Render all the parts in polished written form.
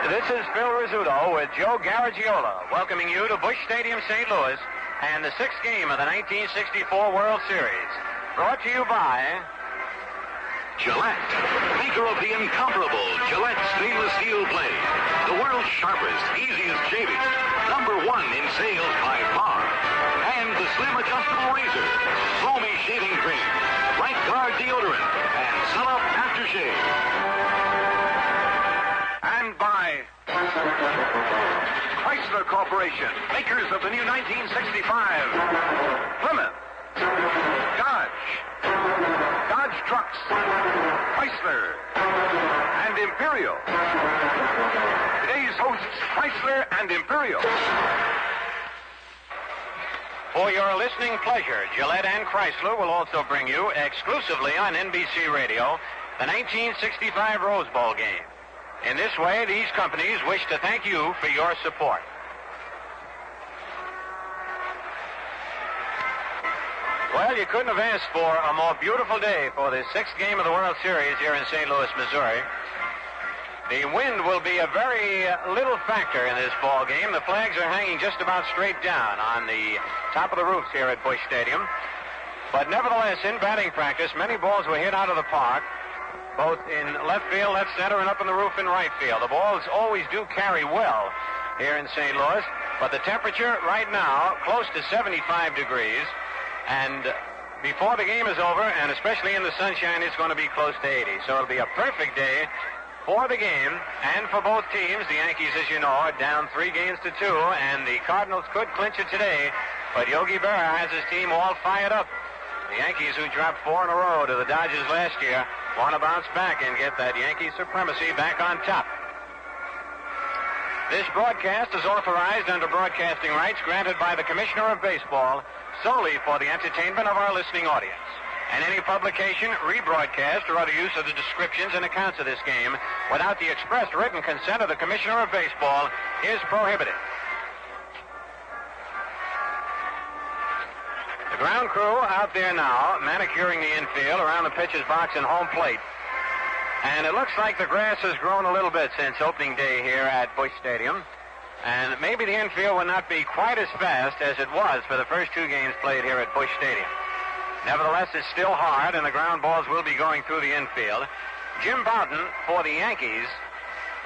This is Phil Rizzuto with Joe Garagiola welcoming you to Busch Stadium, St. Louis, and the sixth game of the 1964 World Series. Brought to you by Gillette, maker of the incomparable Gillette stainless steel blade, the world's sharpest, easiest shaving, #1 in sales by far, and the slim adjustable razor, foamy shaving cream, Right Guard deodorant, and Sun-Up aftershave. And by Chrysler Corporation, makers of the new 1965 Plymouth, Dodge trucks, Chrysler, and Imperial. Today's hosts, Chrysler and Imperial. For your listening pleasure, Gillette and Chrysler will also bring you exclusively on NBC Radio the 1965 Rose Bowl game. In this way, these companies wish to thank you for your support. Well, you couldn't have asked for a more beautiful day for the sixth game of the World Series here in St. Louis, Missouri. The wind will be a very little factor in this ball game. The flags are hanging just about straight down on the top of the roofs here at Busch Stadium. But nevertheless, in batting practice, many balls were hit out of the park, both in left field, left center, and up in the roof in right field. The balls always do carry well here in St. Louis, but the temperature right now, close to 75 degrees, and before the game is over, and especially in the sunshine, it's going to be close to 80. So it'll be a perfect day for the game and for both teams. The Yankees, as you know, are down 3-2, and the Cardinals could clinch it today, but Yogi Berra has his team all fired up. The Yankees, who dropped 4 in a row to the Dodgers last year, want to bounce back and get that Yankee supremacy back on top. This broadcast is authorized under broadcasting rights granted by the Commissioner of Baseball solely for the entertainment of our listening audience. And any publication, rebroadcast, or other use of the descriptions and accounts of this game without the express written consent of the Commissioner of Baseball is prohibited. The ground crew out there now manicuring the infield around the pitcher's box and home plate. And it looks like the grass has grown a little bit since opening day here at Busch Stadium. And maybe the infield will not be quite as fast as it was for the first 2 games played here at Busch Stadium. Nevertheless, it's still hard, and the ground balls will be going through the infield. Jim Bouton for the Yankees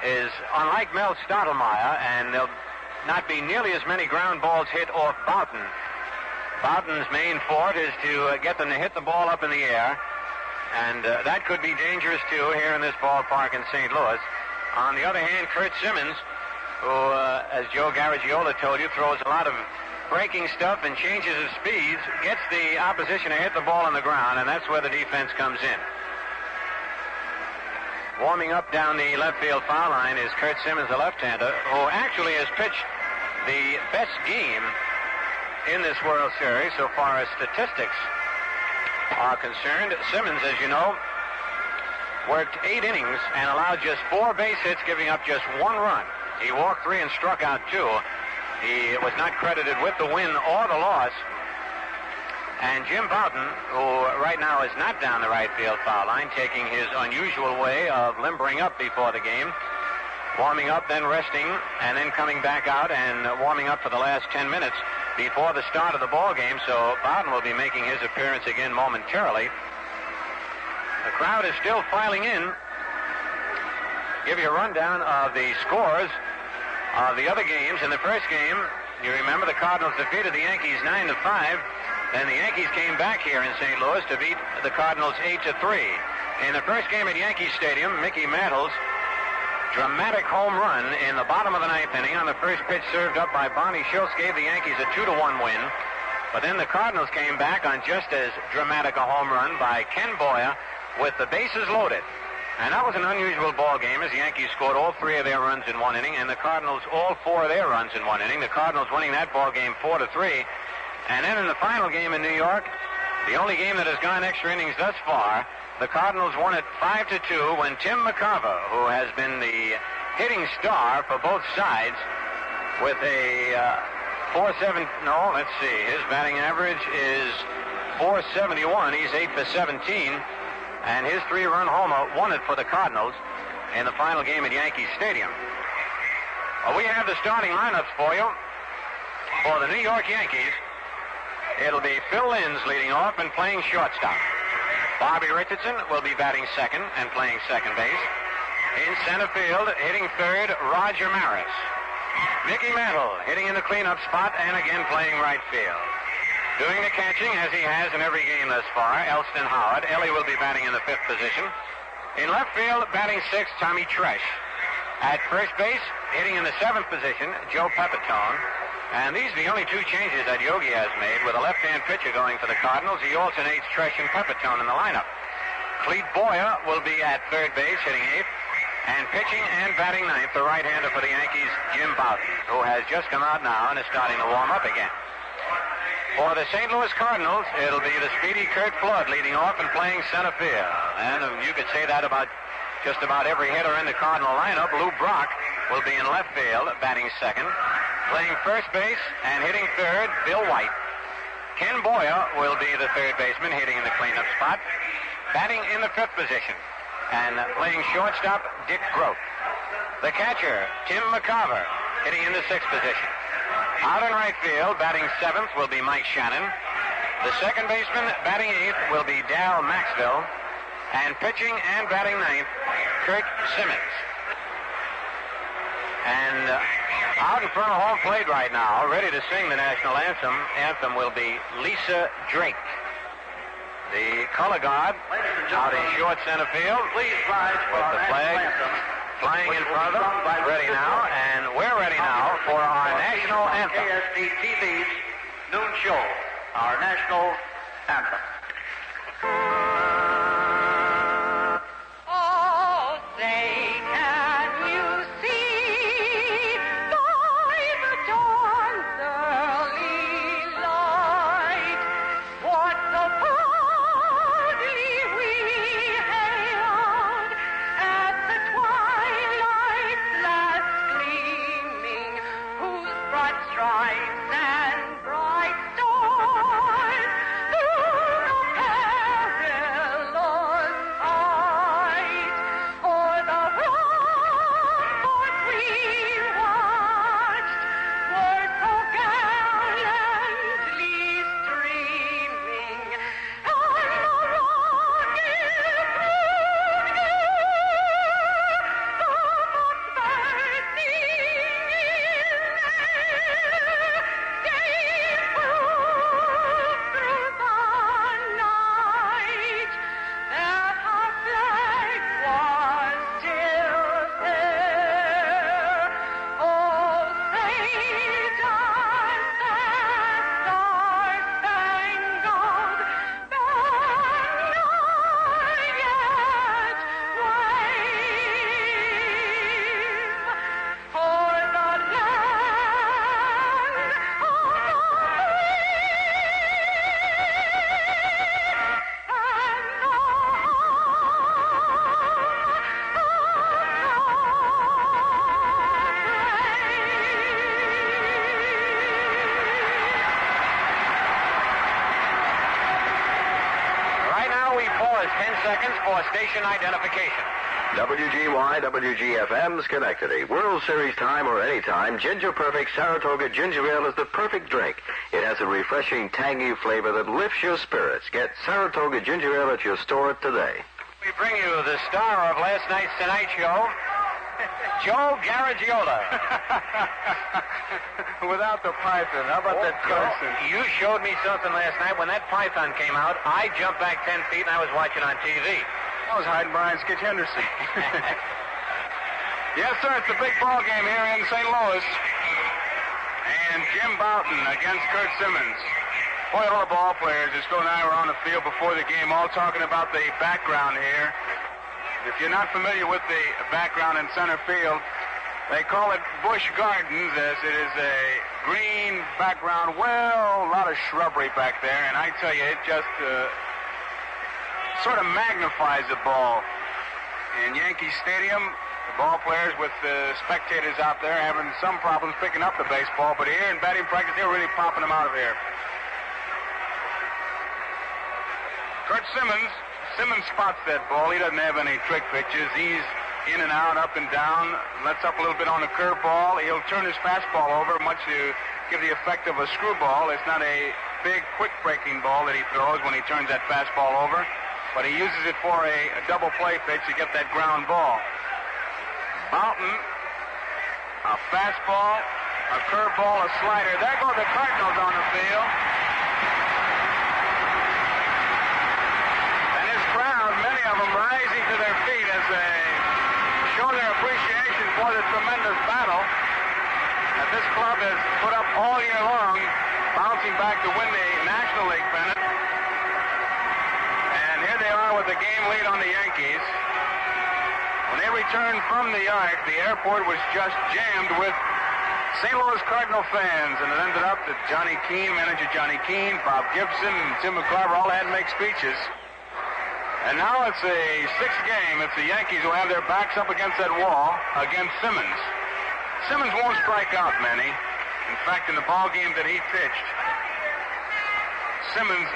is unlike Mel Stottlemyre, and there'll not be nearly as many ground balls hit off Bouton. Bouton's main forte is to get them to hit the ball up in the air, and that could be dangerous, too, here in this ballpark in St. Louis. On the other hand, Curt Simmons, who, as Joe Garagiola told you, throws a lot of breaking stuff and changes his speeds, gets the opposition to hit the ball on the ground, and that's where the defense comes in. Warming up down the left field foul line is Curt Simmons, the left-hander, who actually has pitched the best game in this World Series so far as statistics are concerned. Simmons, as you know, worked 8 innings and allowed just 4 base hits, giving up just 1 run. He walked 3 and struck out 2. He was not credited with the win or the loss. And Jim Bouton, who right now is not down the right field foul line, taking his unusual way of limbering up before the game, warming up, then resting, and then coming back out and warming up for the last 10 minutes before the start of the ball game. So Bouton will be making his appearance again momentarily. The crowd is still filing in. Give you a rundown of the scores of the other games. In the first game, you remember the Cardinals defeated the Yankees 9-5. Then the Yankees came back here in St. Louis to beat the Cardinals 8-3. In the first game at Yankee Stadium, Mickey Mantle's dramatic home run in the bottom of the 9th inning on the first pitch served up by Barney Schultz gave the Yankees a 2-1 win. But then the Cardinals came back on just as dramatic a home run by Ken Boyer with the bases loaded. And that was an unusual ball game as the Yankees scored all 3 of their runs in 1 inning and the Cardinals all 4 of their runs in 1 inning. The Cardinals winning that ball game 4-3. And then in the final game in New York, the only game that has gone extra innings thus far, the Cardinals won it 5-2 when Tim McCarver, who has been the hitting star for both sides with a his batting average is .471. He's 8 for 17. And his 3-run homer won it for the Cardinals in the final game at Yankee Stadium. Well, we have the starting lineups for you. For the New York Yankees, it'll be Phil Linz leading off and playing shortstop. Bobby Richardson will be batting second and playing second base. In center field, hitting third, Roger Maris. Mickey Mantle hitting in the cleanup spot and again playing right field. Doing the catching, as he has in every game thus far, Elston Howard. Ellie will be batting in the fifth position. In left field, batting sixth, Tommy Tresh. At first base, hitting in the seventh position, Joe Pepitone. And these are the only two changes that Yogi has made. With a left-hand pitcher going for the Cardinals, he alternates Tresh and Pepitone in the lineup. Clete Boyer will be at third base, hitting eighth. And pitching and batting ninth, the right-hander for the Yankees, Jim Bouton, who has just come out now and is starting to warm up again. For the St. Louis Cardinals, it'll be the speedy Kurt Flood leading off and playing center field. And you could say that about just about every hitter in the Cardinal lineup. Lou Brock will be in left field, batting second. Playing first base and hitting third, Bill White. Ken Boyer will be the third baseman, hitting in the cleanup spot. Batting in the fifth position. And playing shortstop, Dick Grote. The catcher, Tim McCarver, hitting in the sixth position. Out in right field, batting seventh, will be Mike Shannon. The second baseman, batting eighth, will be Dal Maxville. And pitching and batting ninth, Kurt Simmons. And out in front of home plate right now, ready to sing the national anthem will be Lisa Drake. The color guard out in short center field with the flag flying in front of them, ready now, and we're ready now for our national anthem. KSD TV's noon show, our national anthem. Oh, say, can you see by the dawn's early light what so proudly we hailed at the twilight's last gleaming, whose broad stripes and bright stars through the perilous fight o'er the rampart we watched were so gallantly streaming, and the rockets through the birds singing gave proof through the night that our flag was still there. Oh, say does that star-spangled banner yet wave o'er the land of Right now we pause 10 seconds for station identification. WGY, WGFM, Schenectady. World Series time or any time, Ginger Perfect Saratoga Ginger Ale is the perfect drink. It has a refreshing, tangy flavor that lifts your spirits. Get Saratoga Ginger Ale at your store today. We bring you the star of last night's Tonight Show, Joe Garagiola. Without the python, how about that person? You showed me something last night. When that python came out, I jumped back 10 feet and I was watching on TV. I was hiding behind Skitch Henderson. Yes, sir, it's a big ball game here in St. Louis. And Jim Bouton against Kurt Simmons. Boy, all the ball players, as Phil and I were on the field before the game, all talking about the background here. If you're not familiar with the background in center field, they call it Busch Gardens, as it is a green background. Well, a lot of shrubbery back there, and I tell you, it just sort of magnifies the ball. In Yankee Stadium, the ball players with the spectators out there having some problems picking up the baseball, but here in batting practice, they're really popping them out of here. Kurt Simmons spots that ball. He doesn't have any trick pitches. He's in and out, up and down, lets up a little bit on the curveball. He'll turn his fastball over much to give the effect of a screwball. It's not a big, quick-breaking ball that he throws when he turns that fastball over, but he uses it for a double play pitch to get that ground ball. Boughton, a fastball, a curveball, a slider. There go the Cardinals on the field. And this crowd, many of them rising to their feet as they show their appreciation for the tremendous battle that this club has put up all year long, bouncing back to win the National League pennant. And here they are with the game lead on the Yankees. When they returned from the York, the airport was just jammed with St. Louis Cardinal fans, and it ended up that Johnny Keane, manager Johnny Keane, Bob Gibson, and Tim McCarver all had to make speeches. And now it's a sixth game. It's the Yankees who have their backs up against that wall against Simmons. Simmons won't strike out many. In fact, in the ball game that he pitched, Simmons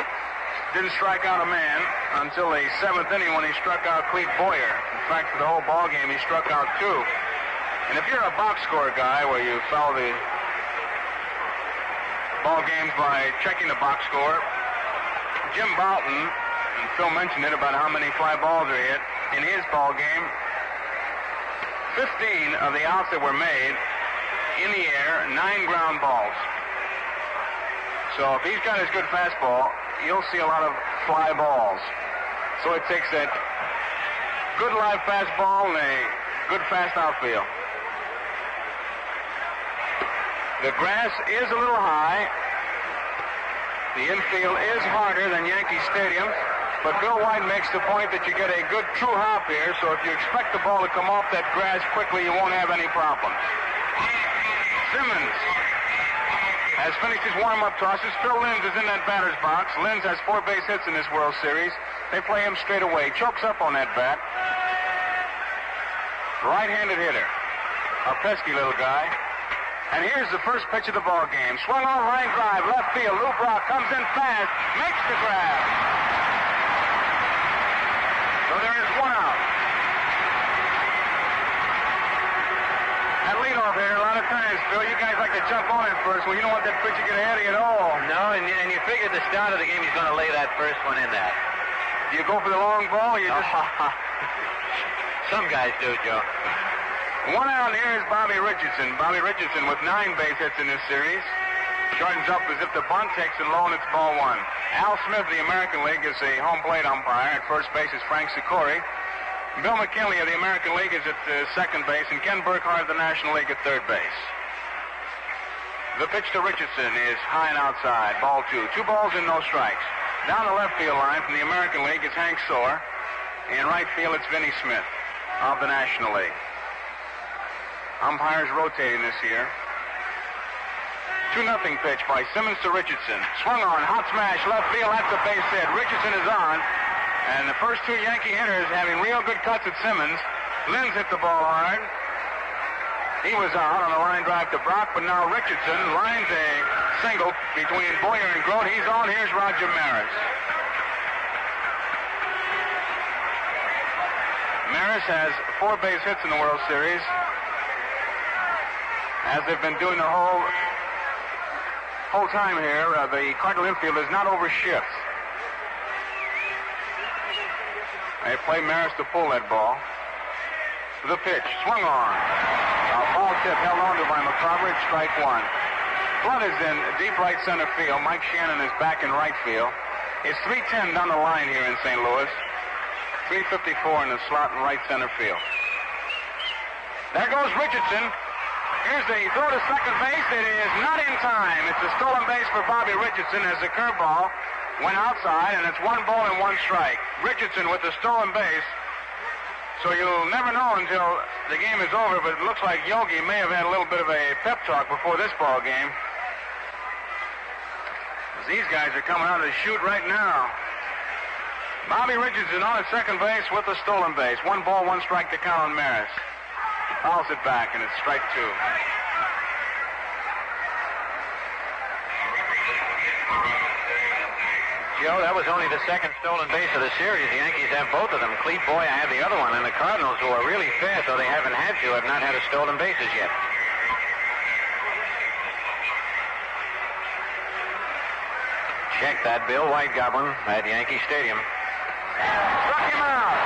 didn't strike out a man until the seventh inning when he struck out Clete Boyer. In fact, for the whole ball game, he struck out two. And if you're a box score guy where you follow the ball games by checking the box score, Jim Boughton, and Phil mentioned it about how many fly balls are hit in his ball game. 15 of the outs that were made in the air, 9 ground balls. So if he's got his good fastball, you'll see a lot of fly balls. So it takes that good live fastball and a good fast outfield. The grass is a little high. The infield is harder than Yankee Stadium. But Bill White makes the point that you get a good true hop here, so if you expect the ball to come off that grass quickly, you won't have any problems. Simmons has finished his warm-up tosses. Phil Linz is in that batter's box. Linz has 4 base hits in this World Series. They play him straight away. Chokes up on that bat. Right-handed hitter. A pesky little guy. And here's the first pitch of the ball game. Swung on line drive, left field. Lou Brock comes in fast, makes the grab. So there is one out. That leadoff here, a lot of times, Phil, you guys like to jump on it first. Well, you don't want that pitch to get ahead of you at all. No, and you figure at the start of the game he's going to lay that first one in there. Do you go for the long ball? Or you just... Some guys do, Joe. One out here is Bobby Richardson. Bobby Richardson with 9 base hits in this series. Shortens up as if the bunt takes it low and it's ball 1. Al Smith of the American League is a home plate umpire. At first base is Frank Sikori. Bill McKinley of the American League is at second base, and Ken Burkhardt of the National League at third base. The pitch to Richardson is high and outside. Ball 2. 2 balls and no strikes. Down the left field line from the American League is Hank Soar. In right field, it's Vinnie Smith of the National League. Umpires rotating this year. 2-0 pitch by Simmons to Richardson. Swung on, hot smash, left field, that's a base hit. Richardson is on, and the first 2 Yankee hitters having real good cuts at Simmons. Linz hit the ball hard. He was out on a line drive to Brock, but now Richardson lines a single between Boyer and Grote. He's on. Here's Roger Maris. Maris has 4 base hits in the World Series, as they've been doing the whole time here. The Cardinal infield is not over shift. They play Maris to pull that ball. The pitch, swung on. A ball tip held on to by McCarver. It's strike 1. Flood is in deep right center field. Mike Shannon is back in right field. It's 3:10 down the line here in St. Louis. 3:54 in the slot in right center field. There goes Richardson. Here's the throw to second base. It is not in time. It's a stolen base for Bobby Richardson as the curveball went outside, and it's 1 ball and 1 strike. Richardson with the stolen base. So you'll never know until the game is over, but it looks like Yogi may have had a little bit of a pep talk before this ball game. These guys are coming out of the chute right now. Bobby Richardson on at second base with the stolen base. 1 ball, 1 strike to count on Maris. Fouls it back, and it's strike 2. Joe, that was only the second stolen base of the series. The Yankees have both of them. Clete Boyer had the other one, and the Cardinals, who are really fast, though they haven't had to, have not had a stolen bases yet. Check that, Bill White got one at Yankee Stadium. Struck him out.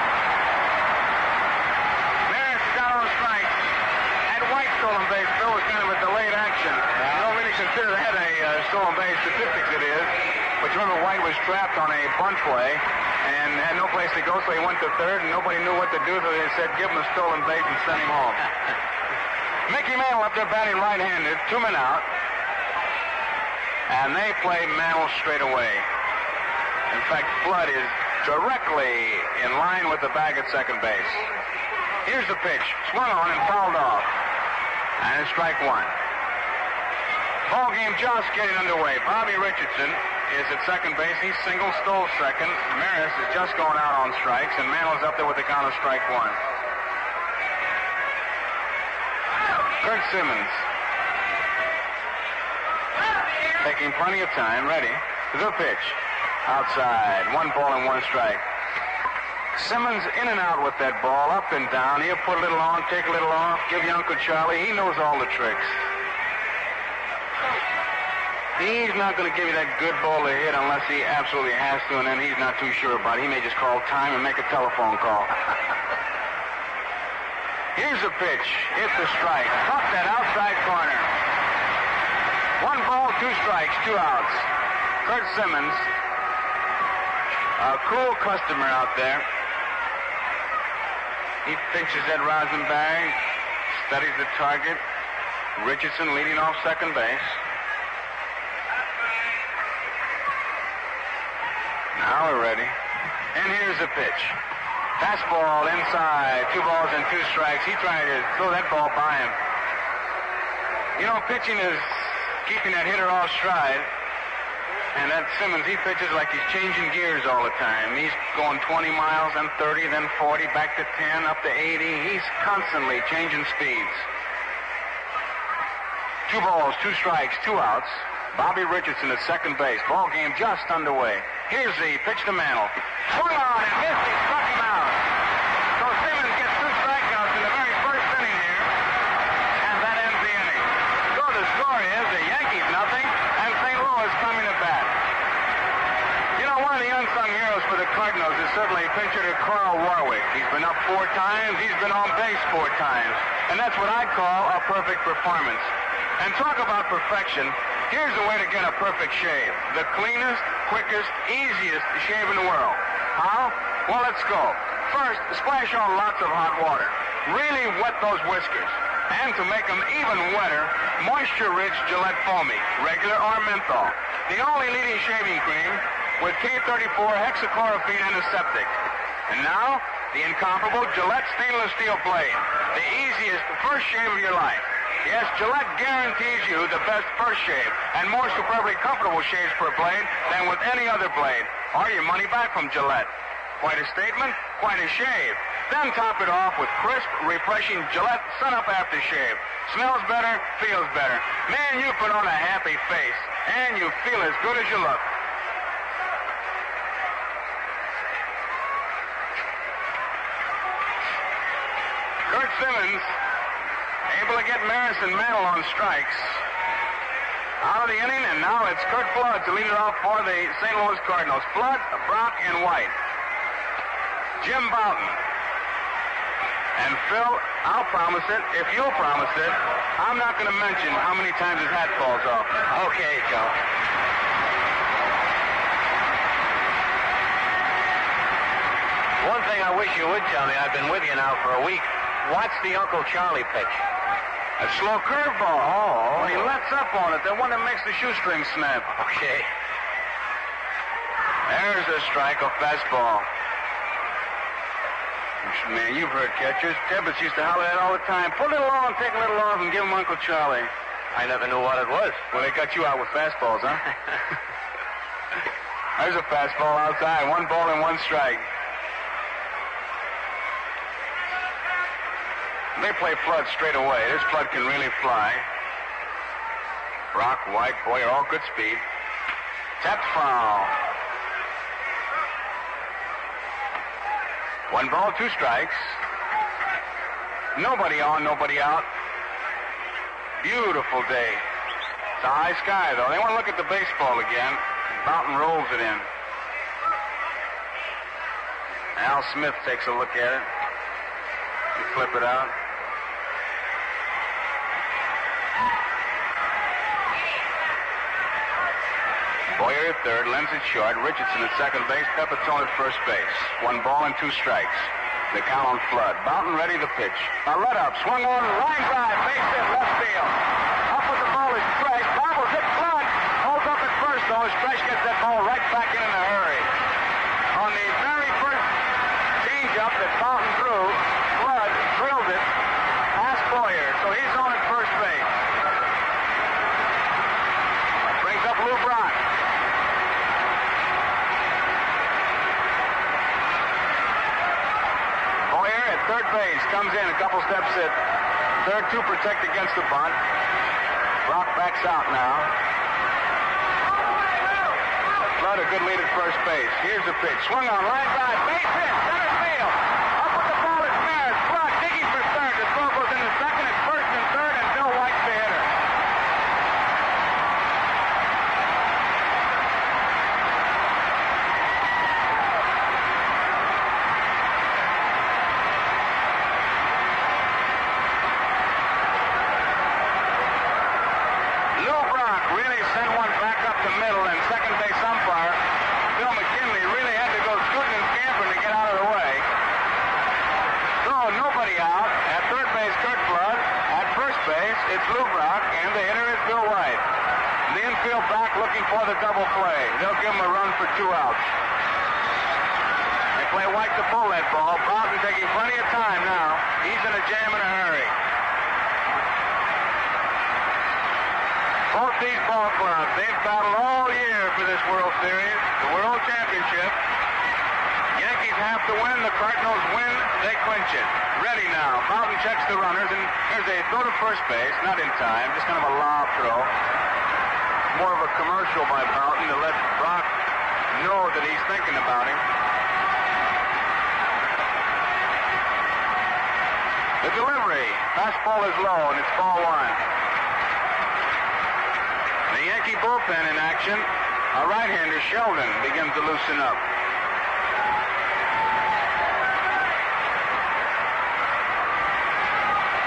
Maris got on strike. Had White stolen base. Bill was kind of a delayed action. You don't really consider that a stolen base. Statistics it is. But remember, White was trapped on a bunt play and had no place to go, so he went to third, and nobody knew what to do, so they said, give him a stolen base and send him home. Mickey Mantle up there batting right-handed, 2 men out. And they play Mantle straight away. In fact, Flood is directly in line with the bag at second base. Here's the pitch. Swung on and fouled off. And it's strike one. Ball game just getting underway. Bobby Richardson is at second base. He single, stole second. Maris is just going out on strikes, and Mantle's up there with the count of strike one. Kurt Simmons. Taking plenty of time, ready. The pitch. Outside. 1 ball and 1 strike. Simmons in and out with that ball, up and down. He'll put a little on, take a little off, give you Uncle Charlie. He knows all the tricks. He's not going to give you that good ball to hit unless he absolutely has to, and then he's not too sure about it. He may just call time and make a telephone call. Here's the pitch. It's a strike. Up that outside corner. 1 ball, 2 strikes, 2 outs. Kurt Simmons, a cool customer out there. He pitches at Rosenberg, studies the target. Richardson leading off second base. Now we're ready. And here's the pitch. Fastball inside, 2 balls and 2 strikes. He tried to throw that ball by him. You know, pitching is keeping that hitter off stride. And that Simmons, he pitches like he's changing gears all the time. He's going 20 miles, then 30, then 40, back to 10, up to 80. He's constantly changing speeds. 2 balls, 2 strikes, 2 outs. Bobby Richardson at second base. Ball game just underway. Here's the pitch to Mantle. Swung on and missed. He struck him out. So Simmons gets 2 strikeouts in the very first inning here. And that ends the inning. So the score is the Yankees nothing and St. Louis coming to bat. You know, one of the unsung heroes for the Cardinals is certainly pitcher Carl Warwick. He's been up 4 times. He's been on base 4 times. And that's what I call a perfect performance. And talk about perfection. Here's the way to get a perfect shave. The cleanest, quickest, easiest shave in the world. How? Well, let's go. First, splash on lots of hot water. Really wet those whiskers. And to make them even wetter, moisture-rich Gillette Foamy, regular or menthol. The only leading shaving cream with K34 hexachlorophene antiseptic. And now, the incomparable Gillette stainless steel blade. The easiest first shave of your life. Yes, Gillette guarantees you the best first shave and more superbly comfortable shaves per blade than with any other blade. Or your money back from Gillette. Quite a statement, quite a shave. Then top it off with crisp, refreshing Gillette Sun-Up Aftershave. Smells better, feels better. Man, you put on a happy face, and you feel as good as you look. Kurt Simmons able to get Maris and Mantle on strikes. Out of the inning, and now it's Kurt Flood to lead it off for the St. Louis Cardinals. Flood, Brock, and White. Jim Bouton. And Phil, I'll promise it, if you'll promise it, I'm not going to mention how many times his hat falls off. Okay, Joe. One thing I wish you would tell me, I've been with you now for a week. What's the Uncle Charlie pitch? A slow curveball. Oh, he lets up on it. The one that makes the shoestring snap. Okay. There's a strike, a fastball. Man, you've heard catchers. Tibbetts used to holler that all the time. Put a little on, take a little off, and give him Uncle Charlie. I never knew what it was. Well, they got you out with fastballs, huh? There's a fastball outside. 1 ball and 1 strike. They play Flood straight away. This Flood can really fly. Brock, White, Boyer, all good speed. Tapped foul. 1 ball, 2 strikes. Nobody on, nobody out. Beautiful day. It's a high sky, though. They want to look at the baseball again. Mountain rolls it in. Al Smith takes a look at it. You flip it out. Boyer at third, Lenz at short, Richardson at second base, Pepitone at first base. 1 ball and 2 strikes. The count on Flood. Boughton ready to pitch. A let up, swung on, line drive, base hit, left field. Up with the ball is Fresh. Bobbles hit Flood. Holds up at first, though, as Fresh gets that ball right back in a hurry. On the very first changeup that Boughton threw, Flood drilled it past Boyer, so he's on at first base. Brings up Lou Brock. Third base, comes in a couple steps at third to protect against the bunt. Brock backs out now. Flood a good lead at first base. Here's the pitch. Swung on, line drive, base hit, center field. Up with the ball is Maris. Brock digging for third. The throw goes into second at first and third, and Bill White's the hitter. It's Lou Brock, and the hitter is Bill White. The infield back looking for the double play. They'll give him a run for 2 outs. They play White to pull that ball. Boughton taking plenty of time now. He's in a jam in a hurry. Both these ball clubs, they've battled all year for this World Series, the World Championship. Yankees have to win. The Cardinals win. They clinch it. Ready now. Boughton checks the runners, and here's a throw to first base. Not in time. Just kind of a lob throw. More of a commercial by Boughton to let Brock know that he's thinking about him. The delivery. Fastball is low, and it's ball 1. The Yankee bullpen in action. A right-hander, Sheldon, begins to loosen up.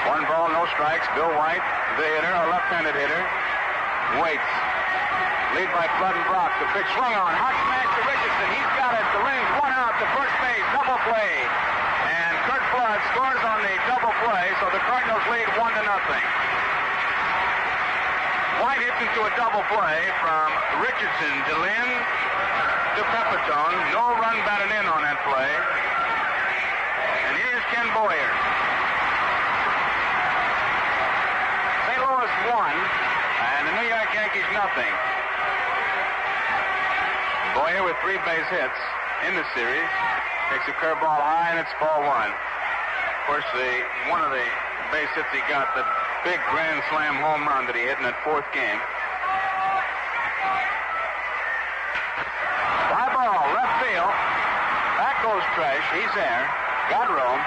1 ball, no strikes. Bill White, the hitter, a left-handed hitter, waits. Lead by Flood and Brock. The pitch swung on. Hot smash to Richardson. He's got it. The Lynns 1 out to first base. Double play. And Kurt Flood scores on the double play, so the Cardinals lead 1-0. White hits into a double play from Richardson to Lynn to Pepitone. No run batted in on that play. And here's Ken Boyer. 1, and the New York Yankees nothing. Boyer with 3 base hits in the series. Takes a curveball high, and it's ball 1. Of course, one of the base hits he got, the big grand slam home run that he hit in that 4th game. Fly ball, left field. Back goes Tresh. He's there. Got room.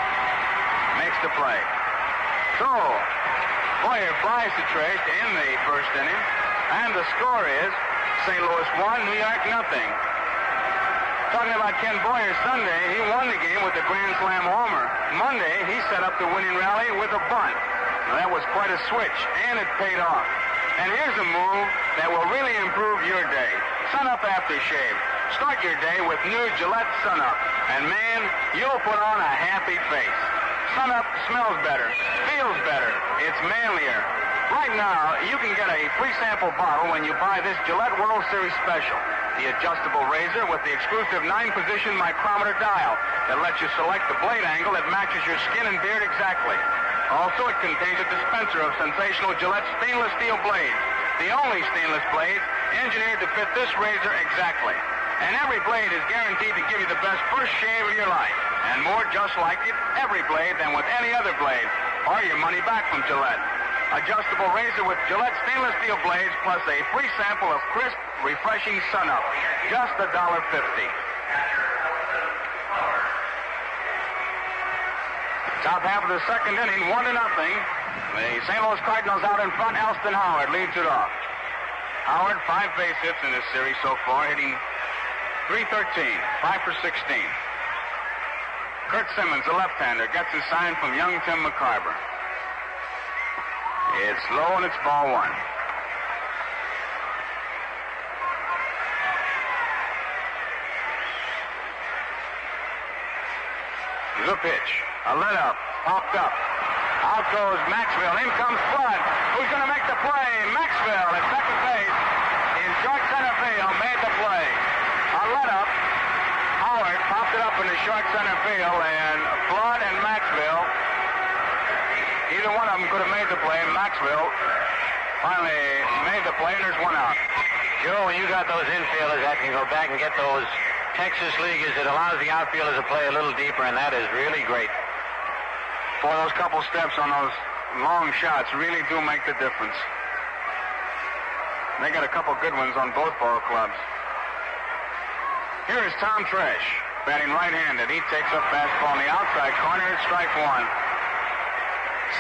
Makes the play. So, Boyer flies to Tresh to end the first inning, and the score is St. Louis 1, New York nothing. Talking about Ken Boyer, Sunday, he won the game with a grand slam homer. Monday, he set up the winning rally with a bunt. Now, that was quite a switch, and it paid off. And here's a move that will really improve your day. Sun Up Aftershave. Start your day with new Gillette Sun Up, and man, you'll put on a happy face. Sun Up smells better, feels better, it's manlier. Right now, you can get a free sample bottle when you buy this Gillette World Series Special. The adjustable razor with the exclusive 9-position micrometer dial that lets you select the blade angle that matches your skin and beard exactly. Also, it contains a dispenser of sensational Gillette stainless steel blades. The only stainless blades engineered to fit this razor exactly. And every blade is guaranteed to give you the best first shave of your life. And more just like it, every blade, than with any other blade. Or your money back from Gillette. Adjustable razor with Gillette stainless steel blades plus a free sample of crisp, refreshing Sun Up. Just $1.50. Top half of the second inning, 1-0. The St. Louis Cardinals out in front. Elston Howard leads it off. Howard, 5 base hits in this series so far, hitting .313, 5 for 16. Kurt Simmons, the left-hander, gets his sign from young Tim McCarver. It's low and it's ball 1. The pitch. A let-up. Popped up. Out goes Maxwell. In comes Flood. Who's going to make the play? Maxwell at second base. In short center field. Made the play. A let-up. Howard popped it up in the short center field. And Flood and Maxwell, either one of them could have made the play. Maxwell finally made the play, and there's 1 out. Joe, when you got those infielders that can go back and get those Texas leaguers, it allows the outfielders to play a little deeper, and that is really great. For those couple steps on those long shots really do make the difference. They got a couple good ones on both ball clubs. Here is Tom Tresh, batting right-handed. He takes up fastball in the outside corner. It's strike 1.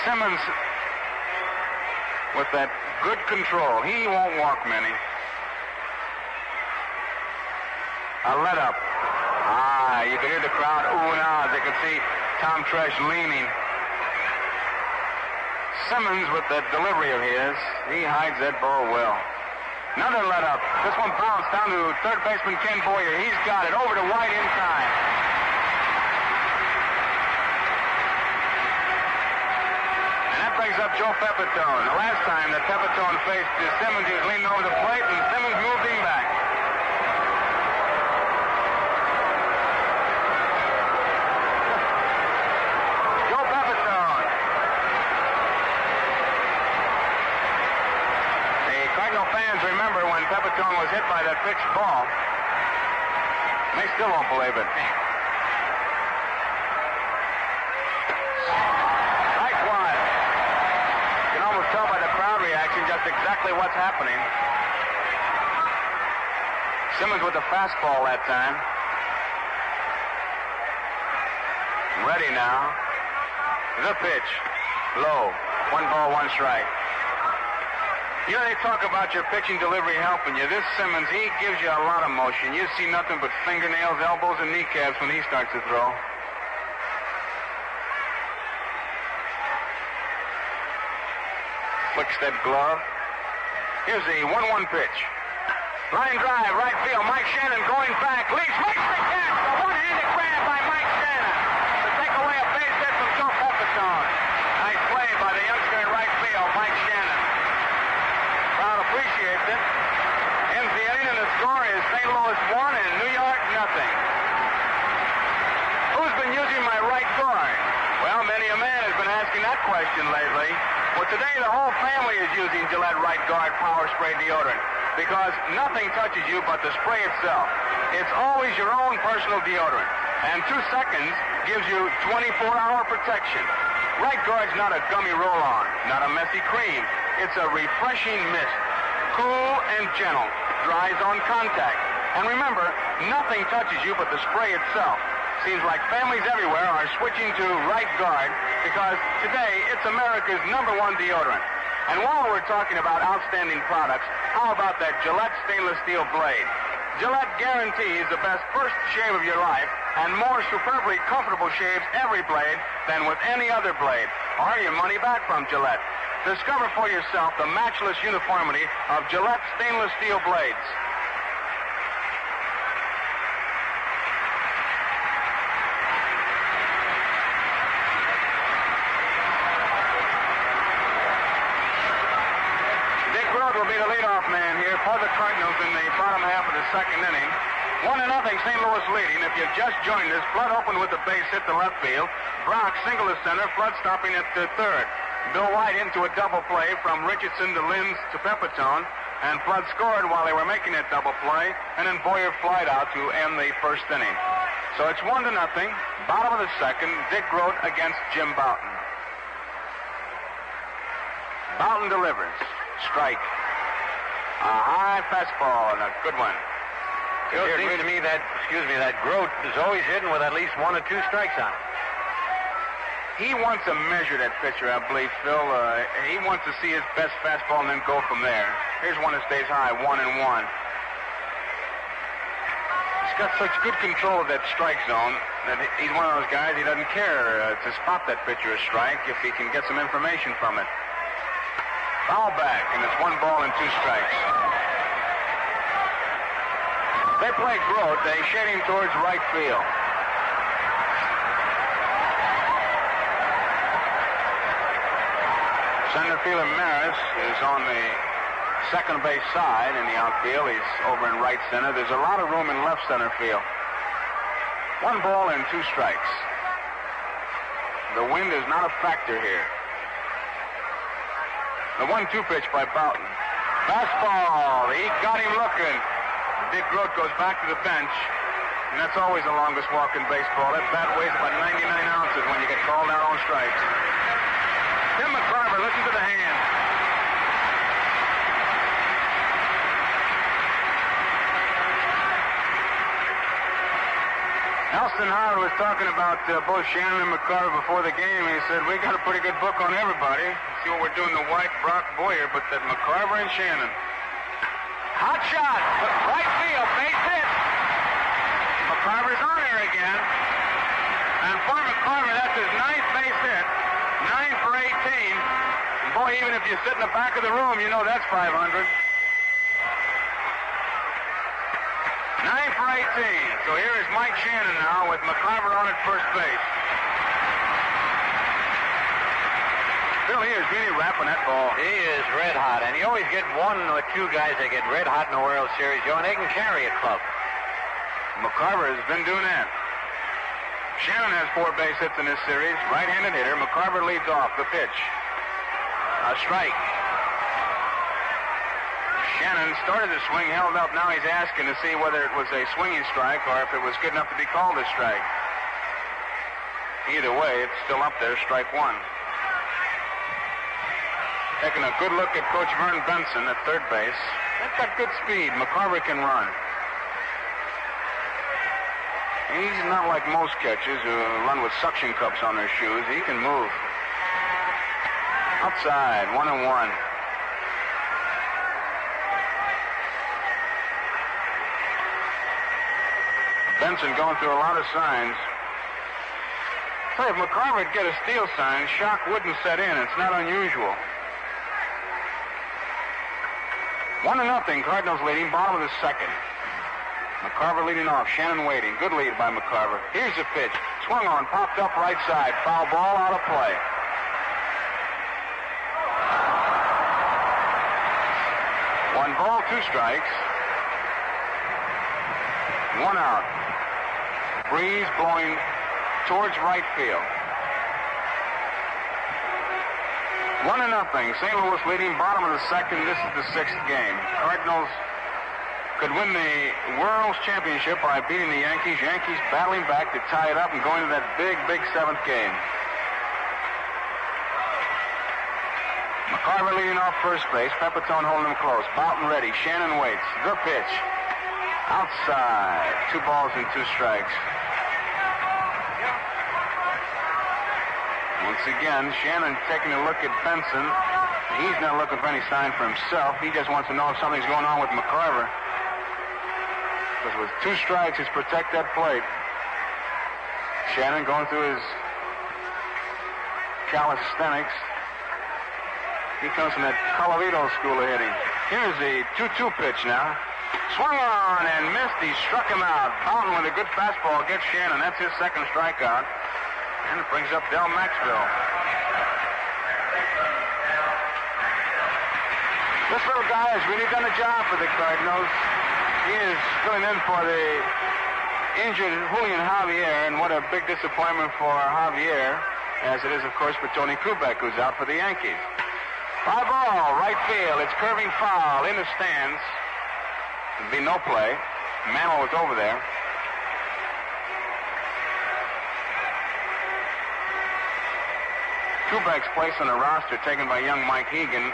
Simmons with that good control. He won't walk many. A let-up. You can hear the crowd ooh and ah as they can see Tom Tresh leaning. Simmons with that delivery of his, he hides that ball well. Another let-up. This one bounced down to third baseman Ken Boyer. He's got it over to White in time. And that brings up Joe Pepitone. The last time that Pepitone faced Simmons, he was leaning over the plate, and Simmons moved him back. Pepitone was hit by that pitched ball. They still won't believe it. Strike 1. You can almost tell by the crowd reaction just exactly what's happening. Simmons with the fastball that time. Ready now. The pitch. Low. 1 ball, 1 strike. You know, they talk about your pitching delivery helping you. This Simmons, he gives you a lot of motion. You see nothing but fingernails, elbows, and kneecaps when he starts to throw. Flicks that glove. Here's the 1-1 pitch. Line drive, right field. Mike Shannon going back. Leach makes the catch. A one-handed grab by Mike Shannon to take away a base hit from Joe Pepitone. Nice play by the youngster in right field, Mike Shannon. Crowd appreciates it. Ends the inning, and the score is St. Louis 1 and New York nothing. Who's been using my right guard? Well, many a man has been asking that question lately. Well, today the whole family is using Gillette Right Guard Power Spray Deodorant because nothing touches you but the spray itself. It's always your own personal deodorant, and 2 seconds gives you 24-hour protection. Right Guard's not a gummy roll-on, not a messy cream. It's a refreshing mist, cool and gentle, dries on contact. And remember, nothing touches you but the spray itself. Seems like families everywhere are switching to Right Guard because today it's America's #1 deodorant. And while we're talking about outstanding products, how about that Gillette stainless steel blade? Gillette guarantees the best first shave of your life and more superbly comfortable shaves every blade than with any other blade, or your money back from Gillette. Discover for yourself the matchless uniformity of Gillette stainless steel blades. Dick Grote will be the leadoff man here for the Cardinals in the bottom half of the second inning. 1-0, St. Louis leading. If you've just joined us, Flood opened with a base hit to left field. Brock single to center. Flood stopping at third. Bill White into a double play from Richardson to Linz to Pepitone, and Flood scored while they were making that double play, and then Boyer flied out to end the first inning. So it's 1-0, bottom of the second, Dick Grote against Jim Bouton. Bouton delivers. Strike. A high fastball and a good one. It seems to me that, that Grote is always hitting with at least 1 or 2 strikes on it. He wants to measure that pitcher, I believe, Phil. He wants to see his best fastball and then go from there. Here's one that stays high, 1-1. He's got such good control of that strike zone that he's one of those guys, he doesn't care to spot that pitcher a strike if he can get some information from it. Foul back, and it's 1 ball and 2 strikes. They play Grote. They shade him towards right field. Center fielder Maris is on the second base side in the outfield. He's over in right center. There's a lot of room in left center field. 1 ball and 2 strikes. The wind is not a factor here. The 1-2 pitch by Boughton. Fastball. He got him looking. Dick Grote goes back to the bench, and that's always the longest walk in baseball. That bat weighs about 99 ounces when you get called out on strikes. Tim McCarver, listen to the hand. Elston Howard was talking about both Shannon and McCarver before the game. He said, we got a pretty good book on everybody. See what we're doing to White, Brock, Boyer, but that McCarver and Shannon. Hot shot, right field, base hit. McCarver's on there again. And for McCarver, that's his 9th base hit. 9 for 18. And boy, even if you sit in the back of the room, you know that's 500. 9 for 18. So here is Mike Shannon now with McCarver on at first base. Bill, he is really rapping that ball. He is red hot, and you always get 1 or 2 guys that get red hot in the World Series, Joe, and they can carry a club. McCarver has been doing that. Shannon has 4 base hits in this series. Right-handed hitter. McCarver leads off. The pitch. A strike. Shannon started to swing, held up. Now he's asking to see whether it was a swinging strike or if it was good enough to be called a strike. Either way, it's still up there. Strike 1. Taking a good look at Coach Vern Benson at third base. That's got good speed. McCarver can run. He's not like most catchers who run with suction cups on their shoes. He can move. Outside, 1-1. Benson going through a lot of signs. Hey, if McCarver would get a steal sign, shock wouldn't set in. It's not unusual. 1-0, Cardinals leading, bottom of the second. McCarver leading off, Shannon waiting. Good lead by McCarver. Here's the pitch. Swung on, popped up right side. Foul ball, out of play. One ball, 2 strikes. 1 out. Breeze blowing towards right field. 1-0. St. Louis leading, bottom of the second. This is the 6th game. Cardinals could win the World's Championship by beating the Yankees. Yankees battling back to tie it up and going to that big 7th game. McCarver leading off first base. Pepitone holding him close. Boughton ready. Shannon waits. The pitch. Outside. 2 balls and 2 strikes. Once again, Shannon taking a look at Benson. He's not looking for any sign for himself. He just wants to know if something's going on with McCarver. Because with 2 strikes, he's protect that plate. Shannon going through his calisthenics. He comes from that Colavito school of hitting. Here's the 2-2 pitch now. Swung on and missed. He struck him out. Boughton with a good fastball gets Shannon. That's his 2nd strikeout. And it brings up Del Maxville. This little guy has really done a job for the Cardinals. He is filling in for the injured Julian Javier, and what a big disappointment for Javier, as it is, of course, for Tony Kubek, who's out for the Yankees. Fly ball, right field. It's curving foul in the stands. There'd be no play. Mantle was over there. Kubek's place on the roster taken by young Mike Hegan.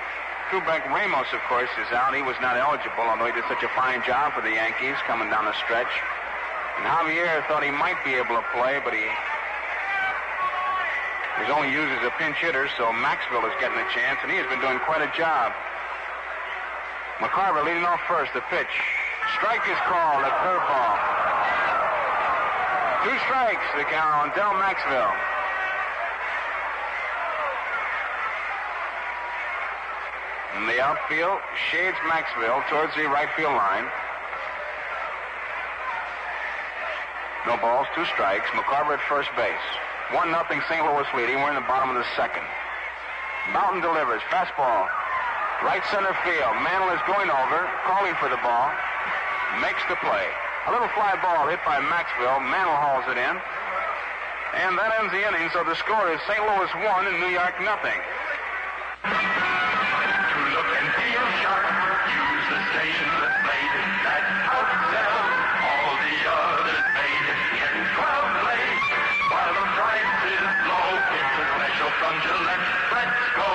Kubek Ramos, of course, is out. He was not eligible, although he did such a fine job for the Yankees coming down the stretch. And Javier thought he might be able to play, but he He's only used as a pinch hitter, so Maxwell is getting a chance, and he has been doing quite a job. McCarver leading off first. The pitch. Strike is called. A curveball. 2 strikes, the count on Del Maxwell. In the outfield, shades Maxwell towards the right field line. No balls, 2 strikes. McCarver at first base. 1-0 St. Louis leading. We're in the bottom of the second. Mountain delivers. Fastball. Right center field. Mantle is going over, calling for the ball. Makes the play. A little fly ball hit by Maxwell. Mantle hauls it in. And that ends the inning, so the score is St. Louis 1 and New York 0. Use the station that made it. That outsell all the others made it. Get 12 blades while the price is low. It's a special from Gillette. Let's go.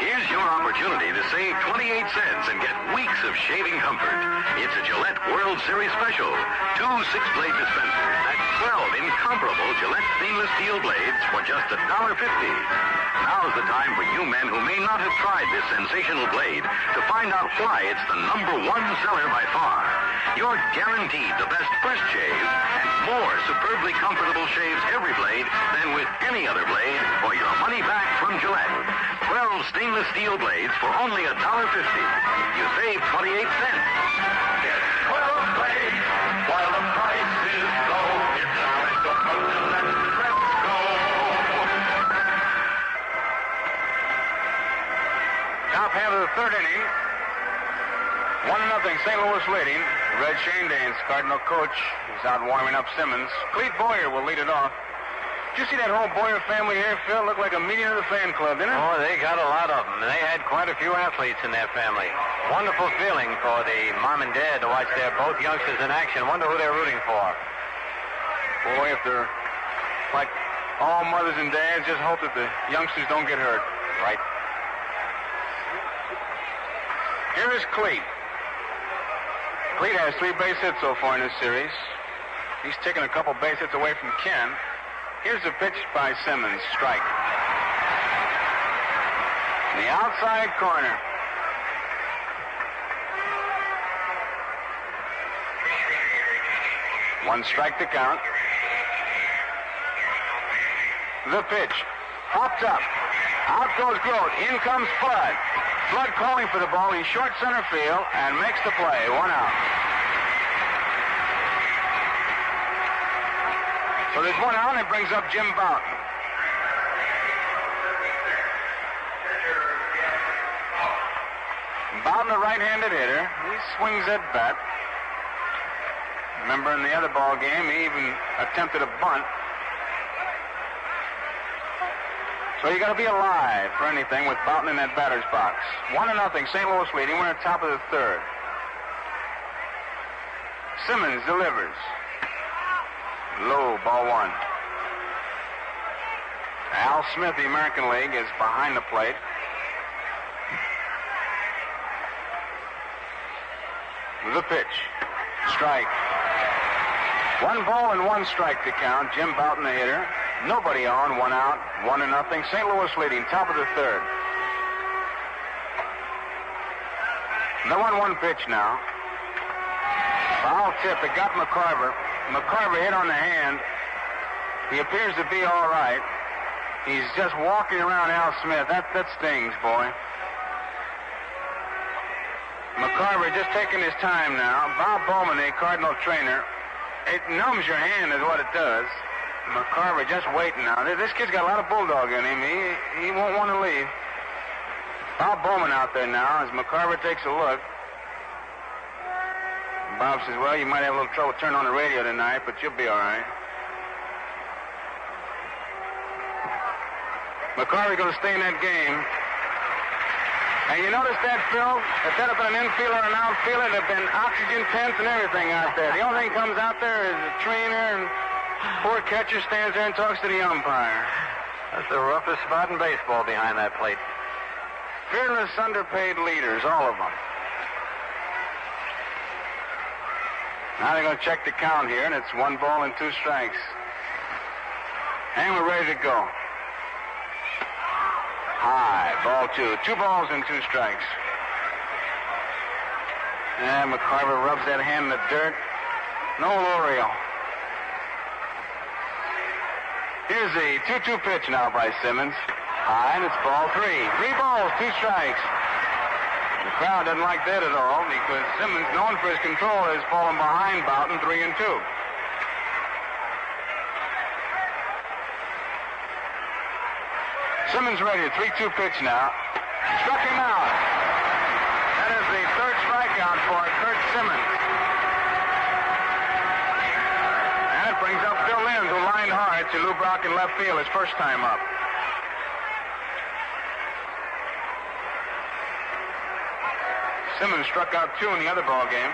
Here's your opportunity to save 28 cents and get weeks of shaving comfort. It's a Gillette World Series special. 2 6-blade dispensers. That's 12 incomparable Gillette stainless steel blades for just $1.50. Now's the time for you men who may not have tried this sensational blade to find out why it's the #1 seller by far. You're guaranteed the best fresh shave and more superbly comfortable shaves every blade than with any other blade for your money back from Gillette. 12 stainless steel blades for only $1.50. You save 28 cents. Get 12 blades while the price is low. It's a special from Gillette. Let's go. Top half of the third inning. 1-0 St. Louis leading. Red Shanedane's Cardinal coach is out warming up Simmons. Clete Boyer will lead it off. Did you see that whole Boyer family here, Phil? Looked like a meeting of the fan club, didn't it? Oh, they got a lot of them. They had quite a few athletes in their family. Wonderful feeling for the mom and dad to watch their both youngsters in action. Wonder who they're rooting for. Boy, if they're like all mothers and dads, just hope that the youngsters don't get hurt. Right. Here is Clete. Clete has 3 base hits so far in this series. He's taken a couple base hits away from Ken. Here's a pitch by Simmons. Strike. In the outside corner. One strike to count. The pitch. Popped up. Out goes Grote. In comes Flood. Flood calling for the ball. He's short center field and makes the play. 1 out. So there's 1 out, and it brings up Jim Bouton. Bouton, a right-handed hitter. He swings that bat. Remember in the other ball game, he even attempted a bunt. So you got to be alive for anything with Bouton in that batter's box. 1-0, St. Louis leading. We're at the top of the third. Simmons delivers. Low, ball 1. Al Smith, the American League, is behind the plate. The pitch. Strike. 1 ball and 1 strike to count. Jim Bouton, the hitter. Nobody on, 1 out, 1-0. St. Louis leading, top of the third. The 1-1 pitch now. Foul tip. It got McCarver. McCarver hit on the hand. He appears to be all right. He's just walking around Al Smith. That stings, boy. McCarver just taking his time now. Bob Bowman, the Cardinal trainer. It numbs your hand is what it does. McCarver just waiting now. This kid's got a lot of bulldog in him. He won't want to leave. Bob Bowman out there now as McCarver takes a look. Bob says, well, you might have a little trouble turning on the radio tonight, but you'll be all right. McCarver's going to stay in that game. And you notice that, Phil? If that had been an infielder or an outfielder, there'd have been oxygen tents and everything out there. The only thing comes out there is the trainer, and poor catcher stands there and talks to the umpire. That's the roughest spot in baseball behind that plate. Fearless, underpaid leaders, all of them. Now they're going to check the count here, and it's 1 ball and 2 strikes. And we're ready to go. High, ball 2. 2 balls and 2 strikes. And McCarver rubs that hand in the dirt. No L'Oreal. Here's the 2-2 pitch now by Simmons. High, and it's ball 3. 3 balls, 2 strikes. The crowd doesn't like that at all because Simmons, known for his control, has fallen behind Boughton 3-2. Simmons ready. 3-2 pitch now. Struck him out. That is the third strikeout for Curt Simmons. And it brings up Phil Linz, who lined hard to Lou Brock in left field his first time up. Simmons struck out 2 in the other ball game.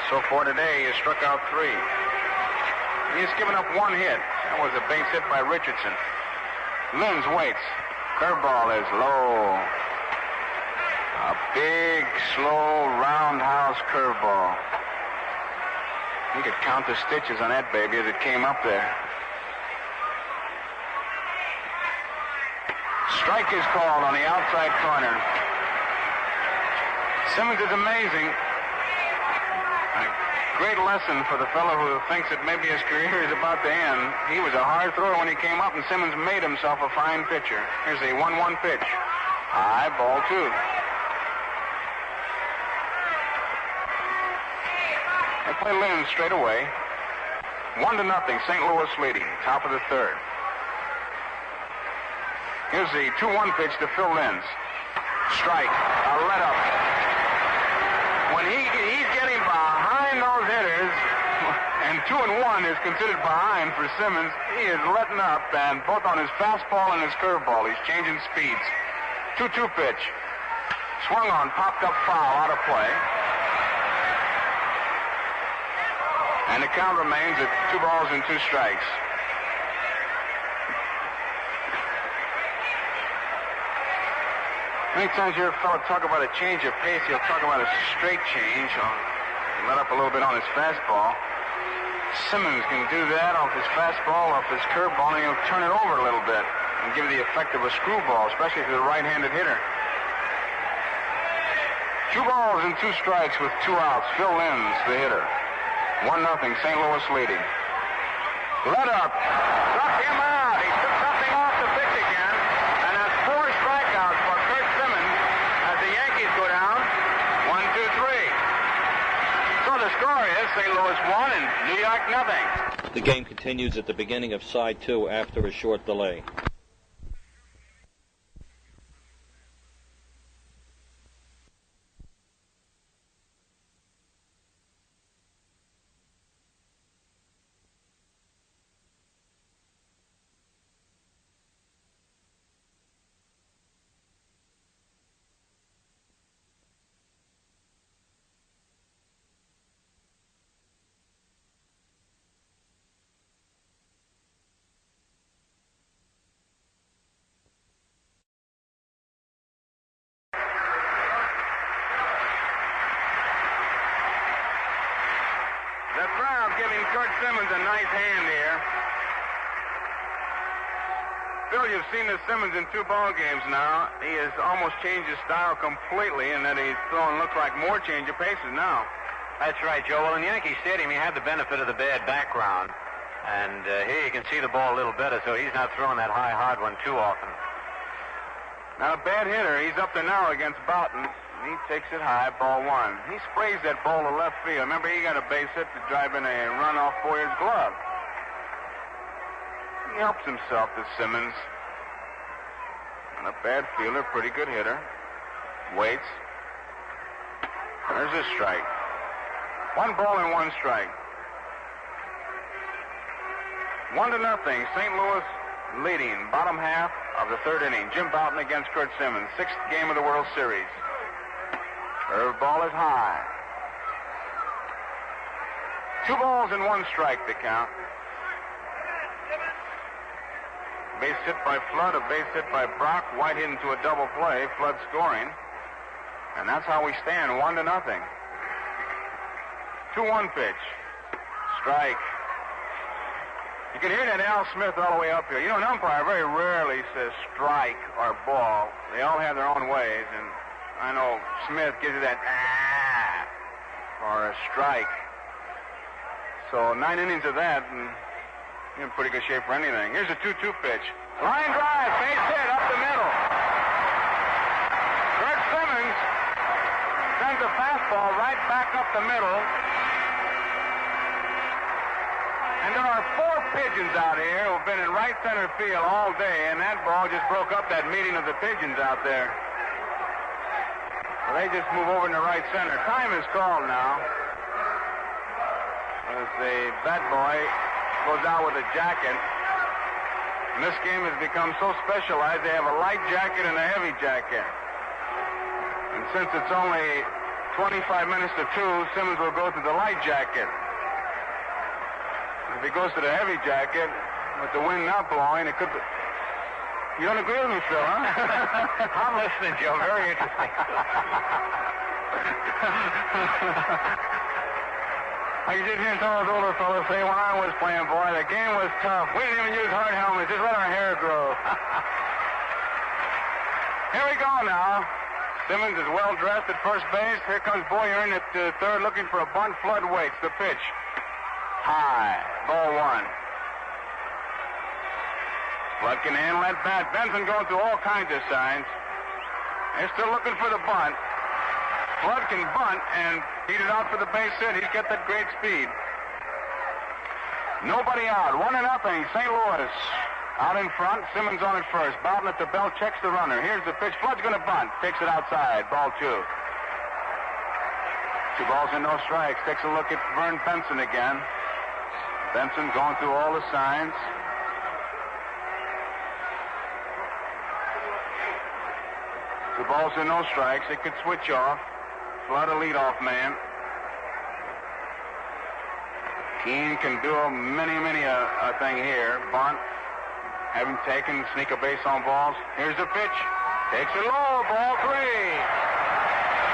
So far today, he has struck out 3. He has given up 1 hit. That was a base hit by Richardson. Linz waits. Curveball is low. A big, slow, roundhouse curveball. You could count the stitches on that baby as it came up there. Strike is called on the outside corner. Simmons is amazing. A great lesson for the fellow who thinks that maybe his career is about to end. He was a hard thrower when he came up, and Simmons made himself a fine pitcher. Here's a 1-1 pitch. High, ball 2. They play Linz straight away. 1-0, St. Louis leading. Top of the third. Here's the 2-1 pitch to Phil Linz. Strike. A let-up. When he's getting behind those hitters, and 2-1 is considered behind for Simmons, he is letting up, and both on his fastball and his curveball, he's changing speeds. 2-2 pitch. Swung on, popped up foul, out of play. And the count remains at 2 balls and 2 strikes. Many times you hear a fellow talk about a change of pace, he'll talk about a straight change. He'll let up a little bit on his fastball. Simmons can do that off his fastball, off his curveball, and he'll turn it over a little bit and give the effect of a screwball, especially to the right-handed hitter. 2 balls and 2 strikes with 2 outs. Phil Linz, the hitter. 1-0, St. Louis leading. Let up. Struck him out. He took something off the pitch again. And that's 4 strikeouts for Curt Simmons as the Yankees go down 1-2-3. So the score is St. Louis 1 and New York 0. The game continues at the beginning of side 2 after a short delay. The crowd giving Curt Simmons a nice hand here. Phil, you've seen this Simmons in 2 ball games now. He has almost changed his style completely, and that he's throwing looks like more change of paces now. That's right, Joe. Well, in Yankee Stadium, he had the benefit of the bad background. And here you can see the ball a little better, so he's not throwing that high, hard one too often. Now, a bad hitter. He's up there now against Boughton. He takes it high, ball 1. He sprays that ball to left field. Remember, he got a base hit to drive in a run off Boyer's glove. He helps himself to Simmons. And a bad fielder, pretty good hitter. Waits. There's a strike. 1 ball and 1 strike. 1-0. St. Louis leading. Bottom half of the third inning. Jim Boughton against Curt Simmons. 6th game of the World Series. Curveball is high. 2 balls and 1 strike to count. Base hit by Flood, a base hit by Brock. White hit into a double play. Flood scoring. And that's how we stand, 1-0. 2-1 pitch. Strike. You can hear that Al Smith all the way up here. You know, an umpire very rarely says strike or ball. They all have their own ways, and I know Smith gives you that or a strike. So 9 innings of that, and you're in pretty good shape for anything. Here's a 2-2 pitch. Line drive, base hit up the middle. Kurt Simmons sends a fastball right back up the middle. And there are 4 pigeons out here who've been in right center field all day, and that ball just broke up that meeting of the pigeons out there. Well, they just move over into right center. Time is called now. As the bat boy goes out with a jacket. And this game has become so specialized, they have a light jacket and a heavy jacket. And since it's only 25 minutes to 2, Simmons will go to the light jacket. If he goes to the heavy jacket, with the wind not blowing, it could be... You don't agree with me, Phil, huh? I'm listening, Joe. Very interesting. I can just hear some of those older fellows say, when I was playing, boy, the game was tough. We didn't even use hard helmets. Just let our hair grow. Here we go now. Simmons is well dressed at first base. Here comes Boyer in at third looking for a bunt. Flood waits. The pitch. High. Ball 1. Flood can handle that bat. Benson going through all kinds of signs. They're still looking for the bunt. Flood can bunt and beat it out for the base hit. He's got that great speed. Nobody out. 1-0. St. Louis out in front. Simmons on at first. Bowden at the belt. Checks the runner. Here's the pitch. Flood's going to bunt. Takes it outside. Ball 2. 2 balls and no strikes. Takes a look at Vern Benson again. Benson going through all the signs. The balls and no strikes. It could switch off. Flood a leadoff man. Keane can do a many a thing here. Bunt. Have him taken. Sneak a base on balls. Here's the pitch. Takes it low. Ball 3.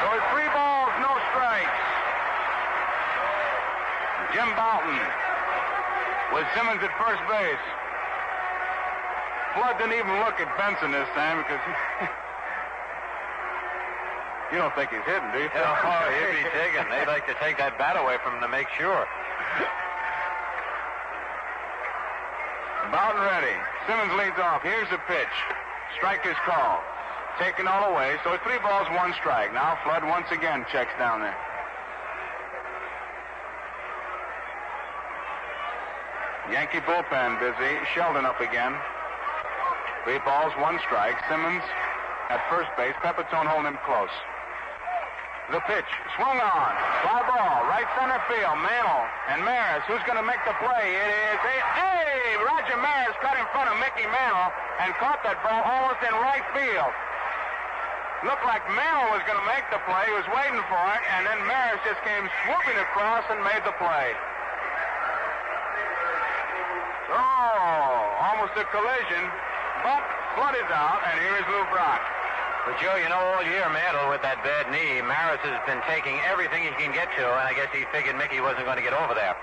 So it's 3 balls, no strikes. Jim Bouton with Simmons at first base. Flood didn't even look at Benson this time because you don't think he's hitting, do you? Oh, he'd be taken. They'd like to take that bat away from him to make sure. Bouton ready. Simmons leads off. Here's the pitch. Strike is called. Taken all away. So it's 3 balls, 1 strike. Now Flood once again checks down there. Yankee bullpen busy. Sheldon up again. 3 balls, 1 strike. Simmons at first base. Pepitone holding him close. The pitch. Swung on. Fly ball. Right center field. Mantle and Maris. Who's going to make the play? It is Roger Maris got in front of Mickey Mantle and caught that ball almost in right field. Looked like Mantle was going to make the play. He was waiting for it, and then Maris just came swooping across and made the play. Oh, almost a collision, but Flood is out, and here is Lou Brock. But, Joe, you know, all year, Mantle, with that bad knee, Maris has been taking everything he can get to, and I guess he figured Mickey wasn't going to get over there.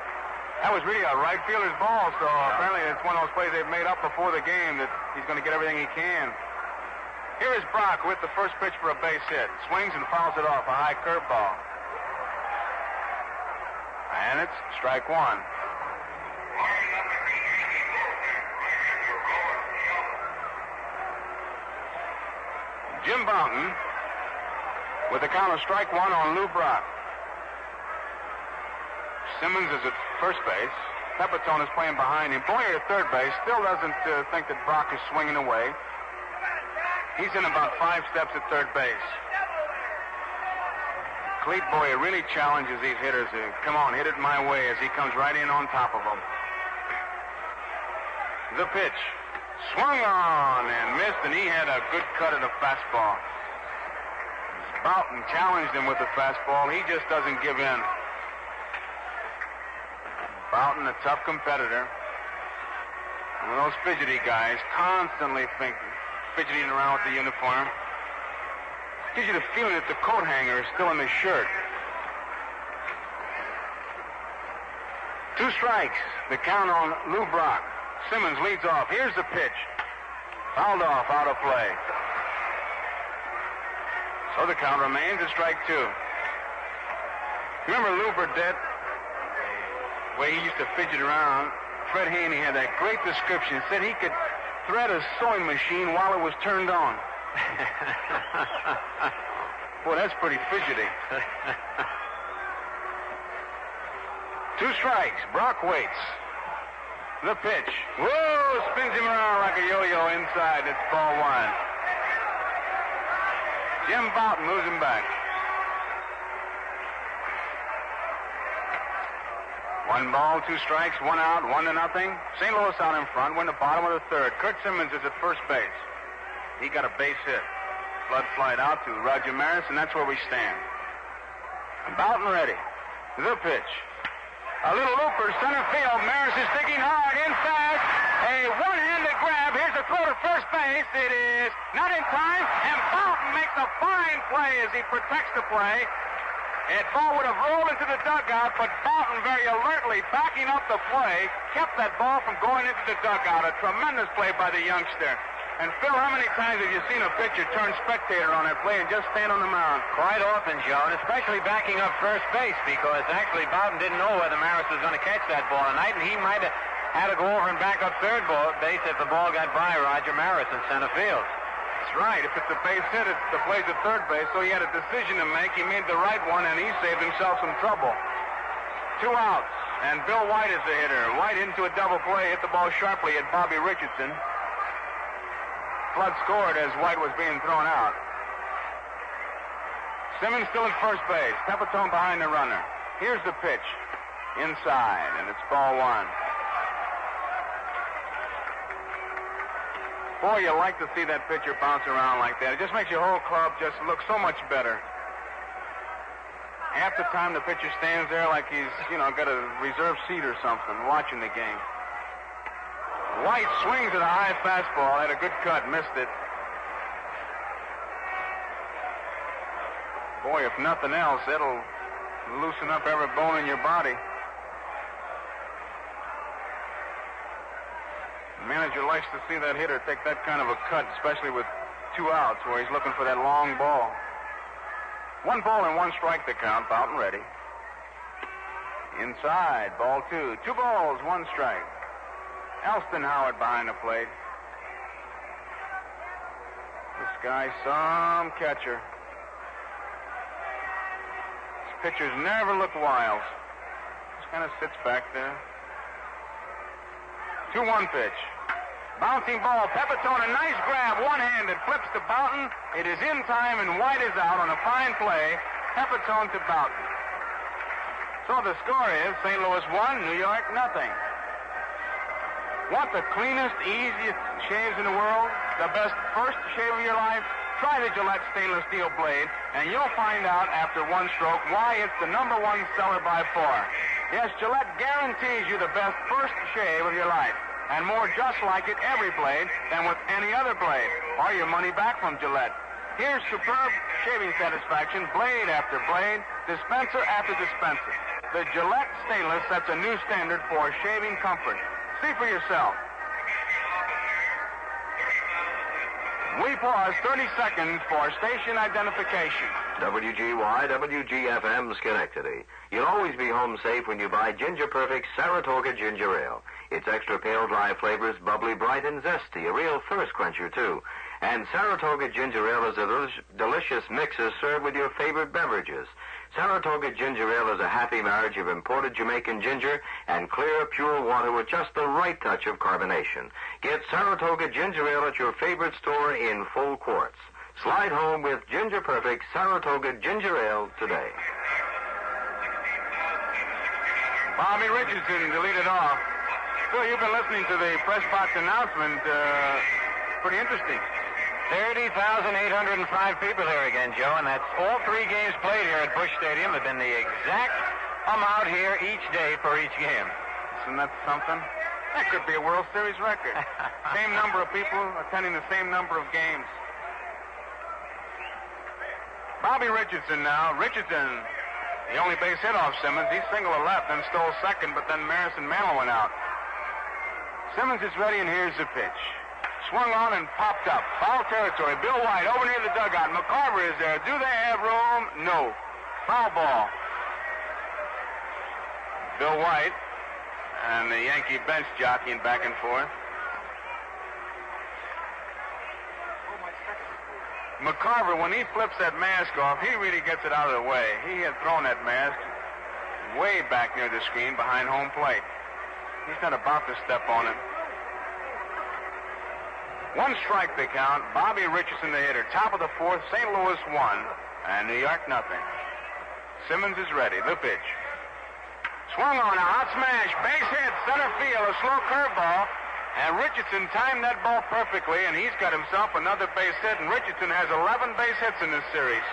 That was really a right fielder's ball, so apparently it's one of those plays they've made up before the game that he's going to get everything he can. Here is Brock with the first pitch for a base hit. Swings and fouls it off, a high curveball. And it's strike 1. Jim Bouton with the count of strike 1 on Lou Brock. Simmons is at first base. Pepitone is playing behind him. Boyer at third base. Still doesn't think that Brock is swinging away. He's in about 5 steps at third base. Clete Boyer really challenges these hitters to come on, hit it my way as he comes right in on top of them. The pitch. Swung on and missed, and he had a good cut at the fastball. Bouton challenged him with the fastball. He just doesn't give in. Bouton, a tough competitor. One of those fidgety guys, constantly fidgeting around with the uniform. Gives you the feeling that the coat hanger is still in his shirt. 2 strikes. The count on Lou Brock. Simmons leads off. Here's the pitch. Fouled off, out of play. So the count remains at strike 2. Remember Lou Burdett? The way he used to fidget around. Fred Haney had that great description. Said he could thread a sewing machine while it was turned on. Boy, that's pretty fidgety. 2 strikes. Brock waits. The pitch. Whoa! Spins him around like a yo-yo inside. It's ball 1. Jim Bouton moves him back. 1 ball, 2 strikes, 1 out, 1-0. St. Louis out in front. We're in the bottom of the 3rd. Kurt Simmons is at first base. He got a base hit. Flood flight out to Roger Maris, and that's where we stand. Bouton ready. The pitch. A little looper, center field. Maris is digging hard, in fast. A one-handed grab. Here's a throw to first base. It is not in time, and Bouton makes a fine play as he protects the play. That ball would have rolled into the dugout, but Bouton very alertly backing up the play, kept that ball from going into the dugout. A tremendous play by the youngster. And Phil, how many times have you seen a pitcher turn spectator on that play and just stand on the mound? Quite often, Joe, and especially backing up first base, because actually Bouton didn't know whether Maris was going to catch that ball tonight, and he might have had to go over and back up third base if the ball got by Roger Maris in center field. That's right. If it's a base hit, it's the play's at third base, so he had a decision to make. He made the right one, and he saved himself some trouble. 2 outs, and Bill White is the hitter. White into a double play, hit the ball sharply at Bobby Richardson. Flood scored as White was being thrown out. Simmons still at first base. Pepitone behind the runner. Here's the pitch. Inside, and it's ball 1. Boy, you like to see that pitcher bounce around like that. It just makes your whole club just look so much better. Half the time the pitcher stands there like he's, got a reserved seat or something, watching the game. White swings at a high fastball, had a good cut, missed it. Boy, if nothing else, it'll loosen up every bone in your body. The manager likes to see that hitter take that kind of a cut, especially with 2 outs where he's looking for that long ball. 1 ball and 1 strike to count. Bouton ready. Inside, ball 2. 2 balls, 1 strike. Elston Howard behind the plate. This guy's some catcher. This pitcher's never looked wild. Just kind of sits back there. 2-1 pitch. Bouncing ball. Pepitone, a nice grab, one-handed, flips to Bouton. It is in time, and White is out on a fine play. Pepitone to Bouton. So the score is St. Louis 1, New York 0. Want the cleanest, easiest shaves in the world? The best first shave of your life? Try the Gillette stainless steel blade, and you'll find out after 1 stroke why it's the #1 seller by far. Yes, Gillette guarantees you the best first shave of your life, and more just like it every blade than with any other blade, or your money back from Gillette. Here's superb shaving satisfaction, blade after blade, dispenser after dispenser. The Gillette stainless sets a new standard for shaving comfort. See for yourself. We pause 30 seconds for station identification. WGY, WGFM, Schenectady. You'll always be home safe when you buy Ginger Perfect Saratoga Ginger Ale. Its extra pale, dry flavors, bubbly, bright, and zesty. A real thirst quencher, too. And Saratoga Ginger Ale is a delicious mixer served with your favorite beverages. Saratoga Ginger Ale is a happy marriage of imported Jamaican ginger and clear, pure water with just the right touch of carbonation. Get Saratoga Ginger Ale at your favorite store in full quarts. Slide home with Ginger Perfect Saratoga Ginger Ale today. Bobby Richardson to lead it off. Phil, you've been listening to the press box announcement. Pretty interesting. 30,805 people here again, Joe, and that's all 3 games played here at Busch Stadium have been the exact amount here each day for each game. Isn't that something? That could be a World Series record. Same number of people attending the same number of games. Bobby Richardson now. Richardson The only base hit off Simmons. He singled to left, then stole second, but then Maris and Mantle went out. Simmons is ready, and here's the pitch. Swung on and popped up. Foul territory. Bill White over near the dugout. McCarver is there. Do they have room? No. Foul ball. Bill White and the Yankee bench jockeying back and forth. McCarver, when he flips that mask off, he really gets it out of the way. He had thrown that mask way back near the screen behind home plate. He's not about to step on it. One strike they count. Bobby Richardson, the hitter. Top of the fourth, St. Louis 1, and New York nothing. Simmons is ready. The pitch. Swung on, a hot smash, base hit, center field, a slow curveball. And Richardson timed that ball perfectly, and he's got himself another base hit, and Richardson has 11 base hits in this series.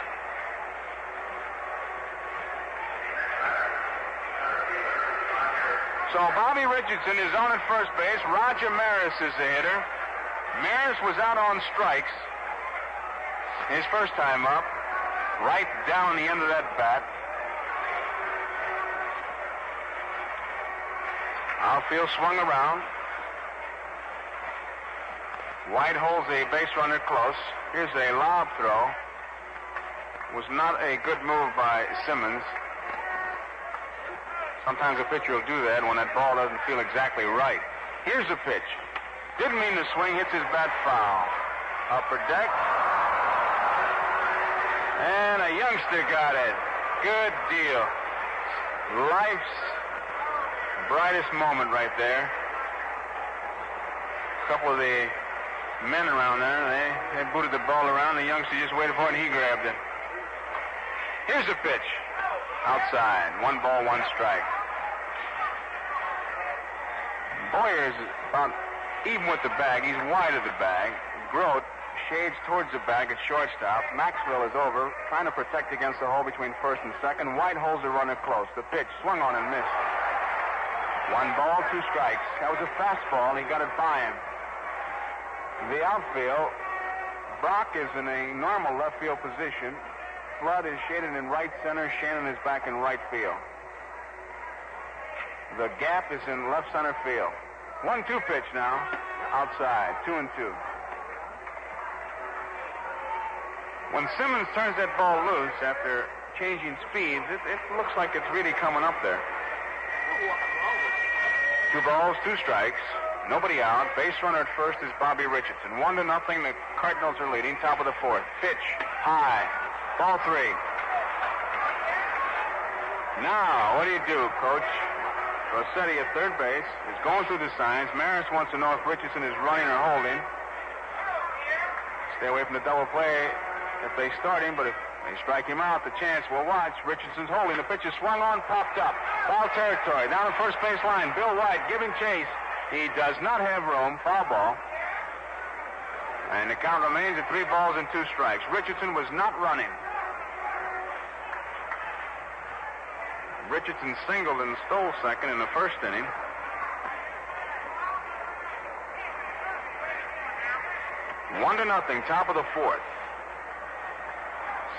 So Bobby Richardson is on at first base. Roger Maris is the hitter. Maris was out on strikes his first time up, right down the end of that bat. Outfield swung around. White holds a base runner close. Here's a lob throw. Was not a good move by Simmons. Sometimes a pitcher will do that when that ball doesn't feel exactly right. Here's a pitch. Didn't mean to swing, hits his bat foul. Upper deck. And a youngster got it. Good deal. Life's brightest moment right there. A couple of the men around there, they booted the ball around. The youngster just waited for it, and he grabbed it. Here's a pitch. Outside. 1 ball, 1 strike. Boyer's about even with the bag. He's wide of the bag. Grote shades towards the bag at shortstop. Maxwell is over, trying to protect against the hole between first and second. White holds the runner close. The pitch swung on and missed. 1 ball, 2 strikes. That was a fastball. He got it by him. The outfield, Brock is in a normal left field position. Flood is shaded in right center. Shannon is back in right field. The gap is in left center field. 1-2 pitch now. Outside. 2-2. When Simmons turns that ball loose after changing speeds, it looks like it's really coming up there. 2 balls, 2 strikes. Nobody out. Base runner at first is Bobby Richardson. 1-0. The Cardinals are leading. Top of the fourth. Pitch. High. Ball 3. Now, what do you do, Coach? Rossetti at third base is going through the signs. Maris wants to know if Richardson is running or holding. Stay away from the double play if they start him, but if they strike him out, the chance will watch. Richardson's holding. The pitch is swung on, popped up. Foul territory. Down the first base line. Bill White giving chase. He does not have room. Foul ball. And the count remains at 3 balls and 2 strikes. Richardson was not running. Richardson singled and stole second in the first inning. One to nothing, top of the fourth.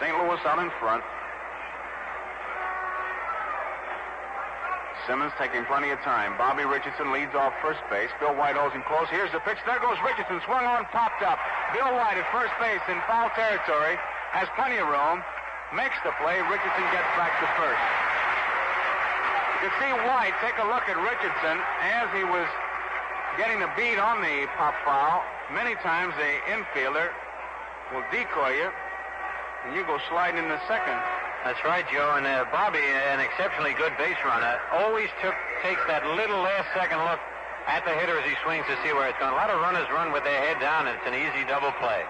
St. Louis out in front. Simmons taking plenty of time. Bobby Richardson leads off first base. Bill White holds him close. Here's the pitch. There goes Richardson. Swung on, popped up. Bill White at first base in foul territory. Has plenty of room. Makes the play. Richardson gets back to first. You can see White take a look at Richardson as he was getting a beat on the pop foul. Many times the infielder will decoy you, and you go sliding in the second. That's right, Joe. And Bobby, an exceptionally good base runner, always takes that little last second look at the hitter as he swings to see where it's going. A lot of runners run with their head down, and it's an easy double play.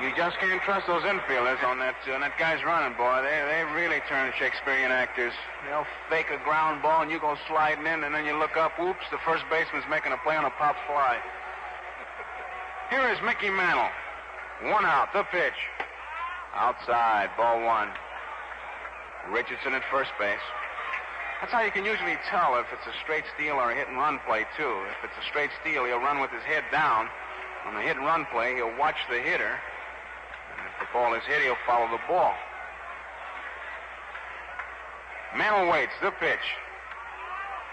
You just can't trust those infielders on that guy's running, boy. They really turn Shakespearean actors. They'll fake a ground ball, and you go sliding in, and then you look up, whoops, the first baseman's making a play on a pop fly. Here is Mickey Mantle. 1 out, the pitch. Outside, ball 1. Richardson at first base. That's how you can usually tell if it's a straight steal or a hit-and-run play, too. If it's a straight steal, he'll run with his head down. On the hit-and-run play, he'll watch the hitter. And if the ball is hit, he'll follow the ball. Mantle waits. The pitch.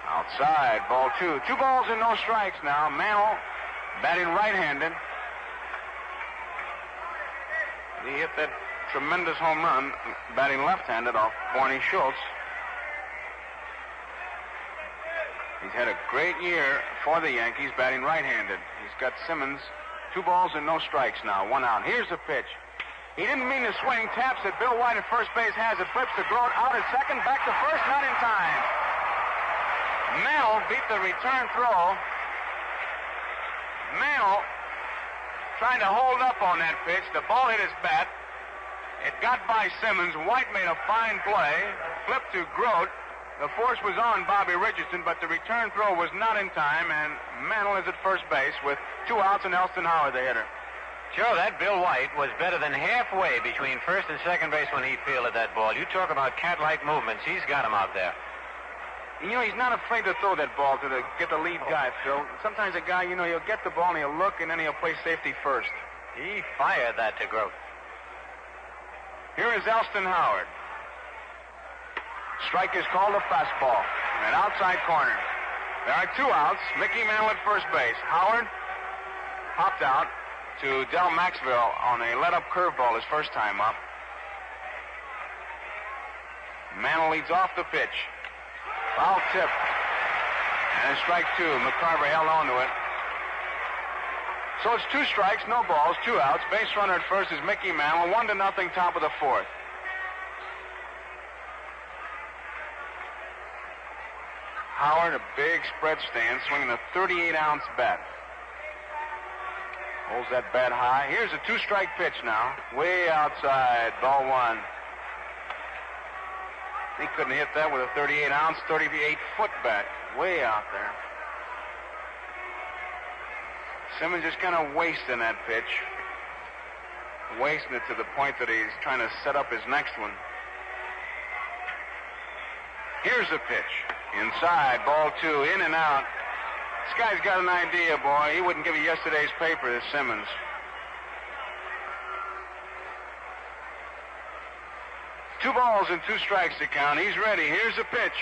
Outside. Ball 2. 2 balls and no strikes now. Mantle batting right-handed. He hit that tremendous home run batting left-handed off Barney Schultz. He's had a great year for the Yankees batting right-handed. He's got Simmons 2 balls and no strikes now. 1 out. Here's the pitch. He didn't mean to swing. Taps it. Bill White at first base has it. Flips to Grote. Out at second. Back to first. Not in time. Mantle beat the return throw. Mantle trying to hold up on that pitch. The ball hit his bat. It got by Simmons. White made a fine play. Flipped to Grote. The force was on Bobby Richardson, but the return throw was not in time, and Mantle is at first base with 2 outs and Elston Howard, the hitter. Joe, that Bill White was better than halfway between first and second base when he fielded that ball. You talk about cat-like movements. He's got him out there. You know, he's not afraid to throw that ball to get the lead guy, Phil. Sometimes a guy, he'll get the ball and he'll look, and then he'll play safety first. He fired that to Grote. Here is Elston Howard. Strike is called a fastball in an outside corner. There are 2 outs. Mickey Mantle at first base. Howard popped out to Del Maxwell on a let-up curveball his first time up. Mantle leads off the pitch. Foul tip. And strike 2. McCarver held on to it. So it's 2 strikes, no balls, 2 outs. Base runner at first is Mickey Mantle. 1-0, top of the 4th. Howard, a big spread stance, swinging a 38-ounce bat. Holds that bat high. Here's a 2-strike pitch now. Way outside, ball 1. He couldn't hit that with a 38-ounce, 38-foot bat. Way out there. Simmons just kind of wasting that pitch. Wasting it to the point that he's trying to set up his next one. Here's the pitch. Inside, ball 2, in and out. This guy's got an idea, boy. He wouldn't give you yesterday's paper, this Simmons. Two balls and 2 strikes to count. He's ready. Here's the pitch.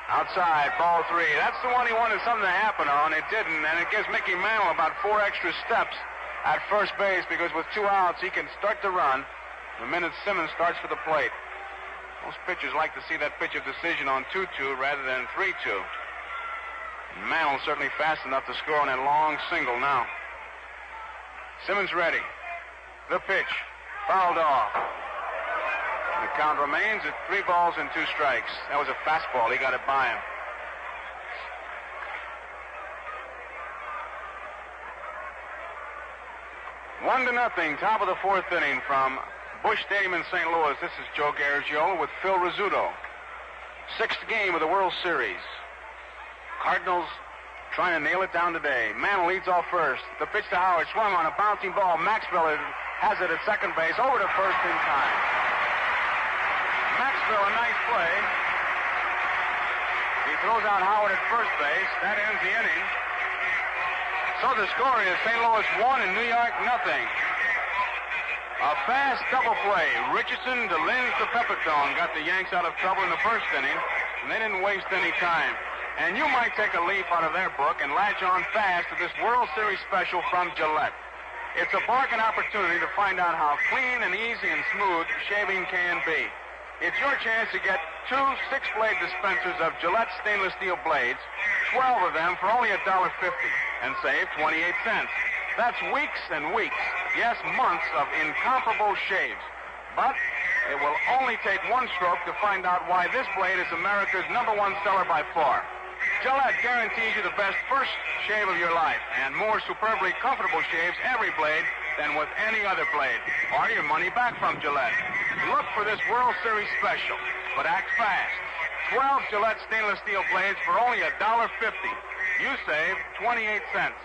Outside, ball 3. That's the one he wanted something to happen on. It didn't, and it gives Mickey Mantle about 4 extra steps at first base because with 2 outs, he can start to run the minute Simmons starts for the plate. Most pitchers like to see that pitch of decision on 2-2 rather than 3-2. Mantle's certainly fast enough to score on that long single now. Simmons ready. The pitch. Fouled off. The count remains at 3 balls and 2 strikes. That was a fastball. He got it by him. One to nothing, top of the 4th inning from Busch Stadium in St. Louis. This is Joe Garagiola with Phil Rizzuto. 6th game of the World Series. Cardinals trying to nail it down today. Mantle leads off first. The pitch to Howard, swung on a bouncing ball. Maxwell has it at second base, over to first in time. Maxwell, a nice play. He throws out Howard at first base. That ends the inning. So the score is St. Louis 1 and New York 0. A fast double play. Richardson to Linz to Pepitone got the Yanks out of trouble in the first inning, and they didn't waste any time. And you might take a leaf out of their book and latch on fast to this World Series special from Gillette. It's a bargain opportunity to find out how clean and easy and smooth shaving can be. It's your chance to get 2 6-blade dispensers of Gillette stainless steel blades, 12 of them for only $1.50, and save 28 cents. That's weeks and weeks, yes, months of incomparable shaves. But it will only take 1 stroke to find out why this blade is America's #1 seller by far. Gillette guarantees you the best first shave of your life and more superbly comfortable shaves every blade than with any other blade, or your money back from Gillette. Look for this World Series special, but act fast. 12 Gillette stainless steel blades for only $1.50. You save 28 cents.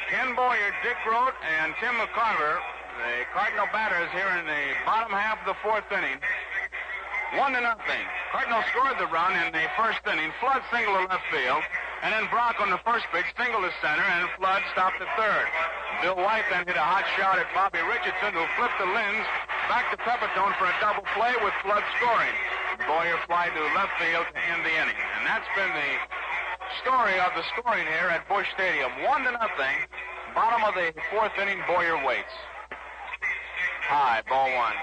Ken Boyer, Dick Grote, and Tim McCarver, the Cardinal batters here in the bottom half of the 4th inning. 1-0. Cardinals scored the run in the first inning. Flood single to left field, and then Brock on the first pitch single to center, and Flood stopped at third. Bill White then hit a hot shot at Bobby Richardson, who flipped the lens back to Pepitone for a double play with Flood scoring. Boyer flied to left field to end the inning. And that's been the story of the scoring here at Busch Stadium. 1-0. Bottom of the fourth inning, Boyer waits. High, ball one.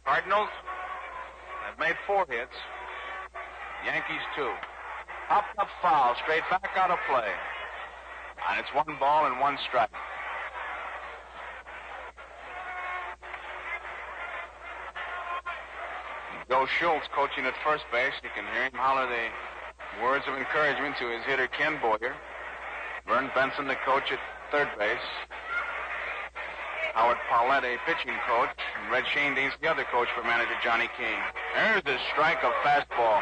Cardinals have made 4 hits. Yankees 2. Popped up foul, straight back out of play. And it's 1 ball and 1 strike. Joe Schultz coaching at first base. You can hear him holler the words of encouragement to his hitter, Ken Boyer. Vern Benson, the coach at third base. Howard Paulette, a pitching coach. And Red Schoendienst, the other coach for manager Johnny Keane. There's the strike of fastball.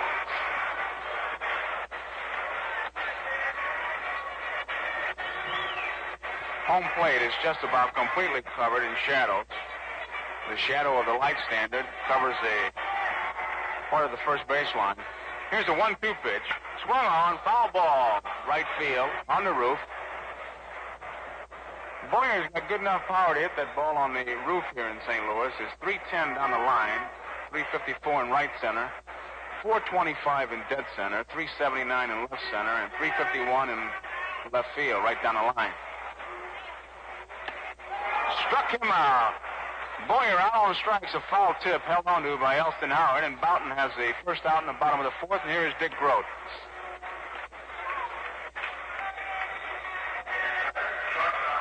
Home plate is just about completely covered in shadows. The shadow of the light standard covers a part of the first baseline. Here's a 1-2 pitch. Swung on, foul ball. Right field, on the roof. Boyer's got good enough power to hit that ball on the roof here in St. Louis. There's 310 down the line, 354 in right center, 425 in dead center, 379 in left center, and 351 in left field, right down the line. Struck him out. Boyer out on strikes, a foul tip held on to by Elston Howard, and Boughton has the first out in the bottom of the fourth, and here is Dick Grote.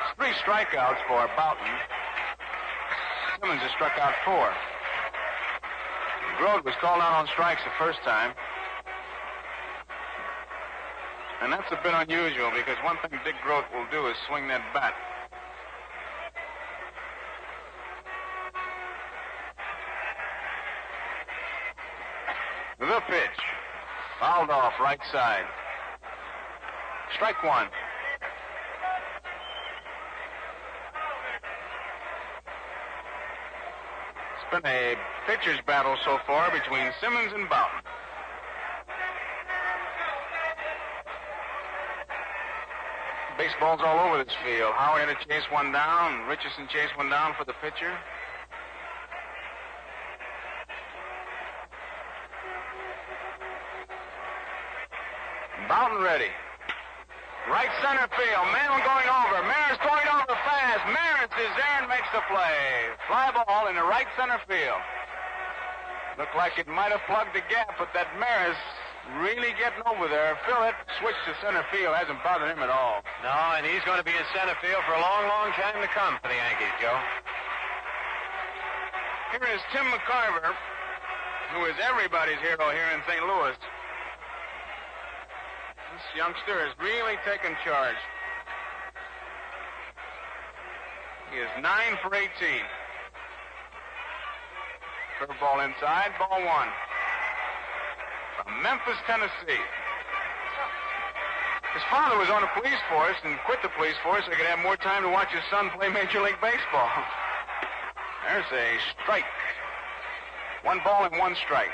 It's 3 strikeouts for Boughton. Simmons has struck out 4. Grote was called out on strikes the first time. And that's a bit unusual because one thing Dick Grote will do is swing that bat. The pitch. Fouled off right side. Strike 1. It's been a pitcher's battle so far between Simmons and Boughton. Baseball's all over this field. Howard had to chase one down. Richardson chased one down for the pitcher. Boughton ready. Right center field. Mantle going over. Maris going over fast. Maris is there and makes the play. Fly ball in the right center field. Looked like it might have plugged the gap, but that Maris really getting over there. Phil it switched to center field. Hasn't bothered him at all. No, and he's going to be in center field for a long, long time to come for the Yankees, Joe. Here is Tim McCarver, who is everybody's hero here in St. Louis. This youngster has really taken charge. He is 9 for 18. Curveball inside, ball 1. From Memphis, Tennessee. His father was on the police force and quit the police force so he could have more time to watch his son play Major League Baseball. There's a strike. 1 ball and 1 strike.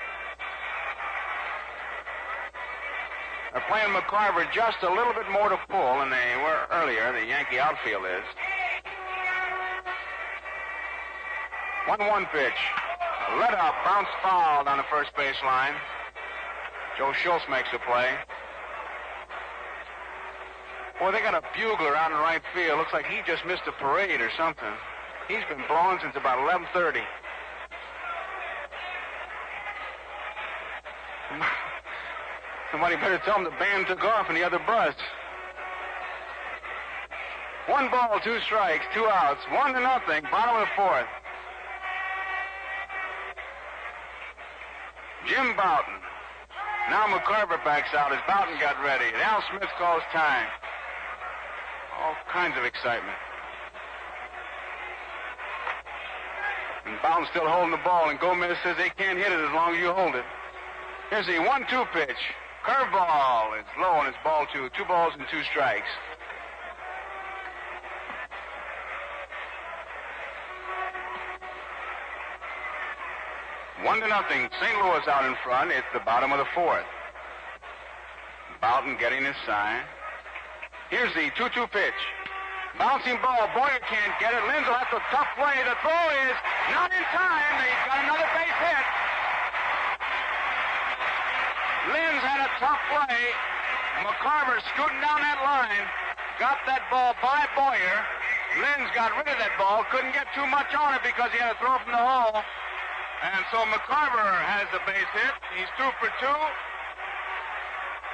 They're playing McCarver just a little bit more to pull than they were earlier, the Yankee outfield is. 1-1 pitch. A let up, bounce foul down the first baseline. Joe Schultz makes the play. Boy, they got a bugler out in right field. Looks like he just missed a parade or something. He's been blowing since about 11:30. Somebody better tell him the band took off in the other bus. 1 ball, 2 strikes, 2 outs, 1-0, bottom of the fourth. Jim Boughton. Now McCarver backs out as Boughton got ready. And Al Smith calls time. All kinds of excitement. And Boughton's still holding the ball, and Gomez says they can't hit it as long as you hold it. Here's the 1-2 pitch. Curveball is low and it's ball 2. 2 balls and 2 strikes. One to nothing. St. Louis out in front. It's the bottom of the fourth. Boughton getting his sign. Here's the 2-2 pitch. Bouncing ball. Boyer can't get it. Linz will have to tough play. The throw is not in time. He's got another base hit. Linz had a tough play. McCarver scooting down that line. Got that ball by Boyer. Linz got rid of that ball. Couldn't get too much on it because he had to throw from the hole. And so McCarver has the base hit. He's 2 for 2.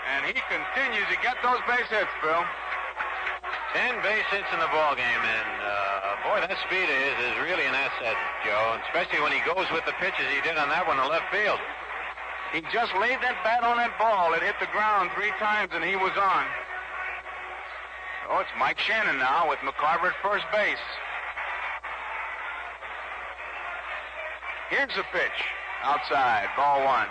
And he continues to get those base hits, Phil. 10 base hits in the ball game, and boy, that speed is really an asset, Joe, and especially when he goes with the pitches he did on that one to left field. He just laid that bat on that ball. It hit the ground 3 times, and he was on. Oh, it's Mike Shannon now with McCarver at first base. Here's the pitch. Outside, ball 1.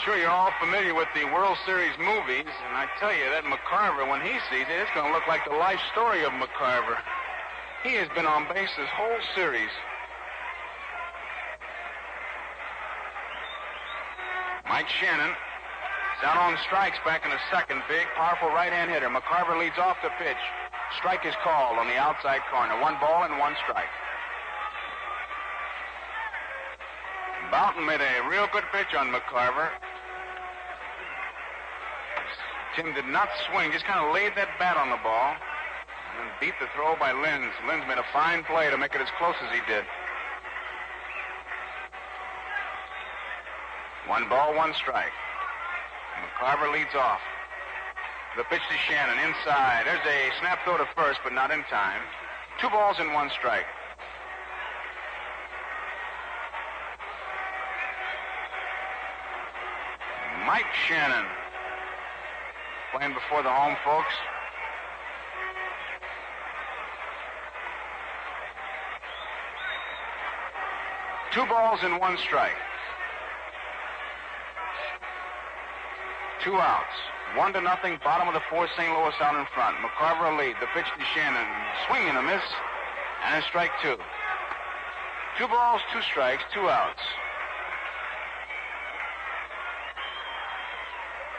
Sure, you're all familiar with the World Series movies, and I tell you that McCarver, when he sees it, it's going to look like the life story of McCarver. He has been on base this whole series. Mike Shannon is out on strikes back in the second. Big, powerful right-hand hitter. McCarver leads off the pitch. Strike is called on the outside corner. 1 ball and 1 strike. Boughton made a real good pitch on McCarver. Tim did not swing, just kind of laid that bat on the ball and then beat the throw by Linz. Linz made a fine play to make it as close as he did. 1 ball, 1 strike. McCarver leads off. The pitch to Shannon, inside. There's a snap throw to first, but not in time. 2 balls and 1 strike. Mike Shannon playing before the home folks. Two balls and 1 strike. 2 outs. 1-0, bottom of the 4th, St. Louis out in front. McCarver a lead. The pitch to Shannon. Swing and a miss. And a strike 2. 2 balls, 2 strikes, 2 outs.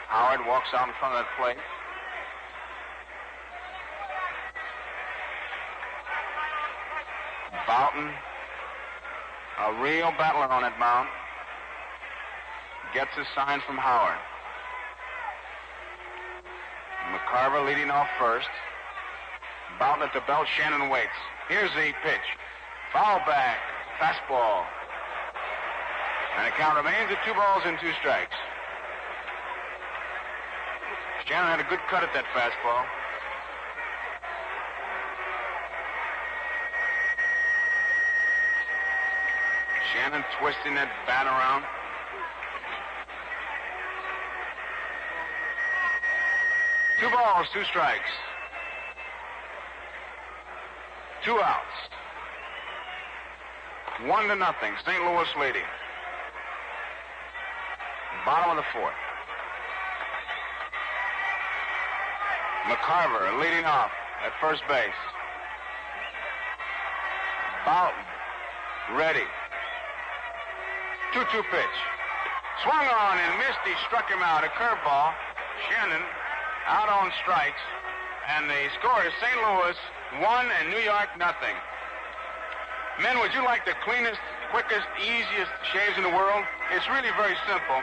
Howard walks out in front of that plate. Boughton, a real battler on that mound, gets his sign from Howard. McCarver leading off first. Boughton at the belt. Shannon waits. Here's the pitch. Foul back. Fastball. And the count remains at 2 balls and 2 strikes. Shannon had a good cut at that fastball. Shannon twisting that bat around. Two balls, 2 strikes. 2 outs. 1-0. St. Louis leading. Bottom of the 4th. McCarver leading off at first base. Boughton ready. 2-2 pitch. Swung on and missed. He struck him out. A curveball. Shannon out on strikes. And the score is St. Louis 1 and New York 0. Men, would you like the cleanest, quickest, easiest shaves in the world? It's really very simple.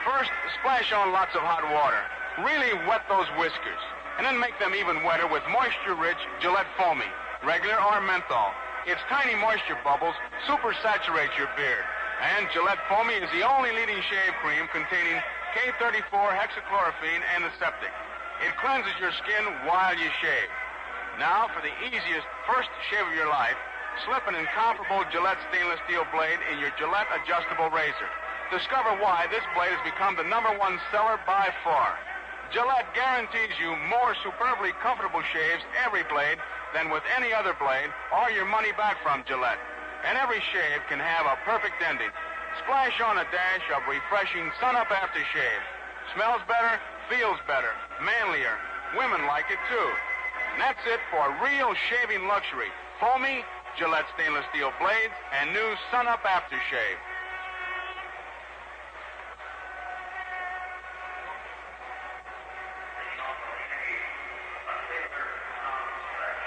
First, splash on lots of hot water. Really wet those whiskers. And then make them even wetter with moisture-rich Gillette Foamy, regular or menthol. Its tiny moisture bubbles super saturate your beard. And Gillette Foamy is the only leading shave cream containing K34 hexachlorophene antiseptic. It cleanses your skin while you shave. Now, for the easiest first shave of your life, slip an incomparable Gillette stainless steel blade in your Gillette adjustable razor. Discover why this blade has become the #1 seller by far. Gillette guarantees you more superbly comfortable shaves every blade than with any other blade, or your money back from Gillette. And every shave can have a perfect ending. Splash on a dash of refreshing sun-up aftershave. Smells better, feels better, manlier. Women like it too. And that's it for real shaving luxury. Foamy, Gillette stainless steel blades, and new sun-up aftershave.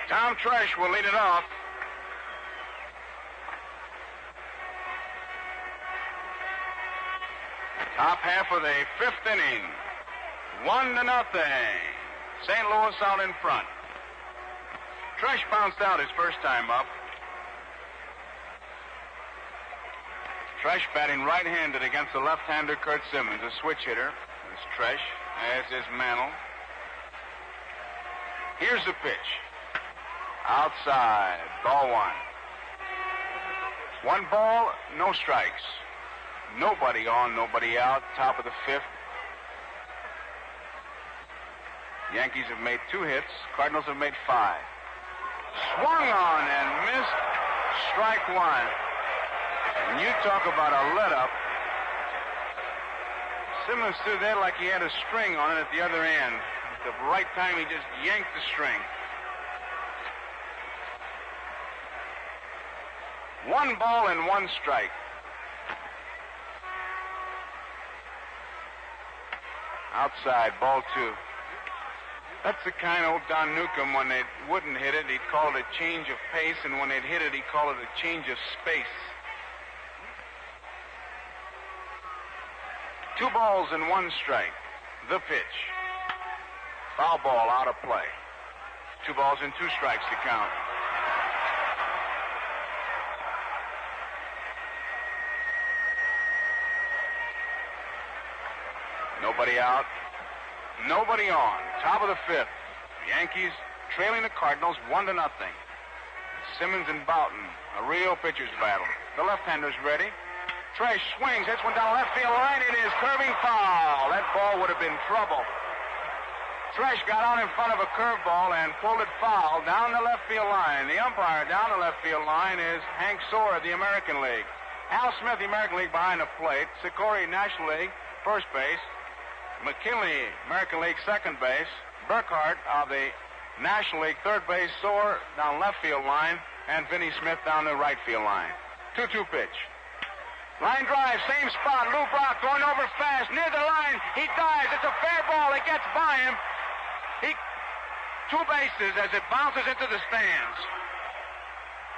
Tom Tresh will lead it off. Top half of the fifth inning. 1-0. St. Louis out in front. Tresh bounced out his first time up. Tresh batting right-handed against the left-hander Curt Simmons, a switch hitter. It's Tresh, as is Mantle. Here's the pitch. Outside, ball one. One ball, no strikes. Nobody on, nobody out, top of the fifth. Yankees have made 2 hits. Cardinals have made 5. Swung on and missed. Strike one. And you talk about a let-up. Simmons stood there like he had a string on it at the other end. At the right time, he just yanked the string. 1 ball and 1 strike. Outside, ball 2. That's the kind old Don Newcomb, when they wouldn't hit it, he'd call it a change of pace, and when they'd hit it, he'd call it a change of space. 2 balls and 1 strike. The pitch. Foul ball out of play. 2 balls and 2 strikes to count. Nobody out. Nobody on. Top of the fifth. The Yankees trailing the Cardinals 1-0. Simmons and Boughton. A real pitcher's battle. The left-hander's ready. Tresh swings, hits one down left field line. It is curving foul. That ball would have been trouble. Tresh got out in front of a curveball and pulled it foul down the left field line. The umpire down the left field line is Hank Soar of the American League. Al Smith, the American League, behind the plate. Sikori, National League, first base. McKinley, American League, second base. Burkhart of the National League, third base. Soar down left field line. And Vinnie Smith down the right field line. 2-2 pitch. Line drive, same spot. Lou Brock going over fast, near the line. He dives. It's a fair ball. It gets by him. 2 bases as it bounces into the stands.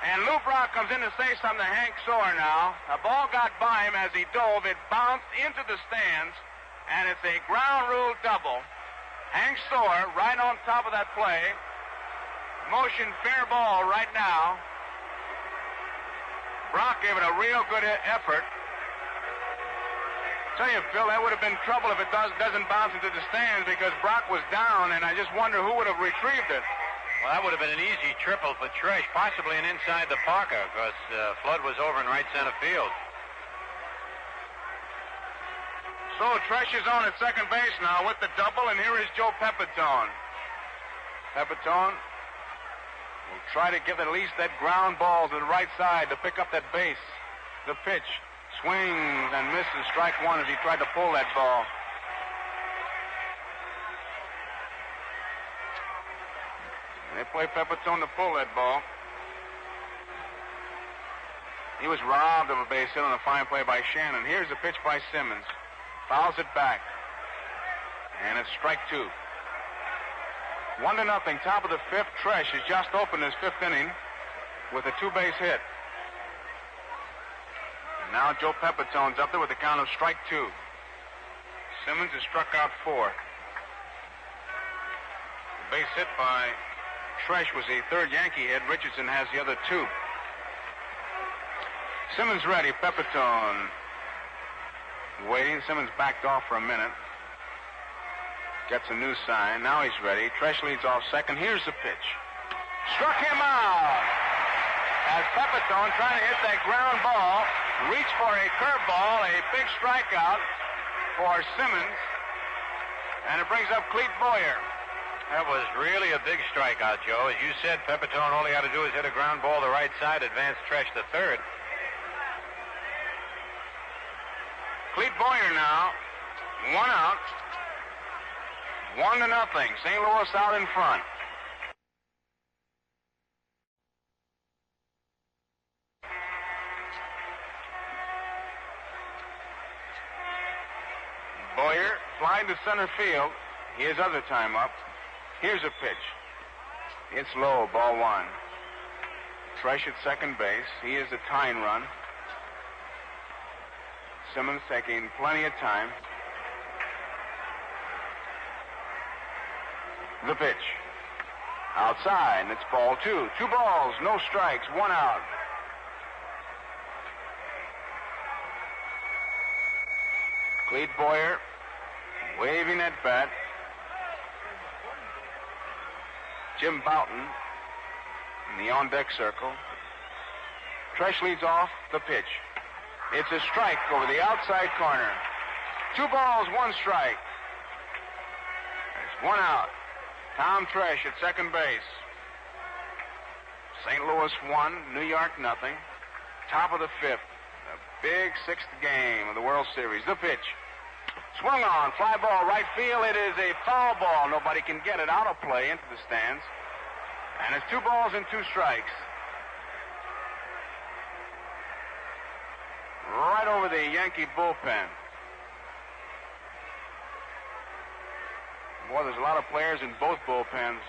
And Lou Brock comes in to say something to Hank Soar now. The ball got by him as he dove. It bounced into the stands, and it's a ground rule double. Hank Soar right on top of that play. Motion fair ball right now. Brock gave it a real good effort. Tell you, Phil, that would have been trouble if it doesn't bounce into the stands, because Brock was down, and I just wonder who would have retrieved it. Well, that would have been an easy triple for Tresh, possibly an inside the Parker, because Flood was over in right center field. So Tresh is on at second base now with the double, and here is Joe Pepitone. Pepitone will try to get at least that ground ball to the right side to pick up that base. The pitch. Swings and misses. Strike one as he tried to pull that ball. They play Pepitone to pull that ball. He was robbed of a base hit on a fine play by Shannon. Here's the pitch by Simmons. Fouls it back. And it's strike 2. 1-0, top of the fifth. Tresh has just opened his fifth inning with a 2-base hit. And now Joe Pepitone's up there with a count of strike 2. Simmons has struck out 4. The base hit by Tresh was the third Yankee hit. Richardson has the other 2. Simmons ready. Pepitone waiting. Simmons backed off for a minute. Gets a new sign. Now he's ready. Tresh leads off second. Here's the pitch. Struck him out. As Pepitone trying to hit that ground ball, reached for a curveball, a big strikeout for Simmons. And it brings up Clete Boyer. That was really a big strikeout, Joe. As you said, Pepitone, all he had to do is hit a ground ball the right side, advance Tresh to third. Clete Boyer now, 1 out. 1-0. St. Louis out in front. Boyer flying to center field. His other time up. Here's a pitch. It's low, ball one. Tresh at second base. He is a tying run. Simmons taking plenty of time. The pitch. Outside, and it's ball two. 2 balls, no strikes, 1 out. Clete Boyer waving that bat. Jim Bouton in the on-deck circle. Tresh leads off the pitch. It's a strike over the outside corner. 2 balls, 1 strike. There's 1 out. Tom Tresh at second base. St. Louis 1, New York nothing. Top of the 5th. The big 6th game of the World Series. The pitch. Swung on. Fly ball right field. It is a foul ball. Nobody can get it out of play into the stands. And it's 2 balls and 2 strikes. Right over the Yankee bullpen. Boy, there's a lot of players in both bullpens.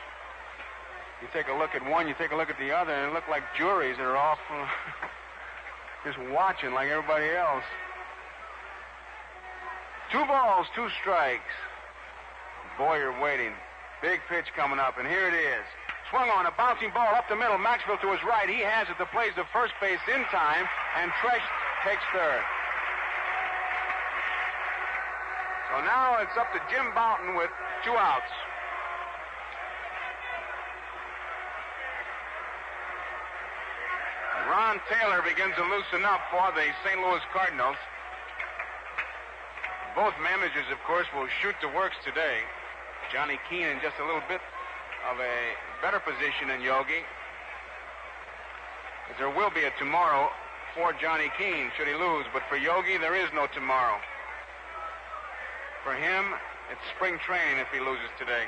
You take a look at one, you take a look at the other, and it look like juries that are off just watching like everybody else. 2 balls, 2 strikes. Boyer waiting. Big pitch coming up, and here it is. Swung on, a bouncing ball up the middle. Maxwell to his right. He has it to plays the first base in time, and Tresh takes third. So now it's up to Jim Bouton with 2 outs. Ron Taylor begins to loosen up for the St. Louis Cardinals. Both managers, of course, will shoot the works today. Johnny Keane in just a little bit of a better position than Yogi. But there will be a tomorrow for Johnny Keane should he lose, but for Yogi there is no tomorrow. For him, it's spring training if he loses today.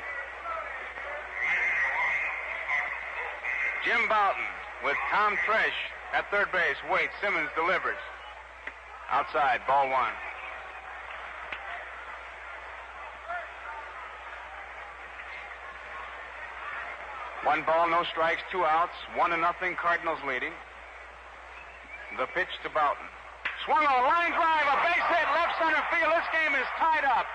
Jim Bouton with Tom Tresh at third base. Waits. Simmons delivers. Outside, ball 1. One ball, no strikes, 2 outs, 1-0, Cardinals leading. The pitch to Bouton. Swung on, line drive, a base hit, left center field. This game is tied up.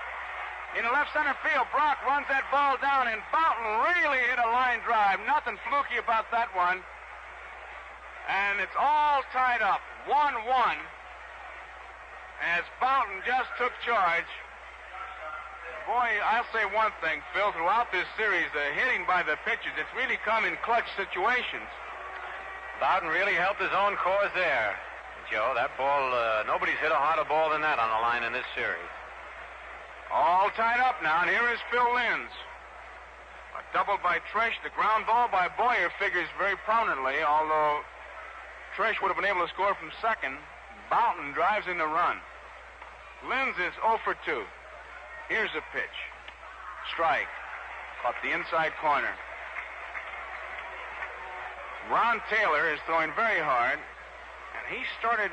In the left center field, Brock runs that ball down, and Bouton really hit a line drive. Nothing fluky about that one. And it's all tied up, 1-1, as Bouton just took charge. Boy, I'll say one thing, Phil. Throughout this series, the hitting by the pitchers, it's really come in clutch situations. Bouton really helped his own cause there, Joe. That ball, nobody's hit a harder ball than that on the line in this series. All tied up now, and here is Phil Linz. A double by Tresh. The ground ball by Boyer figures very prominently, although Tresh would have been able to score from second. Bouton drives in the run. Linz is 0 for 2. Here's a pitch. Strike. Caught the inside corner. Ron Taylor is throwing very hard, and he started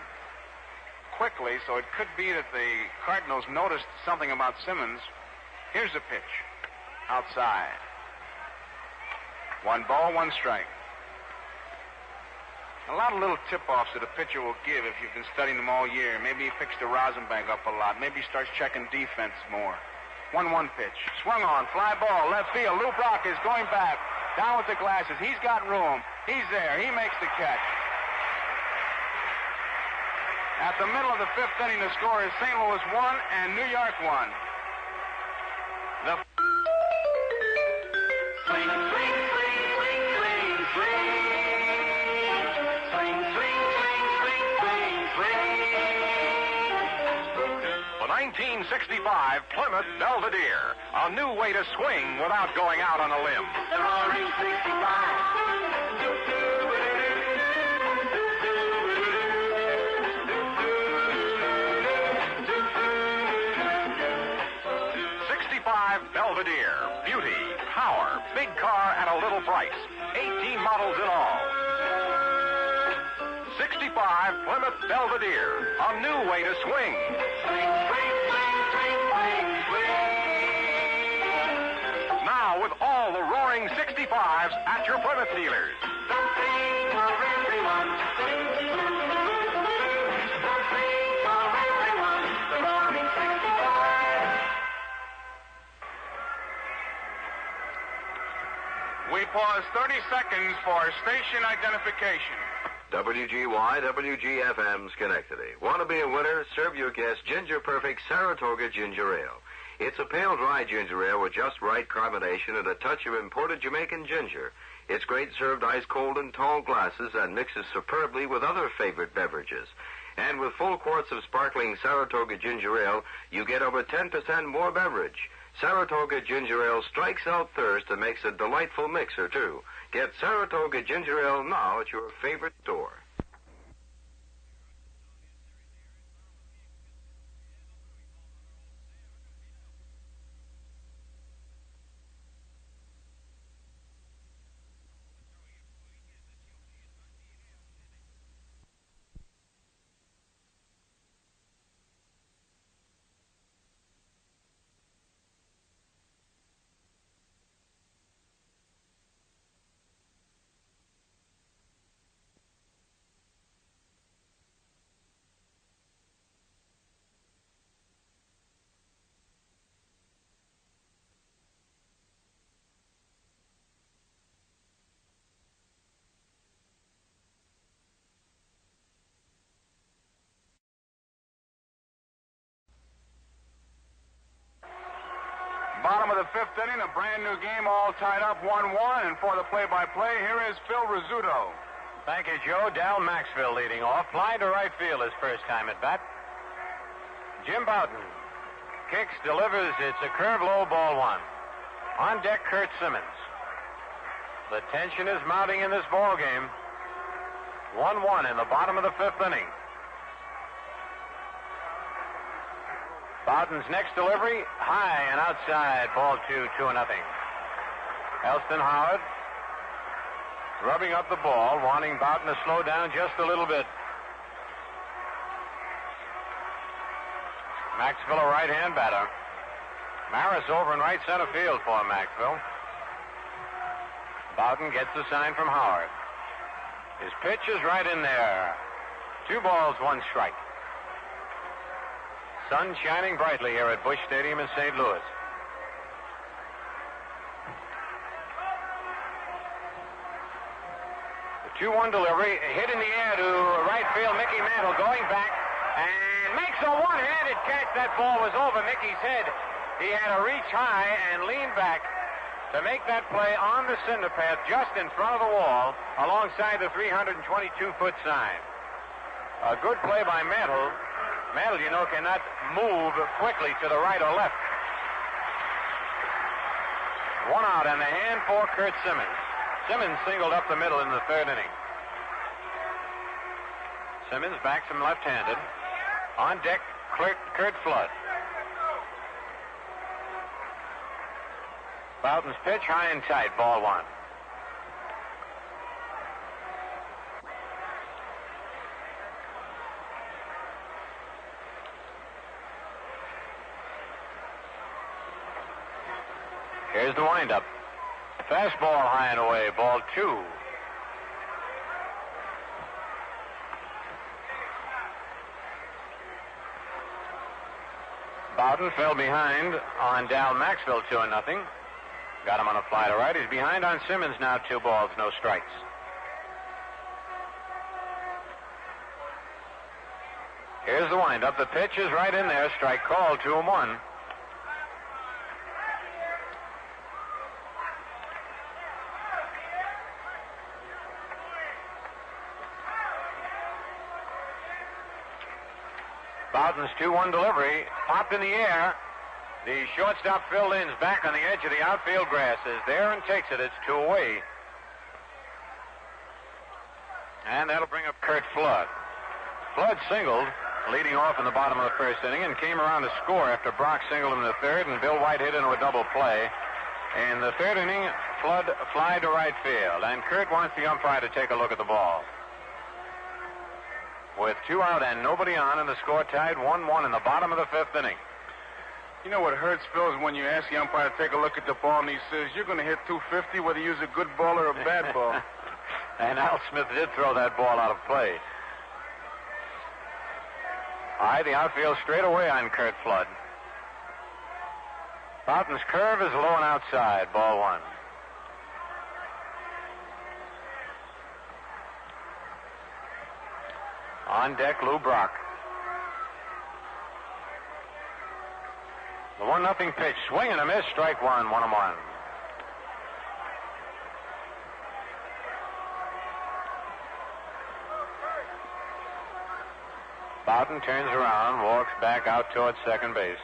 quickly, so it could be that the Cardinals noticed something about Simmons. Here's a pitch. Outside. 1 ball, 1 strike. A lot of little tip-offs that a pitcher will give if you've been studying them all year. Maybe he picks the Rosenbank up a lot. Maybe he starts checking defense more. 1-1 pitch. Swung on. Fly ball. Left field. Lou Brock is going back. Down with the glasses. He's got room. He's there. He makes the catch. At the middle of the 5th inning, the score is St. Louis 1 and New York 1. The Swing, swing, swing, swing, swing, swing. Swing, swing, swing, swing, swing, swing. The 1965 Plymouth Belvedere. A new way to swing without going out on a limb. The Roaring 65. 65 Belvedere. Beauty, power, big car at a little price. 18 models in all. 65 Plymouth Belvedere. A new way to swing. Swing, swing, swing, swing, swing, swing. Now now with all the roaring 65s at your Plymouth dealers. The thing for everyone. The thing for everyone. The roaring 65. We pause 30 seconds for station identification. WGY, WGFM, Schenectady. Want to be a winner? Serve your guests Ginger Perfect Saratoga Ginger Ale. It's a pale, dry ginger ale with just right carbonation and a touch of imported Jamaican ginger. It's great served ice cold in tall glasses and mixes superbly with other favorite beverages. And with full quarts of sparkling Saratoga ginger ale, you get over 10% more beverage. Saratoga ginger ale strikes out thirst and makes a delightful mixer, too. Get Saratoga ginger ale now at your favorite store. Bottom of the fifth inning, a brand new game all tied up 1-1. And for the play-by-play, here is Phil Rizzuto. Thank you, Joe. Dal Maxwell leading off. Fly to right field his first time at bat. Jim Bouton kicks, delivers. It's a curve low, ball one. On deck, Curt Simmons. The tension is mounting in this ball game. 1-1 in the bottom of the fifth inning. Bouton's next delivery, high and outside, ball 2-0. Elston Howard rubbing up the ball, wanting Bouton to slow down just a little bit. Maxwell, a right-hand batter. Maris over in right center field for Maxwell. Bouton gets the sign from Howard. His pitch is right in there. 2 balls, 1 strike. Sun shining brightly here at Busch Stadium in St. Louis. The 2-1 delivery, hit in the air to right field. Mickey Mantle going back and makes a one-handed catch. That ball was over Mickey's head. He had to reach high and lean back to make that play on the cinder path just in front of the wall alongside the 322-foot sign. A good play by Mantle. Mantle, you know, cannot move quickly to the right or left. 1 out and a hand for Curt Simmons. Simmons singled up the middle in the third inning. Simmons backs him left-handed. On deck, Curt Flood. Bouton's pitch, high and tight, ball 1. Here's the windup. Fastball high and away, ball 2. Bouton fell behind on Dal Maxwell 2-0. Got him on a fly to right. He's behind on Simmons now, 2 balls, no strikes. Here's the windup. The pitch is right in there. Strike called, 2-1. Bouton's 2-1 delivery popped in the air. The shortstop Phil Lynn's back on the edge of the outfield grass is there and takes it. It's 2 away. And that'll bring up Curt Flood. Flood singled, leading off in the bottom of the first inning, and came around to score after Brock singled in the third and Bill White hit into a double play. In the third inning, Flood fly to right field, and Curt wants the umpire to take a look at the ball. With 2 out and nobody on, and the score tied 1-1 in the bottom of the fifth inning. You know what hurts, Phil, is when you ask the umpire to take a look at the ball and he says, you're going to hit 250 whether you use a good ball or a bad ball. And Al Smith did throw that ball out of play. All right, the outfield straight away on Curt Flood. Boughton's curve is low and outside. Ball one. On deck, Lou Brock. The 1-0 pitch. Swing and a miss. Strike one. 1-1. Boughton turns around, walks back out towards second base.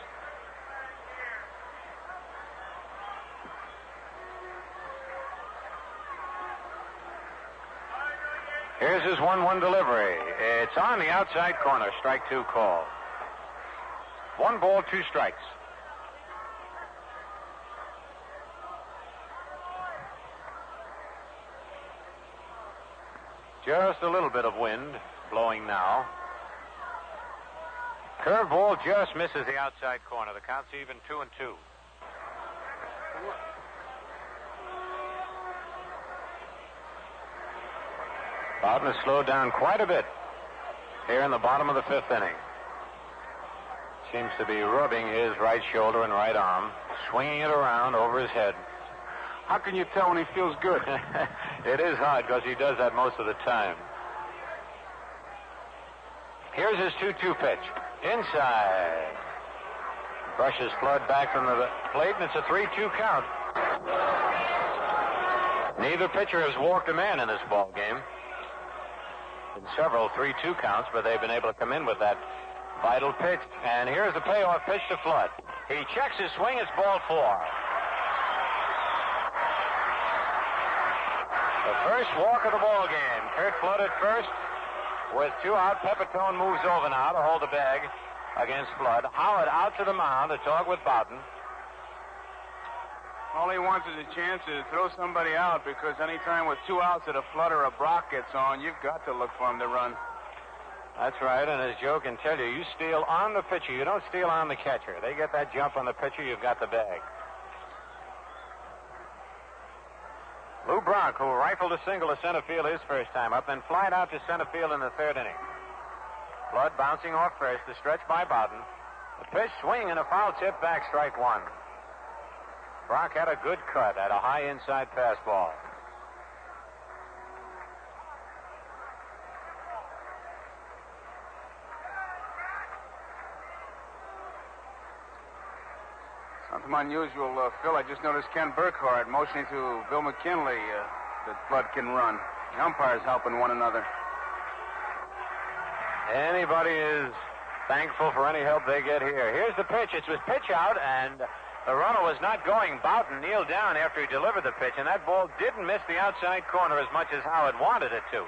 Here's his 1-1 delivery. It's on the outside corner. Strike two call. 1 ball, 2 strikes. Just a little bit of wind blowing now. Curveball just misses the outside corner. The count's even 2-2. Boughton has slowed down quite a bit here in the bottom of the 5th inning. Seems to be rubbing his right shoulder and right arm, swinging it around over his head. How can you tell when he feels good? It is hard because he does that most of the time. Here's his 2-2 pitch. Inside. Brushes Flood back from the plate, and it's a 3-2 count. Neither pitcher has walked a man in this ball game. In several 3-2 counts, but they've been able to come in with that vital pitch. And here's the payoff pitch to Flood. He checks his swing. It's ball 4. The first walk of the ball game. Curt Flood at first. With 2 out, Pepitone moves over now to hold the bag against Flood. Howard out to the mound to talk with Boughton. All he wants is a chance to throw somebody out, because anytime with 2 outs that a Flood or a Brock gets on, you've got to look for him to run. That's right, and as Joe can tell you, you steal on the pitcher. You don't steal on the catcher. They get that jump on the pitcher, you've got the bag. Lou Brock, who rifled a single to center field his first time up, then flied out to center field in the 3rd inning. Flood bouncing off first, the stretch by Boughton. The pitch, swing, and a foul tip back, strike one. Brock had a good cut at a high inside fastball. Something unusual, Phil. I just noticed Ken Burkhardt motioning to Bill McKinley that Flood can run. The umpires helping one another. Anybody is thankful for any help they get here. Here's the pitch. It was pitch out, and the runner was not going. Boughton kneeled down after he delivered the pitch, and that ball didn't miss the outside corner as much as Howard wanted it to.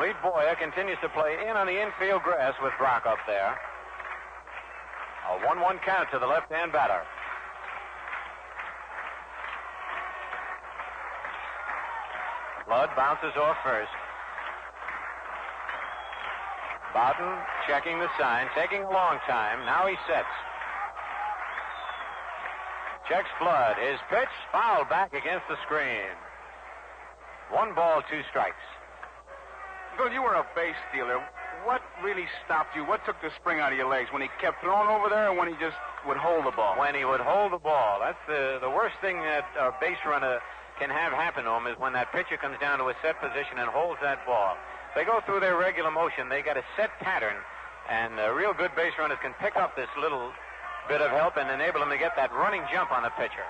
Clete Boyer continues to play in on the infield grass with Brock up there. A 1-1 count to the left-hand batter. Flood bounces off first. Boughton checking the sign, taking a long time. Now he sets. Checks Flood. His pitch fouled back against the screen. 1 ball, 2 strikes. Bill, you were a base stealer. What really stopped you? What took the spring out of your legs? When he kept throwing over there, or when he just would hold the ball? When he would hold the ball. That's the worst thing that a base runner can have happen to him, is when that pitcher comes down to a set position and holds that ball. They go through their regular motion. They got a set pattern, and real good base runners can pick up this little bit of help and enable them to get that running jump on the pitcher.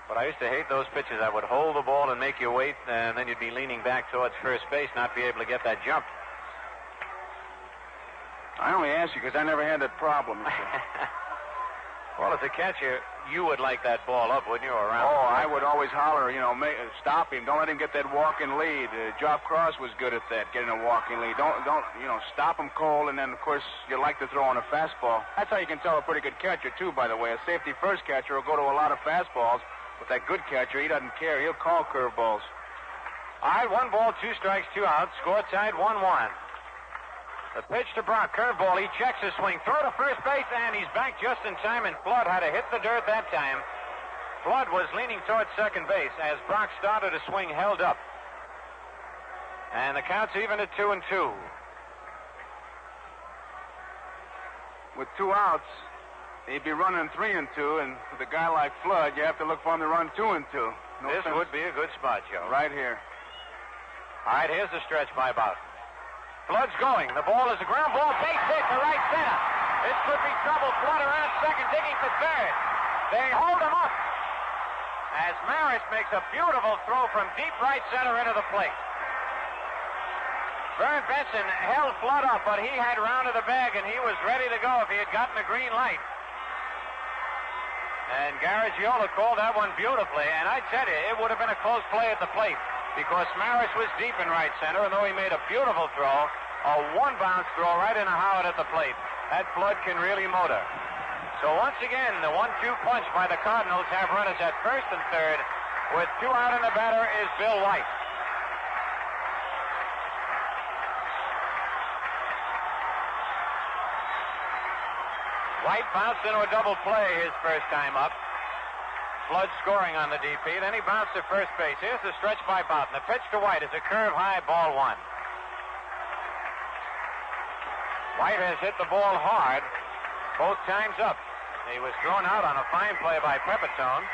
But I used to hate those pitches that would hold the ball and make you wait, and then you'd be leaning back towards first base, not be able to get that jump. I only asked you because I never had that problem. Well, as a catcher, you would like that ball up, wouldn't you, around? Oh, I would always holler, stop him. Don't let him get that walking lead. Jock Cross was good at that, getting a walking lead. Don't, stop him cold, and then, of course, you like to throw on a fastball. That's how you can tell a pretty good catcher, too, by the way. A safety-first catcher will go to a lot of fastballs, but that good catcher, he doesn't care. He'll call curveballs. All right, 1 ball, 2 strikes, 2 outs. Score tied 1-1. The pitch to Brock, curveball. He checks his swing. Throw to first base, and he's back just in time, and Flood had to hit the dirt that time. Flood was leaning towards second base as Brock started to swing, held up. And the count's even at 2-2. With 2 outs, he'd be running 3-2, and with a guy like Flood, you have to look for him to run 2-2. This would be a good spot, Joe. Right here. All right, here's the stretch by Boughton. Flood's going. The ball is a ground ball, base hit to right center. This could be trouble. Flood around second, digging for third. They hold him up as Maris makes a beautiful throw from deep right center into the plate. Vern Benson held Flood up, but he had rounded the bag, and he was ready to go if he had gotten a green light. And Garagiola called that one beautifully, and I tell you, it would have been a close play at the plate because Maris was deep in right center, and though he made a beautiful throw, a one-bounce throw right into Howard at the plate. That Flood can really motor. So once again, the 1-2 punch by the Cardinals have runners at first and third. With 2 out, and the batter is Bill White. White bounced into a double play his first time up. Flood scoring on the DP. Then he bounced to first base. Here's the stretch by Boughton. The pitch to White is a curve high, ball 1. White has hit the ball hard both times up. He was thrown out on a fine play by Pepitone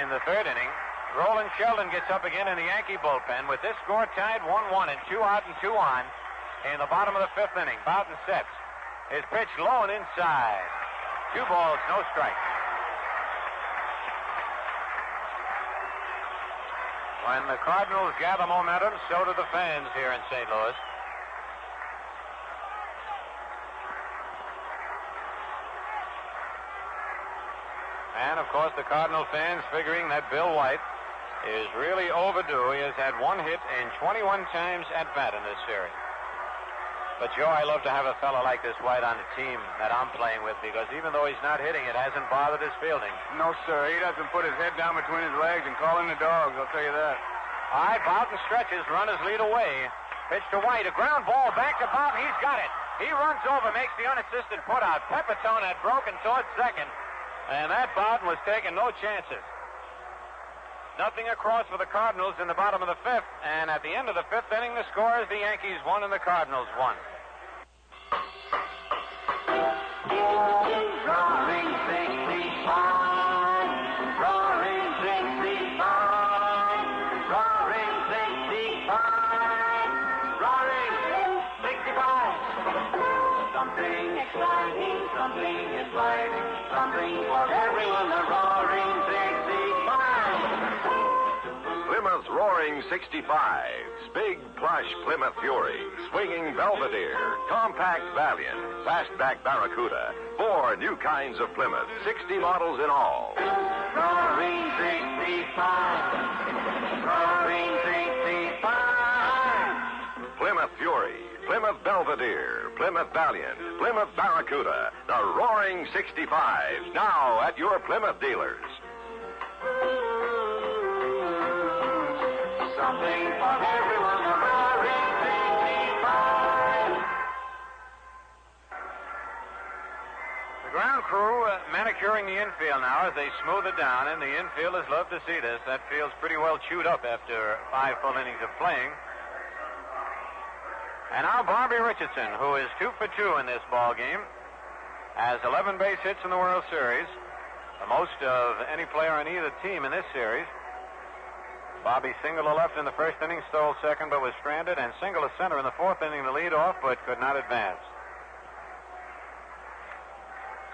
in the third inning. Roland Sheldon gets up again in the Yankee bullpen with this score tied 1-1 and 2 out and 2 on in the bottom of the 5th inning. Boughton sets. His pitch low and inside. 2 balls, no strikes. When the Cardinals gather momentum, so do the fans here in St. Louis. And, of course, the Cardinal fans figuring that Bill White is really overdue. He has had 1 hit in 21 times at bat in this series. But, Joe, I love to have a fellow like this White on the team that I'm playing with because even though he's not hitting, it hasn't bothered his fielding. No, sir. He doesn't put his head down between his legs and call in the dogs, I'll tell you that. All right, Boughton stretches, runners lead away. Pitch to White, a ground ball back to Boughton. He's got it. He runs over, makes the unassisted putout. Pepitone had broken towards second, and that Boughton was taking no chances. Nothing across for the Cardinals in the bottom of the 5th, and at the end of the 5th inning, the score is the Yankees 1 and the Cardinals 1. Roaring 65, roaring 65, roaring 65, roaring 65. Something exciting, something exciting, something for everyone. The roaring 65. Plymouth's Roaring 65's big plush Plymouth Fury, swinging Belvedere, compact Valiant, fastback Barracuda, 4 new kinds of Plymouth, 60 models in all. Roaring 65, roaring 65. Plymouth Fury, Plymouth Belvedere, Plymouth Valiant, Plymouth Barracuda, the Roaring 65, now at your Plymouth dealers. Something for everyone, the roaring 65. The ground crew manicuring the infield now as they smooth it down, and the infielders love to see this. That field's pretty well chewed up after 5 full innings of playing. And now Bobby Richardson, who is 2 for 2 in this ball game, has 11 base hits in the World Series, the most of any player on either team in this series. Bobby singled to left in the first inning, stole second, but was stranded, and singled to center in the 4th inning to lead off, but could not advance.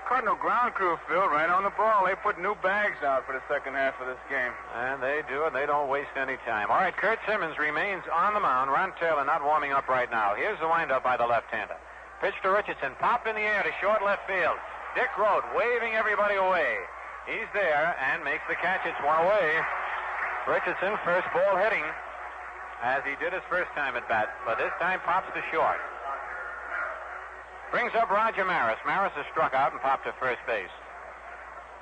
Cardinal ground crew, Phil, right on the ball. They put new bags out for the second half of this game. And they do, and they don't waste any time. All right, Kurt Simmons remains on the mound. Ron Taylor not warming up right now. Here's the windup by the left-hander. Pitch to Richardson, popped in the air to short left field. Dick Rote waving everybody away. He's there and makes the catch. It's 1 away. Richardson, first ball hitting, as he did his first time at bat, but this time pops to short. Brings up Roger Maris. Maris has struck out and popped to first base.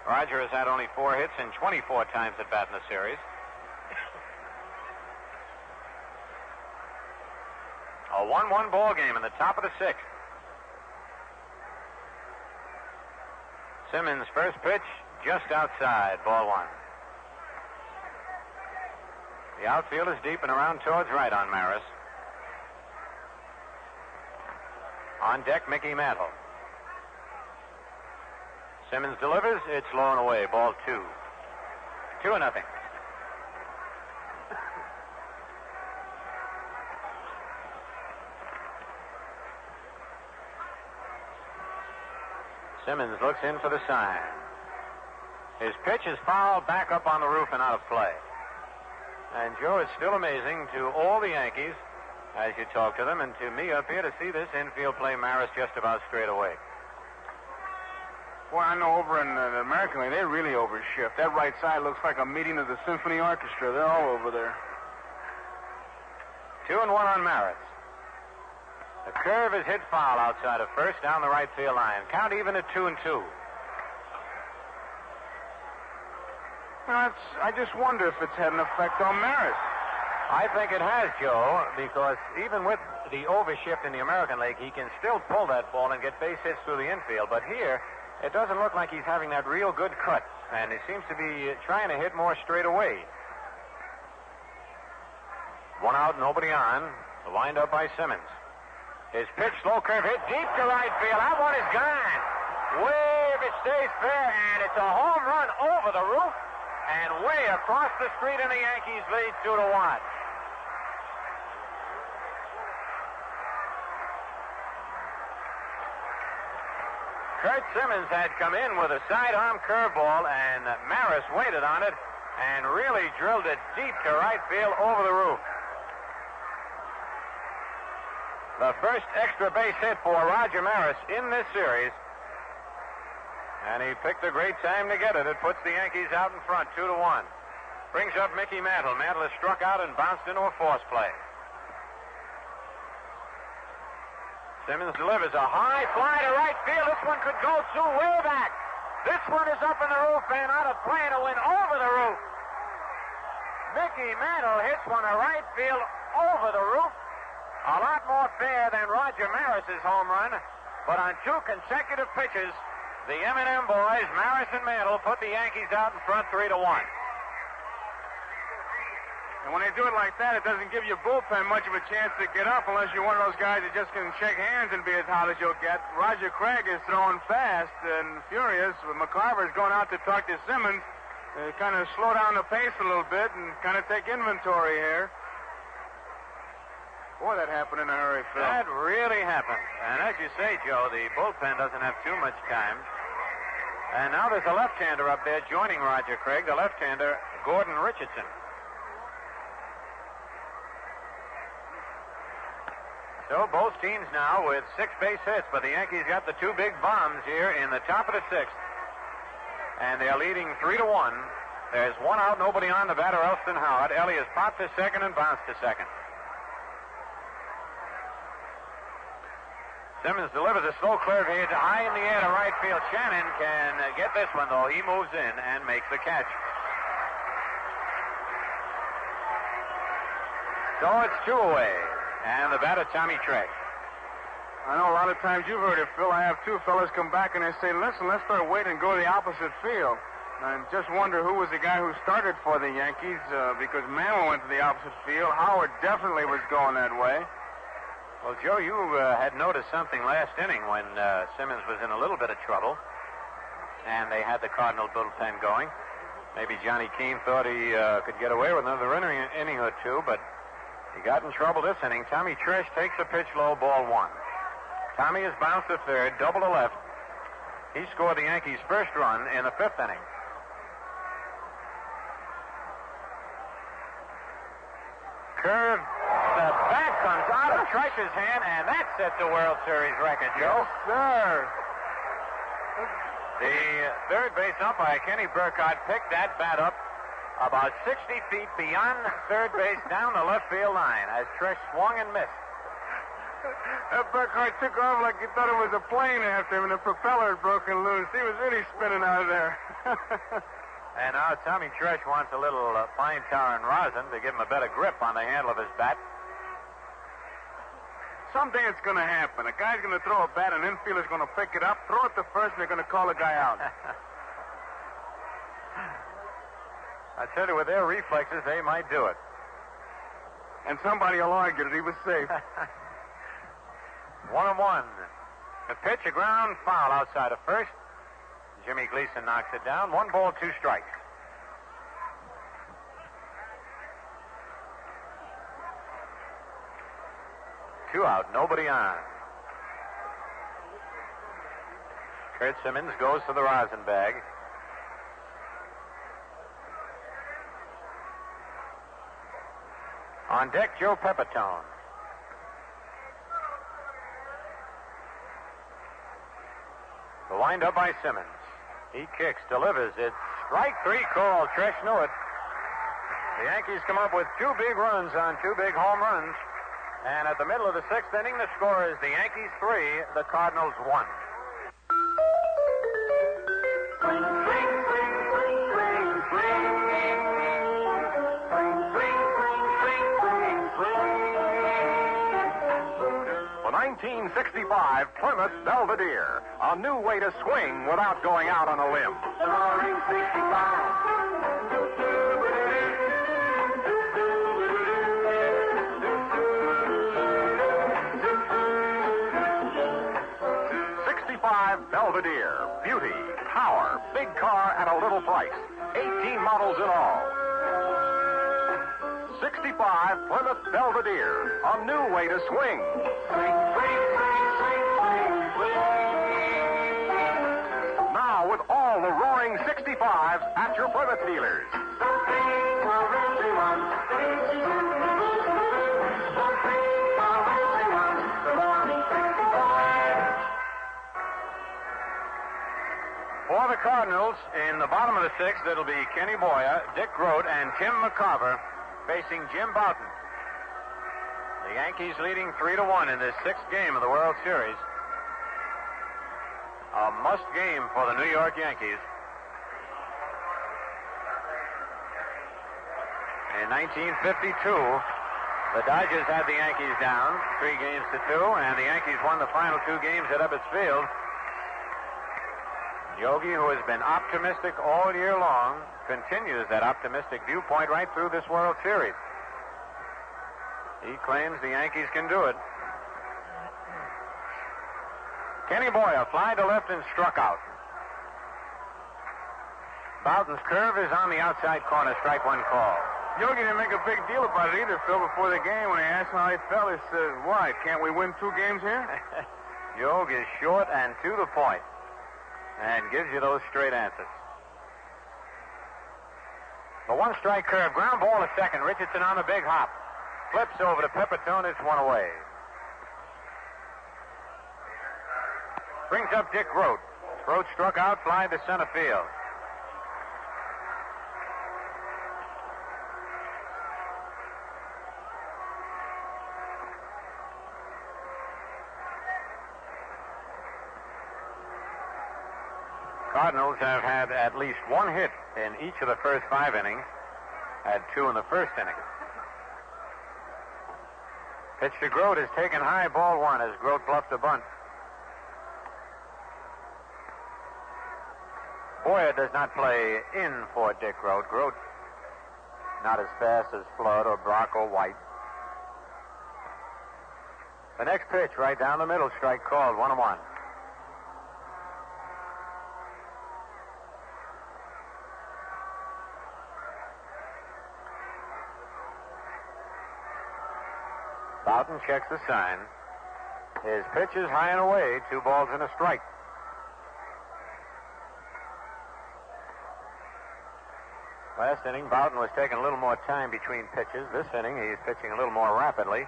Roger has had only 4 hits and 24 times at bat in the series. A 1-1 ball game in the top of the sixth. Simmons' first pitch just outside, ball one. The outfield is deep and around towards right on Maris. On deck, Mickey Mantle. Simmons delivers. It's low and away. Ball 2. 2-0. Simmons looks in for the sign. His pitch is fouled back up on the roof and out of play. And, Joe, it's still amazing to all the Yankees, as you talk to them, and to me up here to see this infield play Maris just about straight away. Boy, I know over in the American League, they really overshift. That right side looks like a meeting of the symphony orchestra. They're all over there. 2-1 on Maris. The curve is hit foul outside of first down the right field line. Count even at 2-2. I just wonder if it's had an effect on Maris. I think it has, Joe, because even with the overshift in the American League, he can still pull that ball and get base hits through the infield. But here, it doesn't look like he's having that real good cut, and he seems to be trying to hit more straight away. 1 out, nobody on. The wind-up by Simmons. His pitch, slow curve hit deep to right field. That one is gone. Way if it stays fair, and it's a home run over the roof and way across the street, and the Yankees lead 2-1. Kurt Simmons had come in with a sidearm curveball, and Maris waited on it and really drilled it deep to right field over the roof. The first extra base hit for Roger Maris in this series. And he picked a great time to get it. It puts the Yankees out in front, 2-1. Brings up Mickey Mantle. Mantle is struck out and bounced into a force play. Simmons delivers a high fly to right field. This one could go way back. This one is up in the roof and out of play to win over the roof. Mickey Mantle hits one to right field over the roof. A lot more fair than Roger Maris's home run, but on 2 consecutive pitches, the M&M boys, Maris and Mantle, put the Yankees out in front 3-1. And when they do it like that, it doesn't give your bullpen much of a chance to get up unless you're one of those guys that just can shake hands and be as hot as you'll get. Roger Craig is throwing fast and furious. McCarver's going out to talk to Simmons, kind of slow down the pace a little bit and kind of take inventory here. Boy, that happened in a hurry, Phil. That really happened. And as you say, Joe, the bullpen doesn't have too much time. And now there's a left-hander up there joining Roger Craig, the left-hander, Gordon Richardson. So both teams now with 6 base hits, but the Yankees got the 2 big bombs here in the top of the 6th. And they're leading 3-1. There's 1 out, nobody on. The batter, Elston Howard. Ellie has popped to second and bounced to second. Simmons delivers a slow curve hit high in the air to right field. Shannon can get this one, though. He moves in and makes the catch. So it's 2 away. And the batter, Tommy Tresh. I know a lot of times you've heard it, Phil. I have 2 fellas come back and they say, listen, let's start waiting and go to the opposite field. And just wonder who was the guy who started for the Yankees because Mantle went to the opposite field. Howard definitely was going that way. Well, Joe, you had noticed something last inning when Simmons was in a little bit of trouble, and they had the Cardinal bullpen going. Maybe Johnny Keane thought he could get away with another inning or 2, but he got in trouble this inning. Tommy Tresh takes a pitch low, ball 1. Tommy has bounced to third, double to left. He scored the Yankees' first run in the 5th inning. Curve. The bat comes out of Tresh's hand, and that sets the World Series record, Joe. Yes, sir. The third base umpire, Kenny Burkhardt, picked that bat up about 60 feet beyond third base down the left field line as Tresh swung and missed. That Burkhardt took off like he thought it was a plane after him, and the propeller had broken loose. He was really spinning out of there. And now Tommy Tresh wants a little pine tar and rosin to give him a better grip on the handle of his bat. Someday it's going to happen. A guy's going to throw a bat, an infielder's going to pick it up, throw it to first, and they're going to call the guy out. I tell you, with their reflexes, they might do it. And somebody will argue that he was safe. 1-1. The pitch, a ground foul outside of first. Jimmy Gleason knocks it down. 1 ball, 2 strikes. Two out, nobody on. Kurt Simmons goes to the rosin bag. On deck, Joe Pepitone. The windup by Simmons. He kicks, delivers. It's strike 3 call. Tresh knew it. The Yankees come up with 2 big runs on 2 big home runs. And at the middle of the 6th inning, the score is the Yankees 3, the Cardinals 1. Swing, swing, swing, swing, swing, swing. Swing, swing, swing, swing, swing, swing. The 1965 Plymouth Belvedere. A new way to swing without going out on a limb. The Roaring 65. 65 Belvedere. Beauty, power, big car at a little price. 18 models in all. 65 Plymouth Belvedere. A new way to swing. Swing, swing, swing, swing, swing, swing. Now with all the roaring 65s at your Plymouth dealers. Something for everyone. Something for everyone. The Roaring 65. For the Cardinals, in the bottom of the 6th, it'll be Kenny Boyer, Dick Grote, and Tim McCarver facing Jim Bouton. The Yankees leading 3-1 in this 6th game of the World Series. A must game for the New York Yankees. In 1952, the Dodgers had the Yankees down 3-2, and the Yankees won the final 2 games at Ebbets Field. Yogi, who has been optimistic all year long, continues that optimistic viewpoint right through this World Series. He claims the Yankees can do it. Kenny Boyer fly to left and struck out. Bouton's curve is on the outside corner, strike 1 call. Yogi didn't make a big deal about it either, Phil, before the game. When he asked how he felt, he said, why, can't we win 2 games here? Yogi is short and to the point, and gives you those straight answers. The 1-strike curve, ground ball at second. Richardson on the big hop. Flips over to Pepitone, it's 1 away. Brings up Dick Grote. Grote struck out, fly to center field. Cardinals have had at least 1 hit in each of the first 5 innings. Had 2 in the first inning. Pitch to Grote is taken high, ball 1 as Grote bluffs a bunt. Boyer does not play in for Dick Grote. Grote not as fast as Flood or Brock or White. The next pitch right down the middle, strike called, 1-1. Bouton checks the sign. His pitch is high and away, 2 balls and a strike. Last inning, Bouton was taking a little more time between pitches. This inning, he's pitching a little more rapidly.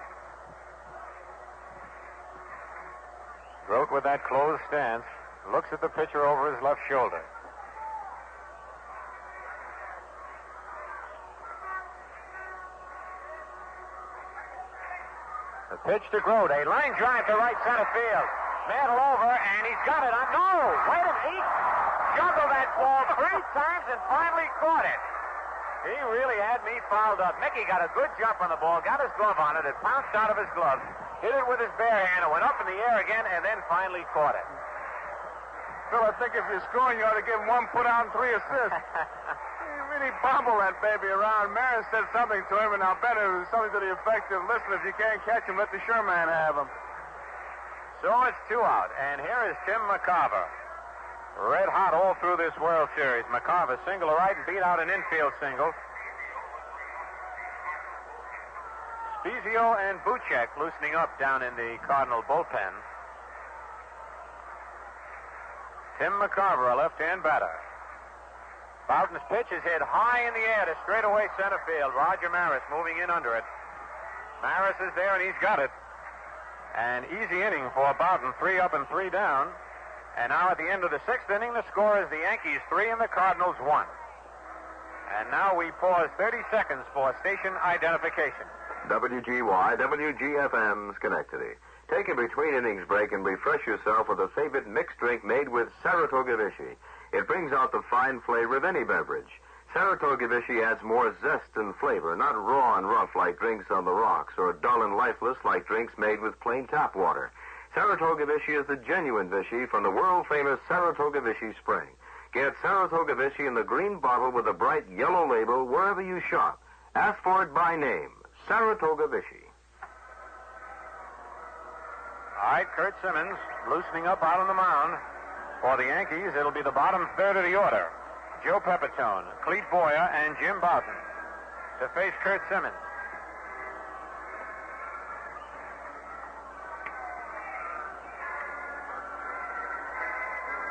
Grote with that closed stance looks at the pitcher over his left shoulder. The pitch to Grote, a line drive to right center field. Mantle over, and he's got it. No, wait a minute. He juggled that ball 3 times and finally caught it. He really had me fouled up. Mickey got a good jump on the ball, got his glove on it. It bounced out of his glove. hit it with his bare hand, and went up in the air again, and then finally caught it. Phil, I think if you're scoring, you ought to give him 1 put out and 3 assists. He really bobbled that baby around. Maris said something to him, and I'll bet it was something to the effect of, listen, if you can't catch him, let the Sherman have him. So it's 2 out, and here is Tim McCarver. Red hot all through this World Series. McCarver single to right and beat out an infield single. Spezio and Buchek loosening up down in the Cardinal bullpen. Tim McCarver, a left-hand batter. Boughton's pitch is hit high in the air to straightaway center field. Roger Maris moving in under it. Maris is there, and he's got it. An easy inning for Boughton, 3 up and 3 down. And now at the end of the 6th inning, the score is the Yankees 3 and the Cardinals 1. And now we pause 30 seconds for station identification. WGY, WGFM, Schenectady. Take a between-innings break and refresh yourself with a favorite mixed drink made with Saratoga Vichy. It brings out the fine flavor of any beverage. Saratoga Vichy adds more zest and flavor, not raw and rough like drinks on the rocks or dull and lifeless like drinks made with plain tap water. Saratoga Vichy is the genuine Vichy from the world-famous Saratoga Vichy Spring. Get Saratoga Vichy in the green bottle with a bright yellow label wherever you shop. Ask for it by name, Saratoga Vichy. All right, Kurt Simmons loosening up out on the mound. For the Yankees, it'll be the bottom third of the order. Joe Pepitone, Clete Boyer, and Jim Boughton to face Kurt Simmons.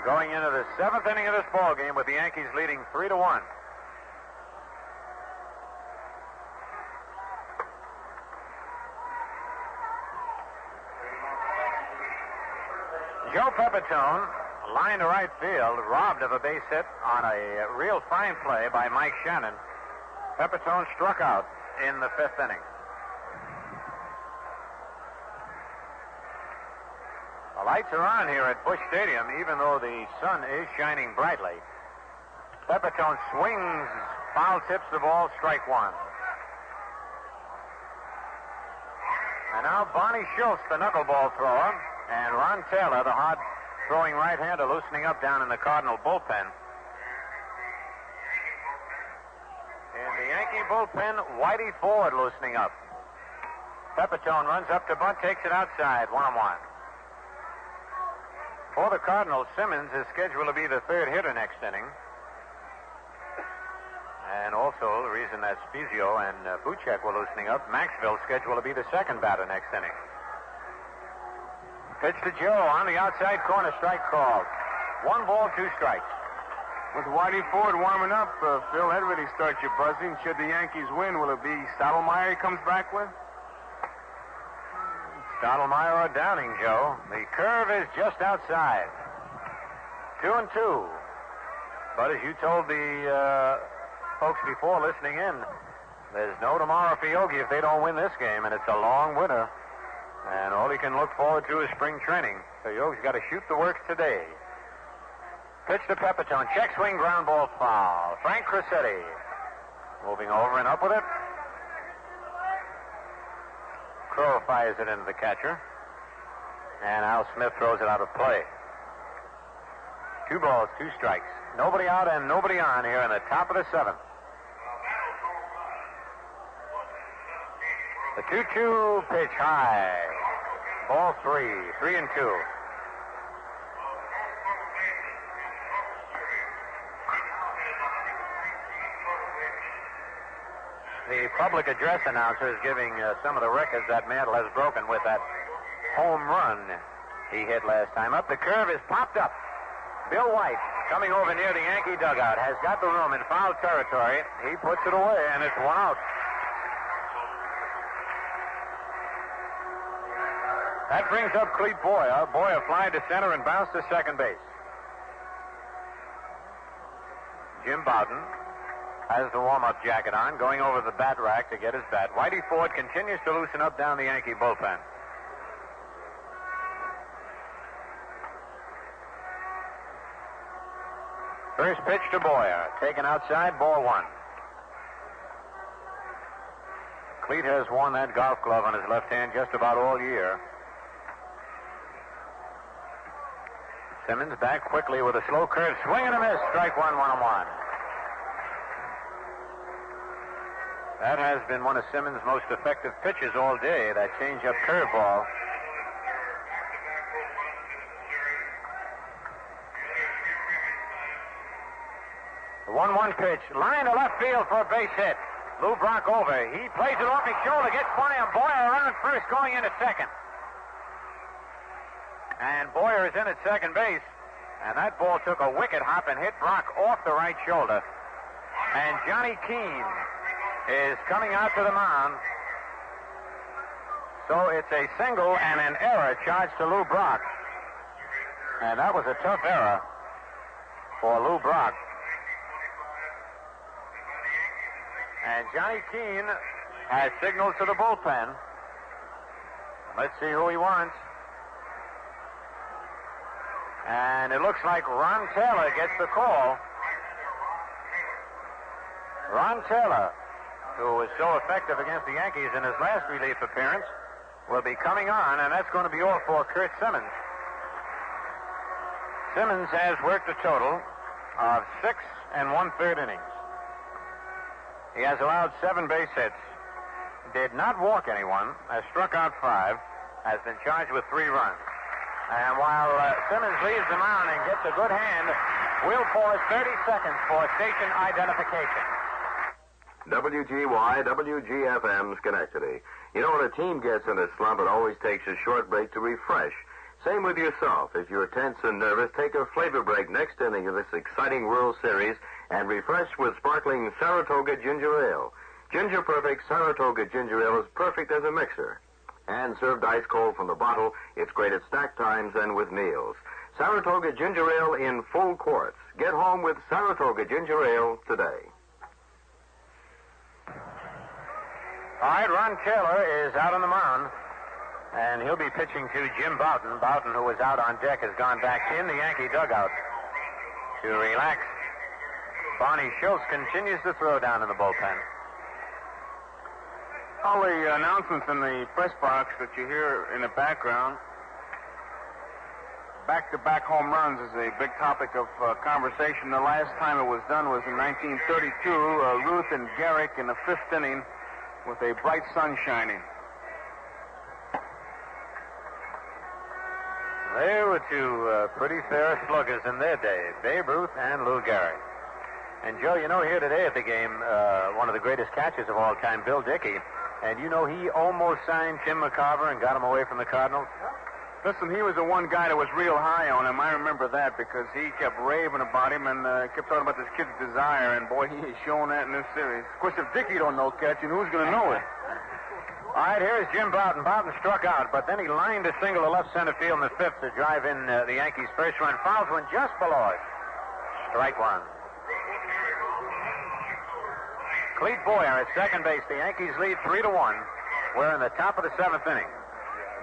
Going into the 7th inning of this ball game with the Yankees leading 3-1. Joe Pepitone, line to right field, robbed of a base hit on a real fine play by Mike Shannon. Pepitone struck out in the 5th inning. The lights are on here at Busch Stadium, even though the sun is shining brightly. Pepitone swings, foul tips the ball, strike 1. And now Bonnie Schultz, the knuckleball thrower, and Ron Taylor, the hard-throwing right-hander, loosening up down in the Cardinal bullpen. In the Yankee bullpen, Whitey Ford loosening up. Pepitone runs up to bunt, takes it outside, 1-1. For the Cardinals, Simmons is scheduled to be the 3rd hitter next inning. And also, the reason that Spezio and Buchek were loosening up, Maxville scheduled to be the 2nd batter next inning. Pitch to Joe on the outside corner, strike called. 1 ball, 2 strikes. With Whitey Ford warming up, Phil, that really starts you buzzing. Should the Yankees win, will it be Stottlemyre he comes back with? Stottlemyre or Downing, Joe. The curve is just outside. 2-2. But as you told the folks before listening in, there's no tomorrow for Yogi if they don't win this game, and it's a long winter. And all he can look forward to is spring training. So Yogi's got to shoot the works today. Pitch to Pepitone. Check swing, ground ball, foul. Frank Crissetti moving over and up with it. Crow fires it into the catcher. And Al Smith throws it out of play. 2 balls, 2 strikes. Nobody out and nobody on here in the top of the 7th. The 2-2 pitch high. Ball 3, 3-2. The public address announcer is giving some of the records that Mantle has broken with that home run he hit last time up. The curve is popped up. Bill White, coming over near the Yankee dugout, has got the room in foul territory. He puts it away, and it's 1 out. That brings up Clete Boyer. Boyer flying to center and bounced to second base. Jim Boughton has the warm-up jacket on, going over the bat rack to get his bat. Whitey Ford continues to loosen up down the Yankee bullpen. First pitch to Boyer, taken outside, ball 1. Cleat has worn that golf glove on his left hand just about all year. Simmons back quickly with a slow curve. Swing and a miss. Strike one, 1-1. That has been one of Simmons' most effective pitches all day, that change-up curveball. The 1-1 pitch. Line to left field for a base hit. Lou Brock over. He plays it off his shoulder, gets by him. Boyer around first, going into second. And Boyer is in at second base. And that ball took a wicked hop and hit Brock off the right shoulder. And Johnny Keane is coming out to the mound. So it's a single and an error charged to Lou Brock. And that was a tough error for Lou Brock. And Johnny Keane has signaled to the bullpen. Let's see who he wants. And it looks like Ron Taylor gets the call. Ron Taylor, who was so effective against the Yankees in his last relief appearance, will be coming on, and that's going to be all for Curt Simmons. Simmons has worked a total of 6 1/3 innings. He has allowed 7 base hits, did not walk anyone, has struck out 5, has been charged with 3 runs. And while Simmons leaves the mound and gets a good hand, we'll pause 30 seconds for station identification. WGY, WGFM, Schenectady. You know, when a team gets in a slump, it always takes a short break to refresh. Same with yourself. If you're tense and nervous, take a flavor break next inning of this exciting World Series and refresh with sparkling Saratoga Ginger Ale. Ginger Perfect Saratoga Ginger Ale is perfect as a mixer. And served ice cold from the bottle, it's great at snack times and with meals. Saratoga Ginger Ale in full quarts. Get home with Saratoga Ginger Ale today. All right, Ron Taylor is out on the mound, and he'll be pitching to Jim Bouton. Bouton, who was out on deck, has gone back in the Yankee dugout to relax. Barney Schultz continues to throw down in the bullpen. All the announcements in the press box that you hear in the background, back-to-back home runs is a big topic of conversation. The last time it was done was in 1932. Ruth and Garrick in the 5th inning with a bright sun shining. They were two pretty fair sluggers in their day, Babe Ruth and Lou Gehrig. And, Joe, you know, here today at the game, one of the greatest catchers of all time, Bill Dickey. And you know he almost signed Tim McCarver and got him away from the Cardinals? Listen, he was the one guy that was real high on him. I remember that because he kept raving about him and kept talking about this kid's desire. And, boy, he is showing that in this series. Of course, if Dickey don't know catching, who's going to know it? All right, here's Jim Bouton. Bouton struck out, but then he lined a single to left center field in the 5th to drive in the Yankees' first run. Fouls one just below it. Strike one. Clete Boyer at second base. The Yankees lead 3-1. We're in the top of the 7th inning.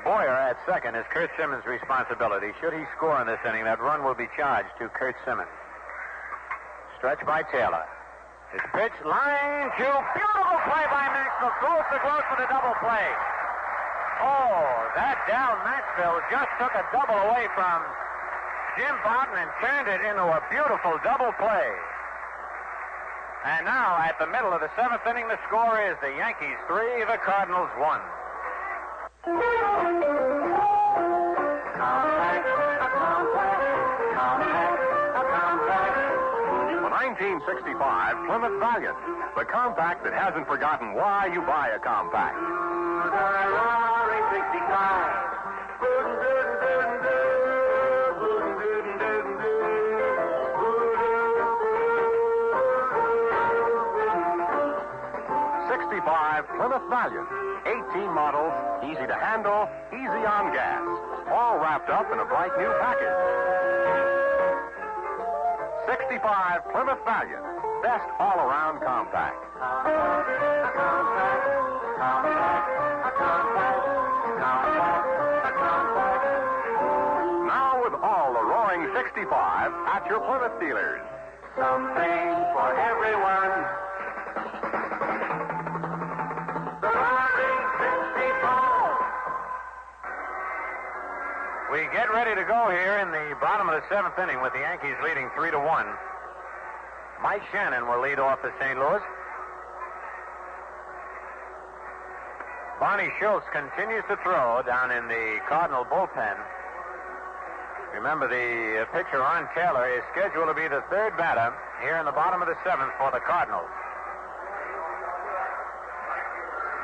Boyer at second is Curt Simmons' responsibility. Should he score in this inning, that run will be charged to Curt Simmons. Stretch by Taylor. His pitch, line to, beautiful play by Maxwell. Throws the glove for the double play. Oh, that Dal Maxwell just took a double away from Jim Bouton and turned it into a beautiful double play. And now, at the middle of the 7th inning, the score is the Yankees 3, the Cardinals 1. The 1965 Plymouth Valiant, the compact that hasn't forgotten why you buy a compact. Plymouth Valiant. 18 models, easy to handle, easy on gas. All wrapped up in a bright new package. 65 Plymouth Valiant. Best all-around compact. Now with all the roaring 65 at your Plymouth dealers. Something for everyone. The get ready to go here in the bottom of the 7th inning with the Yankees leading 3-1. Mike Shannon will lead off for St. Louis. Barney Schultz continues to throw down in the Cardinal bullpen. Remember, the pitcher, Ron Taylor, is scheduled to be the 3rd batter here in the bottom of the 7th for the Cardinals.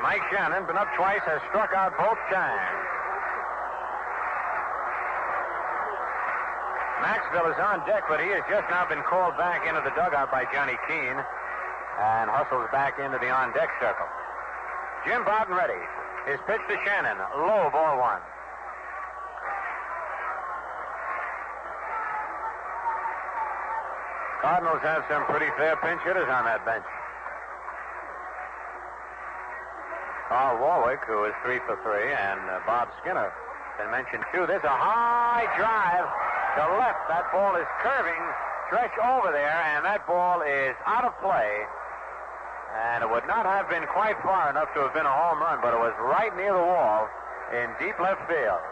Mike Shannon, been up twice, has struck out both times. Maxwell is on deck, but he has just now been called back into the dugout by Johnny Keane and hustles back into the on-deck circle. Jim Bouton ready. His pitch to Shannon. Low, ball 1. Cardinals have some pretty fair pinch hitters on that bench. Carl Warwick, who is 3 for 3, and Bob Skinner been mentioned too. There's a high drive to left. That ball is curving, stretch over there, and that ball is out of play. And it would not have been quite far enough to have been a home run, but it was right near the wall in deep left field.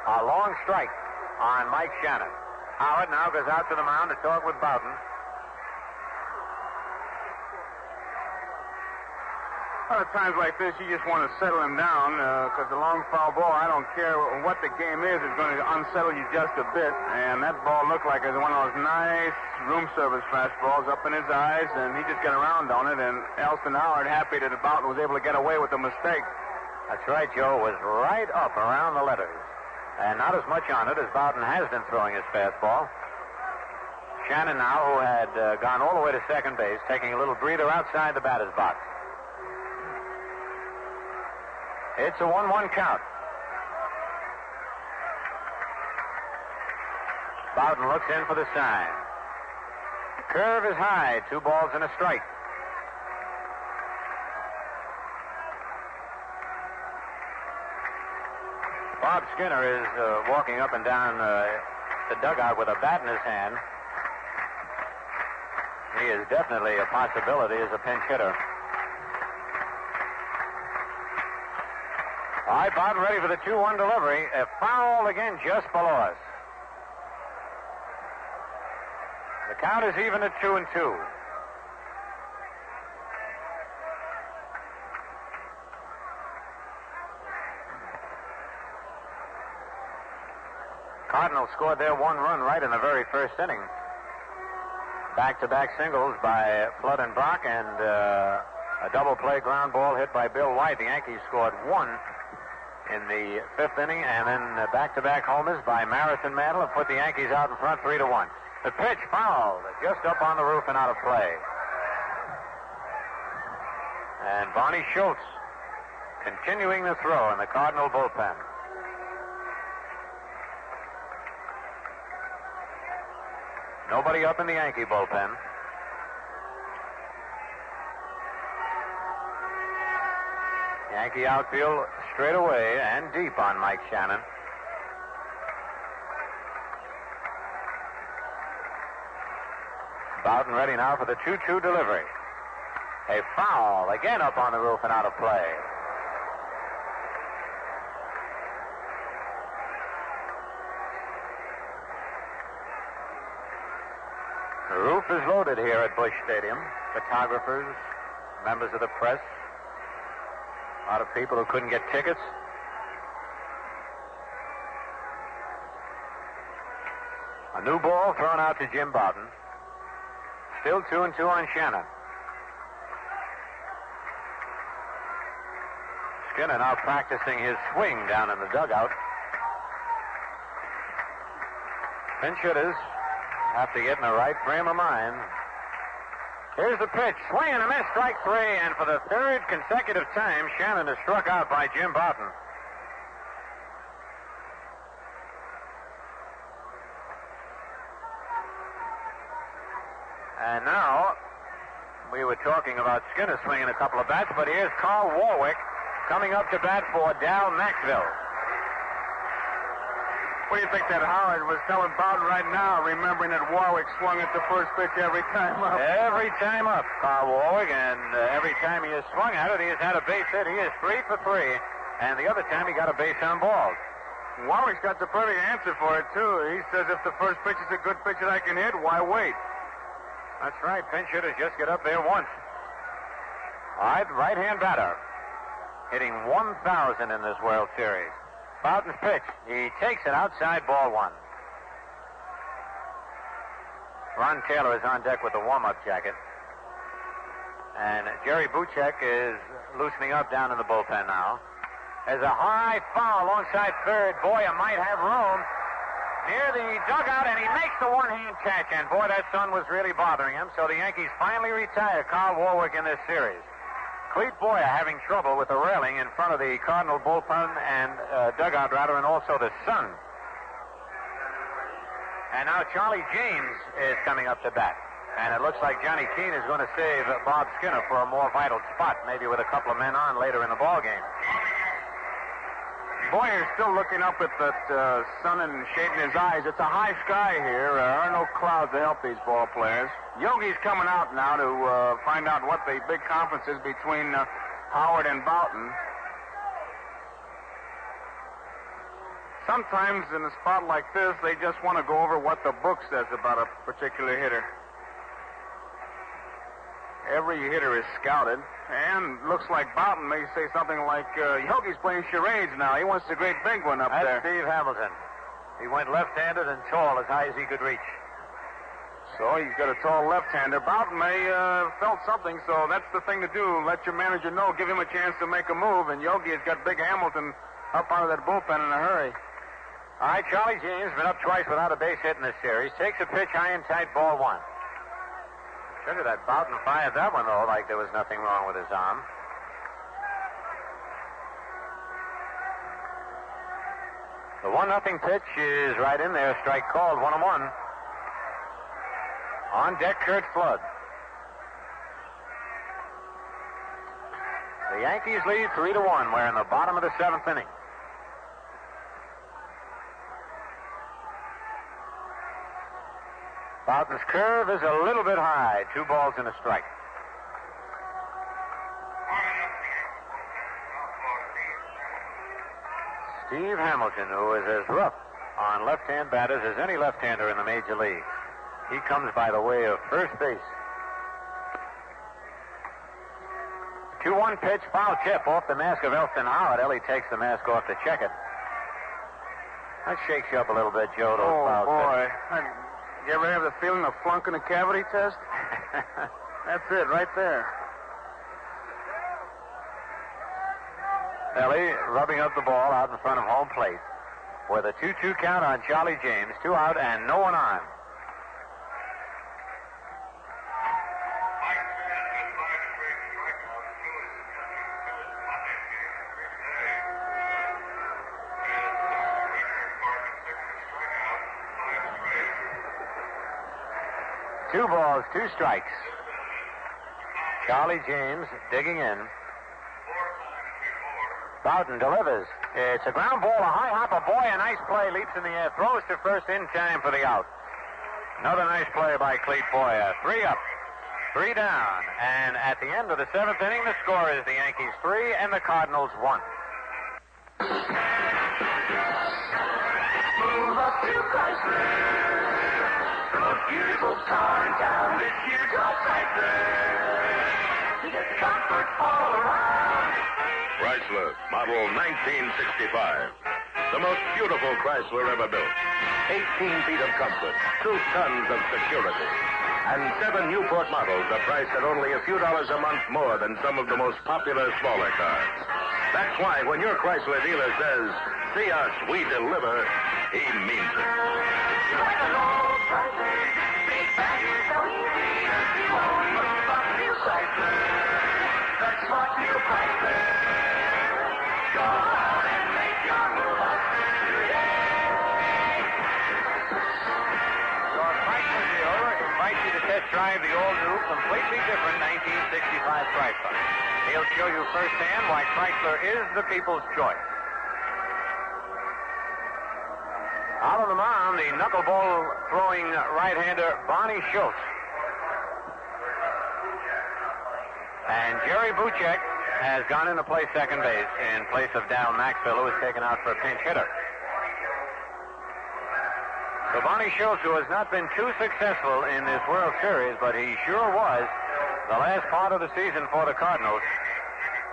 A long strike on Mike Shannon. Howard now goes out to the mound to talk with Bouton. Well, at times like this, you just want to settle him down because the long foul ball, I don't care what the game is going to unsettle you just a bit. And that ball looked like it was one of those nice room service fastballs up in his eyes, and he just got around on it. And Elston Howard, happy that Bouton was able to get away with the mistake. That's right, Joe. Was right up around the letters. And not as much on it as Bouton has been throwing his fastball. Shannon now, who had gone all the way to second base, taking a little breather outside the batter's box. It's a 1-1 count. Bouton looks in for the sign. Curve is high. 2 balls and a strike. Bob Skinner is walking up and down the dugout with a bat in his hand. He is definitely a possibility as a pinch hitter. All right, Bouton ready for the 2-1 delivery. A foul again just below us. The count is even at 2-2. Cardinals scored their 1 run right in the very first inning. Back-to-back singles by Flood and Brock, and a double play ground ball hit by Bill White. The Yankees scored 1 in the 5th inning, and then back-to-back homers by Maris and Mantle have put the Yankees out in front 3-1. The pitch fouled just up on the roof and out of play. And Barney Schultz continuing the throw in the Cardinal bullpen. Nobody up in the Yankee bullpen. Yankee outfield straight away and deep on Mike Shannon. Bouton ready now for the 2-2 delivery. A foul again up on the roof and out of play. The roof is loaded here at Busch Stadium. Photographers, members of the press, a lot of people who couldn't get tickets. A new ball thrown out to Jim Bouton. Still 2-2 on Shannon. Skinner now practicing his swing down in the dugout. Pinch hitters have to get in the right frame of mind. Here's the pitch. Swing and a miss. Strike 3. And for the 3rd consecutive time, Shannon is struck out by Jim Bouton. And now, we were talking about Skinner swinging a couple of bats, but here's Carl Warwick coming up to bat for Dal Maxwell. What do you think that Howard was telling Bouton right now, remembering that Warwick swung at the first pitch every time up? Every time up, Carl Warwick, and every time he has swung at it, he has had a base hit. He is 3 for 3, and the other time he got a base on balls. Warwick's got the perfect answer for it, too. He says if the first pitch is a good pitch that I can hit, why wait? That's right. Pinch hitters just get up there once. All right, right-hand batter. Hitting 1,000 in this World Series. Boughton's pitch. He takes it outside, ball one. Ron Taylor is on deck with the warm-up jacket. And Jerry Buchek is loosening up down in the bullpen now. There's a high foul alongside third. Boyer might have room near the dugout, and he makes the one-hand catch. And, boy, that sun was really bothering him. So the Yankees finally retire Carl Warwick in this series. Clete Boyer having trouble with the railing in front of the Cardinal bullpen and dugout, rather, and also the sun. And now Charlie James is coming up to bat. And it looks like Johnny Keane is going to save Bob Skinner for a more vital spot, maybe with a couple of men on later in the ballgame. Boyer's still looking up at that sun and shading his eyes. It's a high sky here. There are no clouds to help these ball players. Yogi's coming out now to find out what the big conference is between Howard and Boughton. Sometimes in a spot like this, they just want to go over what the book says about a particular hitter. Every hitter is scouted, and looks like Boughton may say something like, Yogi's playing charades now. He wants the great big one up there. That's Steve Hamilton. He went left-handed and tall, as high as he could reach. So he's got a tall left-hander. Boughton may felt something, so that's the thing to do. Let your manager know. Give him a chance to make a move, and Yogi has got big Hamilton up out of that bullpen in a hurry. All right, Charlie James, been up twice without a base hit in this series. Takes a pitch high and tight, ball one. Look at that. Boughton fired that one, though, like there was nothing wrong with his arm. The 1-0 pitch is right in there. Strike called, 1-1. On deck, Curt Flood. The Yankees lead 3-1. We're in the bottom of the 7th inning. Boughton's curve is a little bit high. 2 balls and a strike. Steve Hamilton, who is as rough on left-hand batters as any left-hander in the Major League. He comes by the way of first base. 2-1 pitch, foul tip off the mask of Elston Howard. Ellie takes the mask off to check it. That shakes you up a little bit, Joe. Those foul boy. tips. You ever have the feeling of flunking a cavity test? That's it, right there. Ellie rubbing up the ball out in front of home plate with a 2-2 count on Charlie James. 2 out and no one on. Two balls, 2 strikes. Charlie James digging in. Boughton delivers. It's a ground ball, a high hopper. Boy, a nice play. Leaps in the air. Throws to first in time for the out. Another nice play by Clete Boyer. 3 up, 3 down. And at the end of the 7th inning, the score is the Yankees 3 and the Cardinals 1. Move up to Chrysler. A beautiful car in town this year, go Chrysler. To get comfort all around. Chrysler, model 1965. The most beautiful Chrysler ever built. 18 feet of comfort, 2 tons of security. And 7 Newport models are priced at only a few dollars a month more than some of the most popular smaller cars. That's why when your Chrysler dealer says, "See us, we deliver," he means it. Like an old Chrysler, big value so easy. You won't move up to Chrysler. That's what you Chrysler. Go out and make your move up today. So Chrysler dealer invites you to test drive the all-new, completely different 1965 Chrysler. He'll show you firsthand why Chrysler is the people's choice. Out on the mound, the knuckleball throwing right-hander Barney Schultz. And Jerry Buchek has gone in to play second base in place of Dal Maxwell, who was taken out for a pinch hitter. So Bonnie Schultz, who has not been too successful in this World Series, but he sure was the last part of the season for the Cardinals.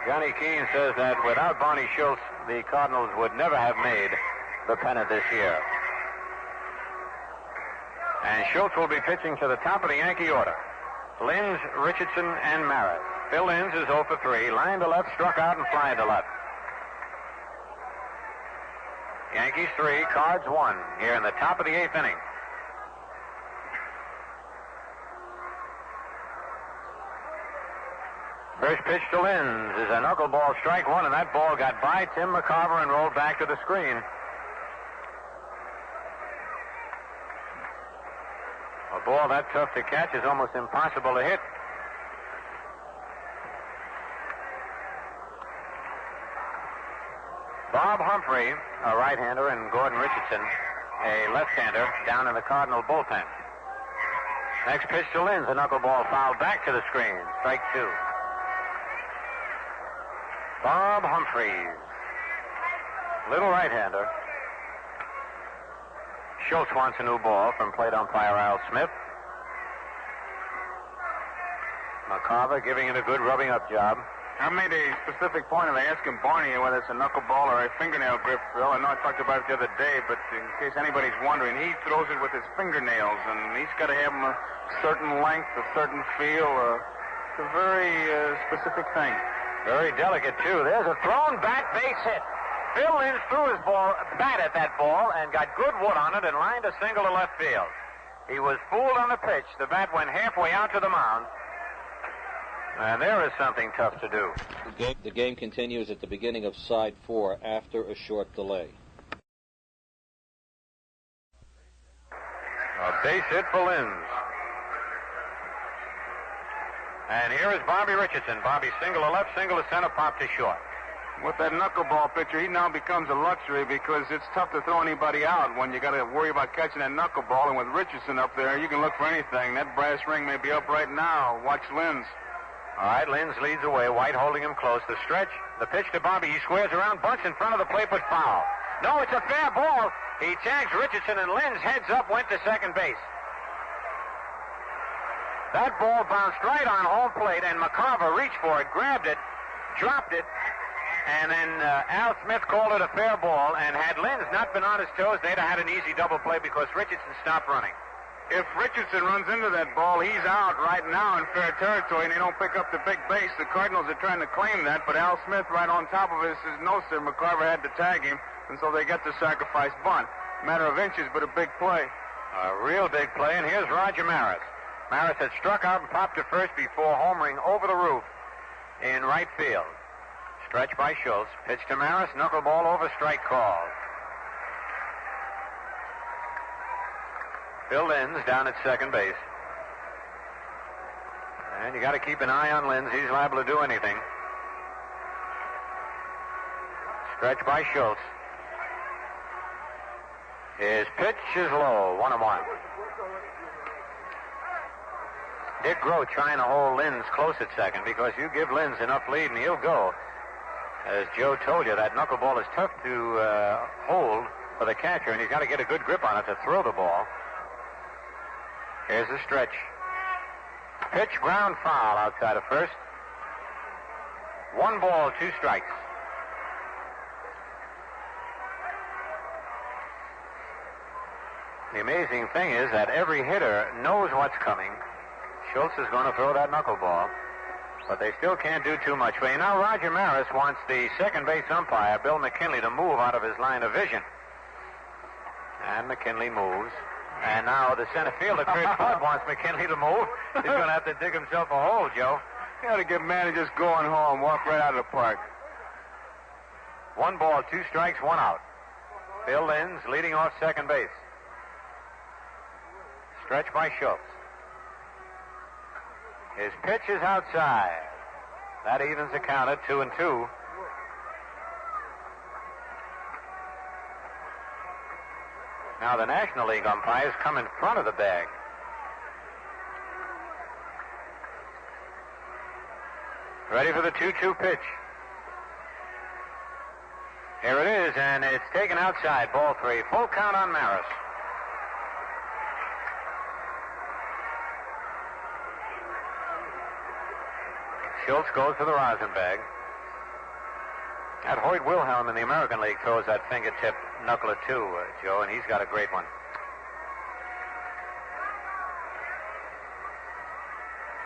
Johnny Keane says that without Bonnie Schultz, the Cardinals would never have made the pennant this year. And Schultz will be pitching to the top of the Yankee order. Linz, Richardson, and Maris. Phil Linz is 0 for 3. Line to left, struck out, and fly to left. Yankees 3, Cards 1 here in the top of the 8th inning. First pitch to Linz is a knuckleball, strike one, and that ball got by Tim McCarver and rolled back to the screen. A ball that tough to catch is almost impossible to hit. Bob Humphrey, a right-hander, and Gordon Richardson, a left-hander, down in the Cardinal bullpen. Next pitch to Linz, a knuckleball fouled back to the screen. Strike two. Bob Humphreys, little right-hander. Schultz wants a new ball from plate umpire Al Smith. McCarver giving it a good rubbing-up job. I made a specific point of asking Barney whether it's a knuckleball or a fingernail grip, Phil. I know I talked about it the other day, but in case anybody's wondering, he throws it with his fingernails, and he's got to have them a certain length, a certain feel. It's a very specific thing. Very delicate, too. There's a thrown back base hit. Phil Linz threw his bat at that ball and got good wood on it and lined a single to left field. He was fooled on the pitch. The bat went halfway out to the mound. And there is something tough to do. The game continues at the beginning of side 4 after a short delay. A base hit for Linz. And here is Bobby Richardson. Bobby single to left, single to center, pop to short. With that knuckleball pitcher, he now becomes a luxury because it's tough to throw anybody out when you got to worry about catching that knuckleball. And with Richardson up there, you can look for anything. That brass ring may be up right now. Watch Linz. All right, Linz leads away. White holding him close. The stretch, the pitch to Bobby. He squares around, bunts in front of the plate, but foul. No, it's a fair ball. He tags Richardson, and Linz heads up, went to second base. That ball bounced right on home plate, and McCarver reached for it, grabbed it, dropped it, and then Al Smith called it a fair ball, and had Linz not been on his toes, they'd have had an easy double play because Richardson stopped running. If Richardson runs into that ball, he's out right now in fair territory, and they don't pick up the big base. The Cardinals are trying to claim that, but Al Smith right on top of it says, no, sir, McCarver had to tag him, and so they get the sacrifice bunt. Matter of inches, but a big play. A real big play, and here's Roger Maris. Maris had struck out and popped to first before homering over the roof in right field. Stretch by Schultz. Pitch to Maris. Knuckleball over, strike called. Phil Linz down at second base. And you got to keep an eye on Linz. He's liable to do anything. Stretch by Schultz. His pitch is low. 1-1. Dick Groh trying to hold Linz close at second because you give Linz enough lead and he'll go. As Joe told you, that knuckleball is tough to hold for the catcher, and he's got to get a good grip on it to throw the ball. Here's the stretch. Pitch, ground foul outside of first. 1 ball, 2 strikes. The amazing thing is that every hitter knows what's coming. Schultz is going to throw that knuckleball, but they still can't do too much for you. Now Roger Maris wants the second base umpire, Bill McKinley, to move out of his line of vision. And McKinley moves. And now the center fielder, Chris Flood, wants McKinley to move. He's going to have to dig himself a hole, Joe. You got to get managers going home, walk right out of the park. 1 ball, 2 strikes, 1 out. Phil Linz leading off second base. Stretch by Schultz. His pitch is outside. That evens the count at 2-2. Now the National League umpires come in front of the bag. Ready for the 2-2 pitch. Here it is, and it's taken outside, ball 3. Full count on Maris. Schultz goes to the rosin bag. That Hoyt Wilhelm in the American League throws that fingertip knuckler too, Joe, and he's got a great one.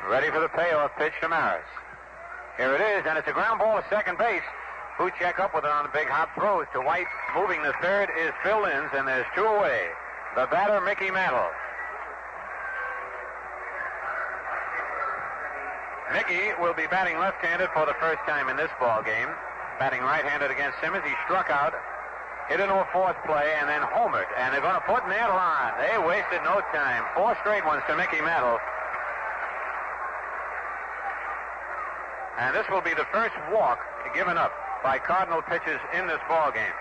Ready for the payoff pitch to Maris. Here it is, and it's a ground ball to second base. Who check up with it on the big hop throws to White. Moving to third is Phil Linz, and there's 2 away. The batter, Mickey Mantle. Mickey will be batting left-handed for the first time in this ball game. Batting right-handed against Simmons. He struck out, hit into a fourth play, and then homered. And they're going to put Mantle on. They wasted no time. 4 straight ones to Mickey Mantle. And this will be the first walk given up by Cardinal pitchers in this ball game.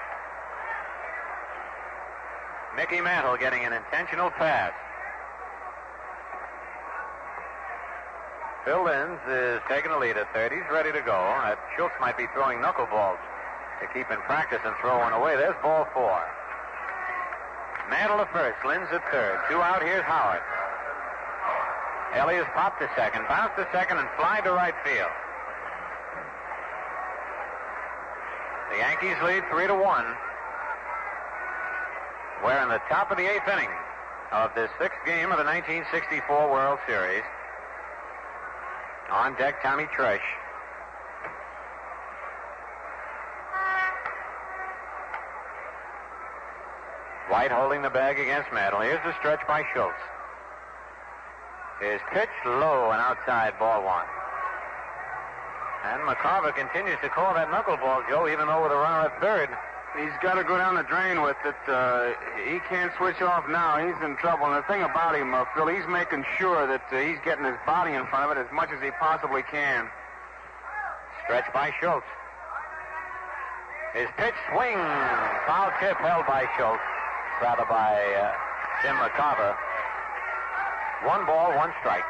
Mickey Mantle getting an intentional pass. Phil Linz is taking the lead at third. He's ready to go. Schultz might be throwing knuckleballs to keep in practice and throw one away. There's ball 4. Mantle at first, Linz at third. 2 out, here's Howard. Elias popped to second, bounced to second, and fly to right field. The Yankees lead 3-1. We're in the top of the 8th inning of this 6th game of the 1964 World Series. On deck, Tommy Tresh. White holding the bag against Mantle. Here's the stretch by Schultz. His pitch low and outside, ball 1. And McCarver continues to call that knuckleball, Joe, even though with a runner at third. He's got to go down the drain with it. He can't switch off now. He's in trouble. And the thing about him, Phil, he's making sure that he's getting his body in front of it as much as he possibly can. Stretch by Schultz. His pitch swing. Foul tip held by Schultz. Rather by Tim McCarver. 1 ball, 1 strike.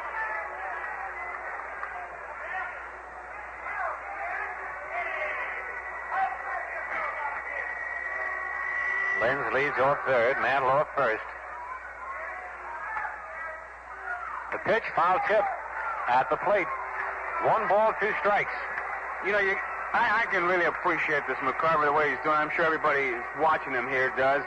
Linz leads off third, Mantle off first. The pitch, foul tip at the plate. 1 ball, 2 strikes. You know, I can really appreciate this McCarver, the way he's doing. I'm sure everybody watching him here does.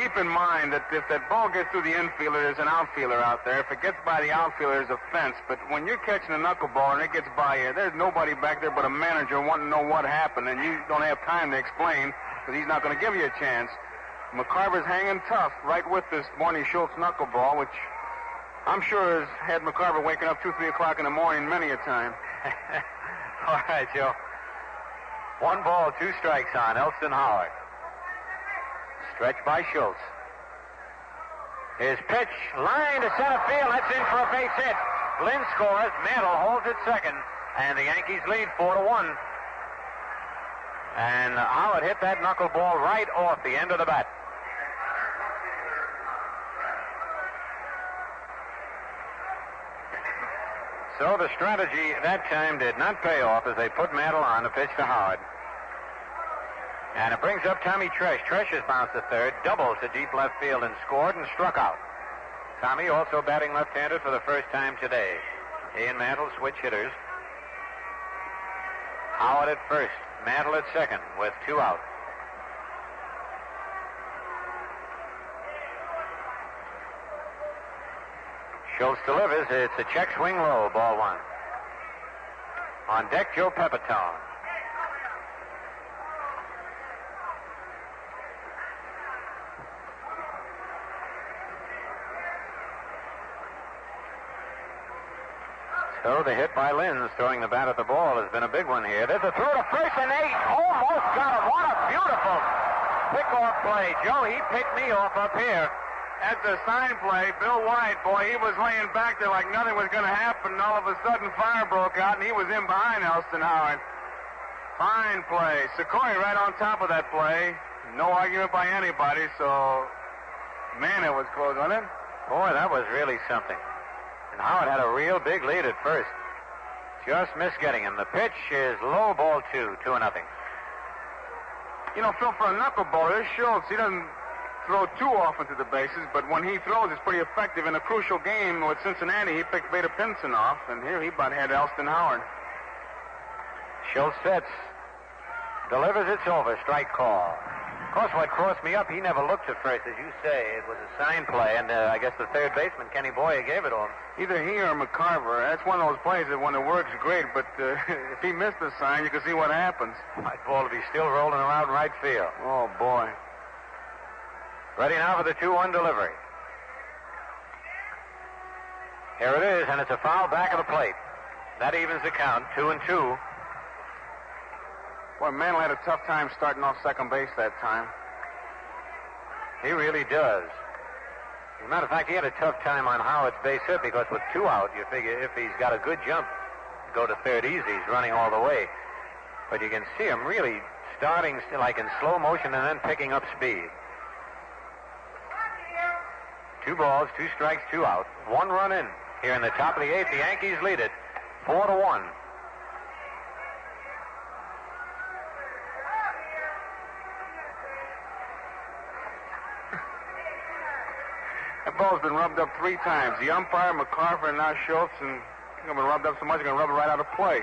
Keep in mind that if that ball gets through the infielder, there's an outfielder out there. If it gets by the outfielder, there's a fence. But when you're catching a knuckleball and it gets by you, there's nobody back there but a manager wanting to know what happened, and you don't have time to explain because he's not going to give you a chance. McCarver's hanging tough right with this Barney Schultz knuckleball, which I'm sure has had McCarver waking up 2, 3 o'clock in the morning many a time. All right, Joe. 1 ball, 2 strikes on Elston Howard. Stretch by Schultz. His pitch, line to center field. That's in for a base hit. Lynn scores. Mantle holds at second. And the Yankees lead 4-1. And Howard hit that knuckleball right off the end of the bat. So the strategy that time did not pay off as they put Mantle on to pitch to Howard. And it brings up Tommy Tresh. Tresh has bounced to third, doubled to deep left field and scored and struck out. Tommy also batting left-handed for the first time today. He and Mantle switch hitters. Howard at first, Mantle at second with 2 out. Schultz delivers. It's a check swing low, ball 1. On deck, Joe Pepitone. So the hit by Linz, throwing the bat at the ball, has been a big one here. There's a throw to first, and they almost got him. What a beautiful pick-off play. Joe, he picked me off up here. At the sign play, Bill White, boy, he was laying back there like nothing was going to happen, and all of a sudden fire broke out, and he was in behind Elston Howard. Fine play. Sequoia right on top of that play. No argument by anybody, so, man, it was close, wasn't it? Boy, that was really something. And Howard had a real big lead at first. Just missed getting him. The pitch is low, ball 2, 2-0. You know, Phil, for a knuckleball, this Schultz, he doesn't throw too often to the bases, but when he throws, it's pretty effective. In a crucial game with Cincinnati, he picked Vader Pinson off, and here he about had Elston Howard. Schultz sets. Delivers, it's over. Strike call. Of course, what crossed me up, he never looked at first, as you say. It was a sign play, and I guess the third baseman, Kenny Boyer, gave it to him. Either he or McCarver. That's one of those plays that when it works, great, but if he missed the sign, you can see what happens. That ball to be still rolling around right field. Oh, boy. Ready now for the 2-1 delivery. Here it is, and it's a foul back of the plate. That evens the count, 2-2. Boy, Mantle had a tough time starting off second base that time. He really does. As a matter of fact, he had a tough time on Howard's base hit because with 2 out, you figure if he's got a good jump, go to third easy. He's running all the way. But you can see him really starting like in slow motion and then picking up speed. 2 balls, 2 strikes, 2 out. 1 run in. Here in the top of the 8th, the Yankees lead it 4-1. That ball's been rubbed up 3 times. The umpire, McCarver, and now Schultz, and it's been rubbed up so much, they're going to rub it right out of play.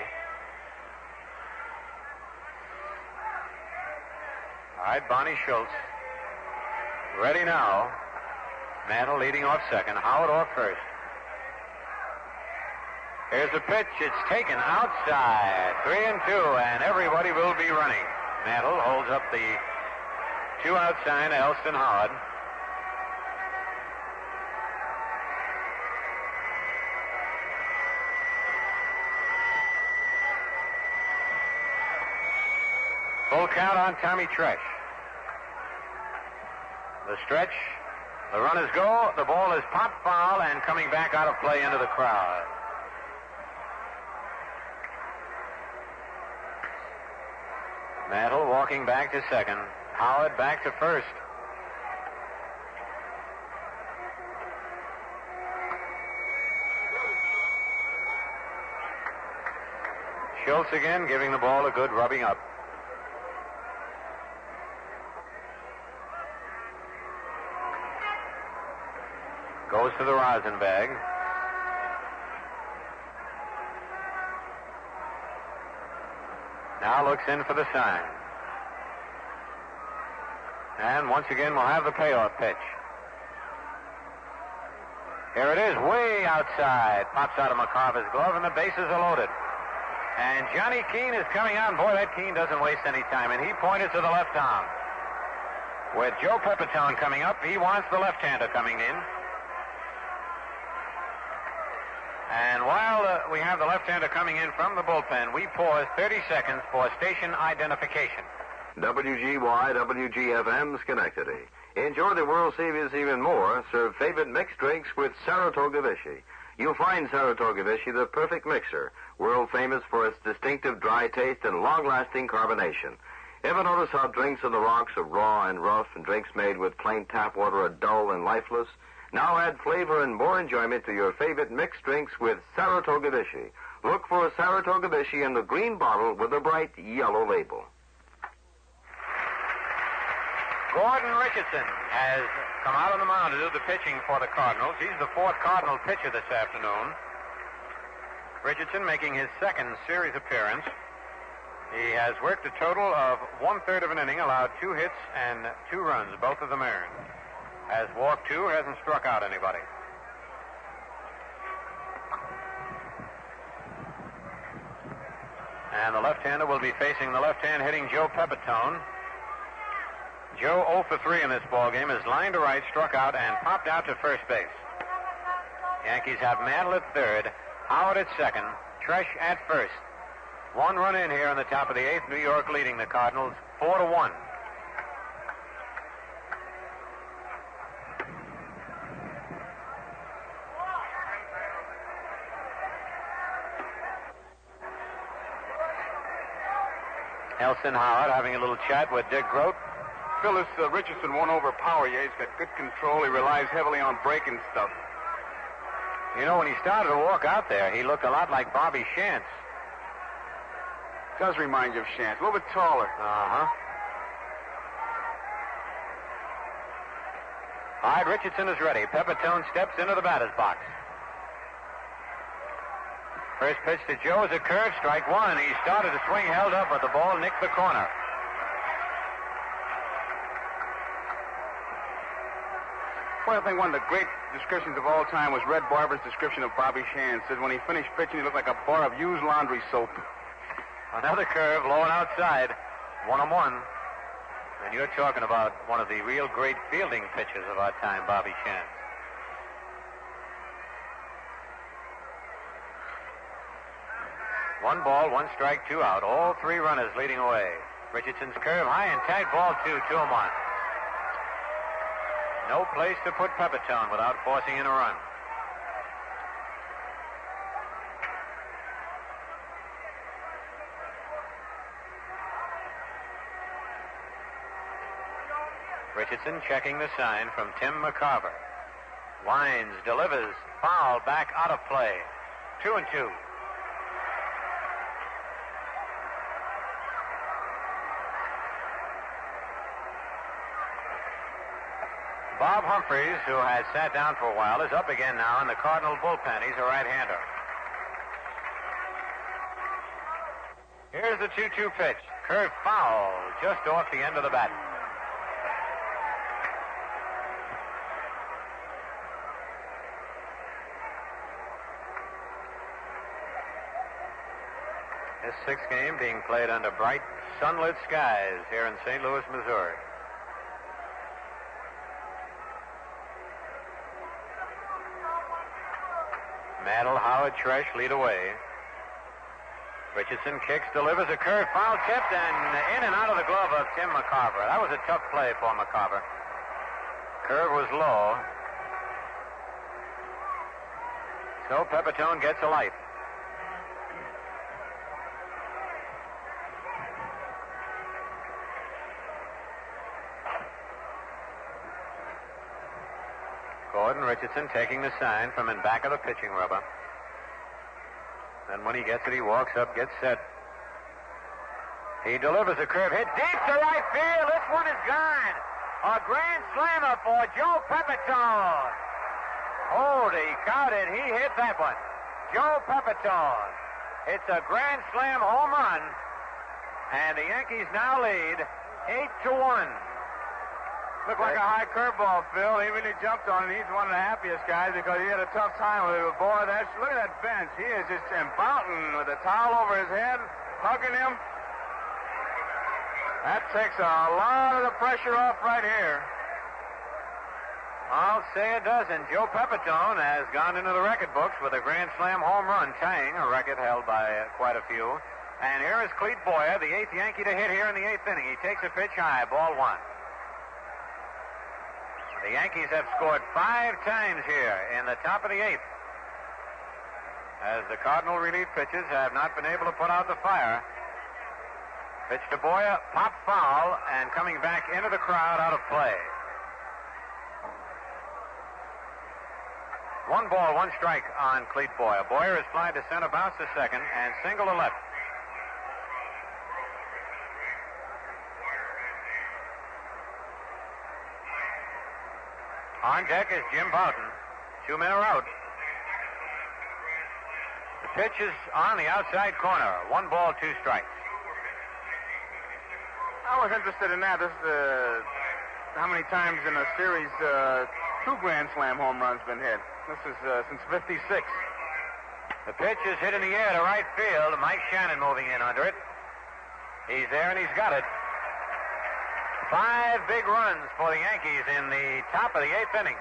All right, Bonnie Schultz. Ready now. Mantle leading off second. Howard off first. Here's the pitch. It's taken outside. 3-2, and everybody will be running. Mantle holds up the 2-out sign to Elston Howard. Full count on Tommy Tresh. The stretch. The runners go. The ball is popped foul and coming back out of play into the crowd. Mantle walking back to second. Howard back to first. Schultz again giving the ball a good rubbing up. Goes to the rosin bag. Now looks in for the sign. And once again, we'll have the payoff pitch. Here it is, way outside. Pops out of McCarver's glove, and the bases are loaded. And Johnny Keane is coming out, and boy, that Keane doesn't waste any time. And he pointed to the left arm. With Joe Pepitone coming up, he wants the left-hander coming in. And while we have the left-hander coming in from the bullpen, we pause 30 seconds for station identification. WGY, WGFM, Schenectady. Enjoy the World Series even more. Serve favorite mixed drinks with Saratoga Vichy. You'll find Saratoga Vichy the perfect mixer, world famous for its distinctive dry taste and long-lasting carbonation. Ever notice how drinks on the rocks are raw and rough and drinks made with plain tap water are dull and lifeless? Now add flavor and more enjoyment to your favorite mixed drinks with Saratoga Vichy. Look for Saratoga Vichy in the green bottle with a bright yellow label. Gordon Richardson has come out on the mound to do the pitching for the Cardinals. He's the 4th Cardinal pitcher this afternoon. Richardson making his 2nd series appearance. He has worked a total of 1/3 of an inning, allowed 2 hits and 2 runs, both of them earned. Has walked 2, hasn't struck out anybody. And the left-hander will be facing the left-hand hitting Joe Pepitone. Joe 0 for 3 in this ballgame, is lined to right, struck out, and popped out to first base. Yankees have Mantle at 3rd, Howard at 2nd, Tresh at 1st. 1 run in here on the top of the 8th, New York leading the Cardinals 4-1. Elston Howard having a little chat with Dick Grote. Phyllis, Richardson won't overpower you. He's got good control. He relies heavily on breaking stuff. You know, when he started to walk out there, he looked a lot like Bobby Shantz. Does remind you of Shantz. A little bit taller. Uh-huh. All right, Richardson is ready. Pepitone steps into the batter's box. First pitch to Joe is a curve, strike one. He started to swing, held up, but the ball nicked the corner. Well, I think one of the great descriptions of all time was Red Barber's description of Bobby Shan. Says when he finished pitching, he looked like a bar of used laundry soap. Another curve, low and outside. 1-1. And you're talking about one of the real great fielding pitchers of our time, Bobby Shan. One ball, one strike, two out. All three runners leading away. Richardson's curve high and tight, ball two, 2-1. No place to put Pepitone without forcing in a run. Richardson checking the sign from Tim McCarver. Winds, delivers, foul, back out of play. 2-2. Bob Humphreys, who has sat down for a while, is up again now in the Cardinal bullpen. He's a right-hander. Here's the 2-2 pitch. Curve foul, just off the end of the bat. This sixth game being played under bright, sunlit skies here in St. Louis, Missouri. Mantle, Howard, Tresh lead away. Richardson kicks, delivers a curve, foul tipped, and in and out of the glove of Tim McCarver. That was a tough play for McCarver. Curve was low. So Pepitone gets a life. Gordon Richardson taking the sign from in back of the pitching rubber. And when he gets it, he walks up, gets set. He delivers a curve hit deep to right field. This one is gone. A grand slammer for Joe Pepitone. Holy cow, did he hit that one. Joe Pepitone. It's a grand slam home run. And the Yankees now lead 8-1. Looked like a high curveball, Phil. He really jumped on it. He's one of the happiest guys because he had a tough time with it. But boy, look at that bench. He is just bouncing with a towel over his head, hugging him. That takes a lot of the pressure off right here. I'll say it does. And Joe Pepitone has gone into the record books with a Grand Slam home run, tying a record held by quite a few. And here is Clete Boyer, the eighth Yankee to hit here in the eighth inning. He takes a pitch high, ball one. The Yankees have scored 5 times here in the top of the eighth, as the Cardinal relief pitchers have not been able to put out the fire. Pitch to Boyer, pop foul, and coming back into the crowd out of play. 1 ball, 1 strike on Clete Boyer. Boyer is fly to center, bounce to second, and single to left. On deck is Jim Bouton. 2 men are out. The pitch is on the outside corner. 1 ball, 2 strikes. I was interested in that. This is how many times in a series 2 Grand Slam home runs been hit. This is since '56. The pitch is hit in the air to right field. Mike Shannon moving in under it. He's there and he's got it. 5 big runs for the Yankees in the top of the 8th inning.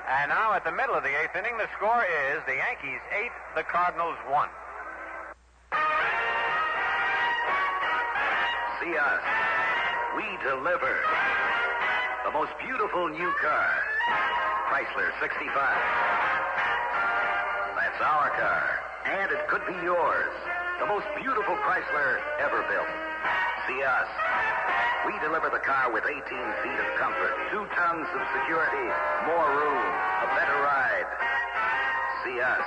And now at the middle of the 8th inning, the score is the Yankees 8, the Cardinals 1. See us. We deliver. The most beautiful new car. Chrysler 65. That's our car. And it could be yours. The most beautiful Chrysler ever built. See us. We deliver the car with 18 feet of comfort, 2 tons of security, more room, a better ride. See us.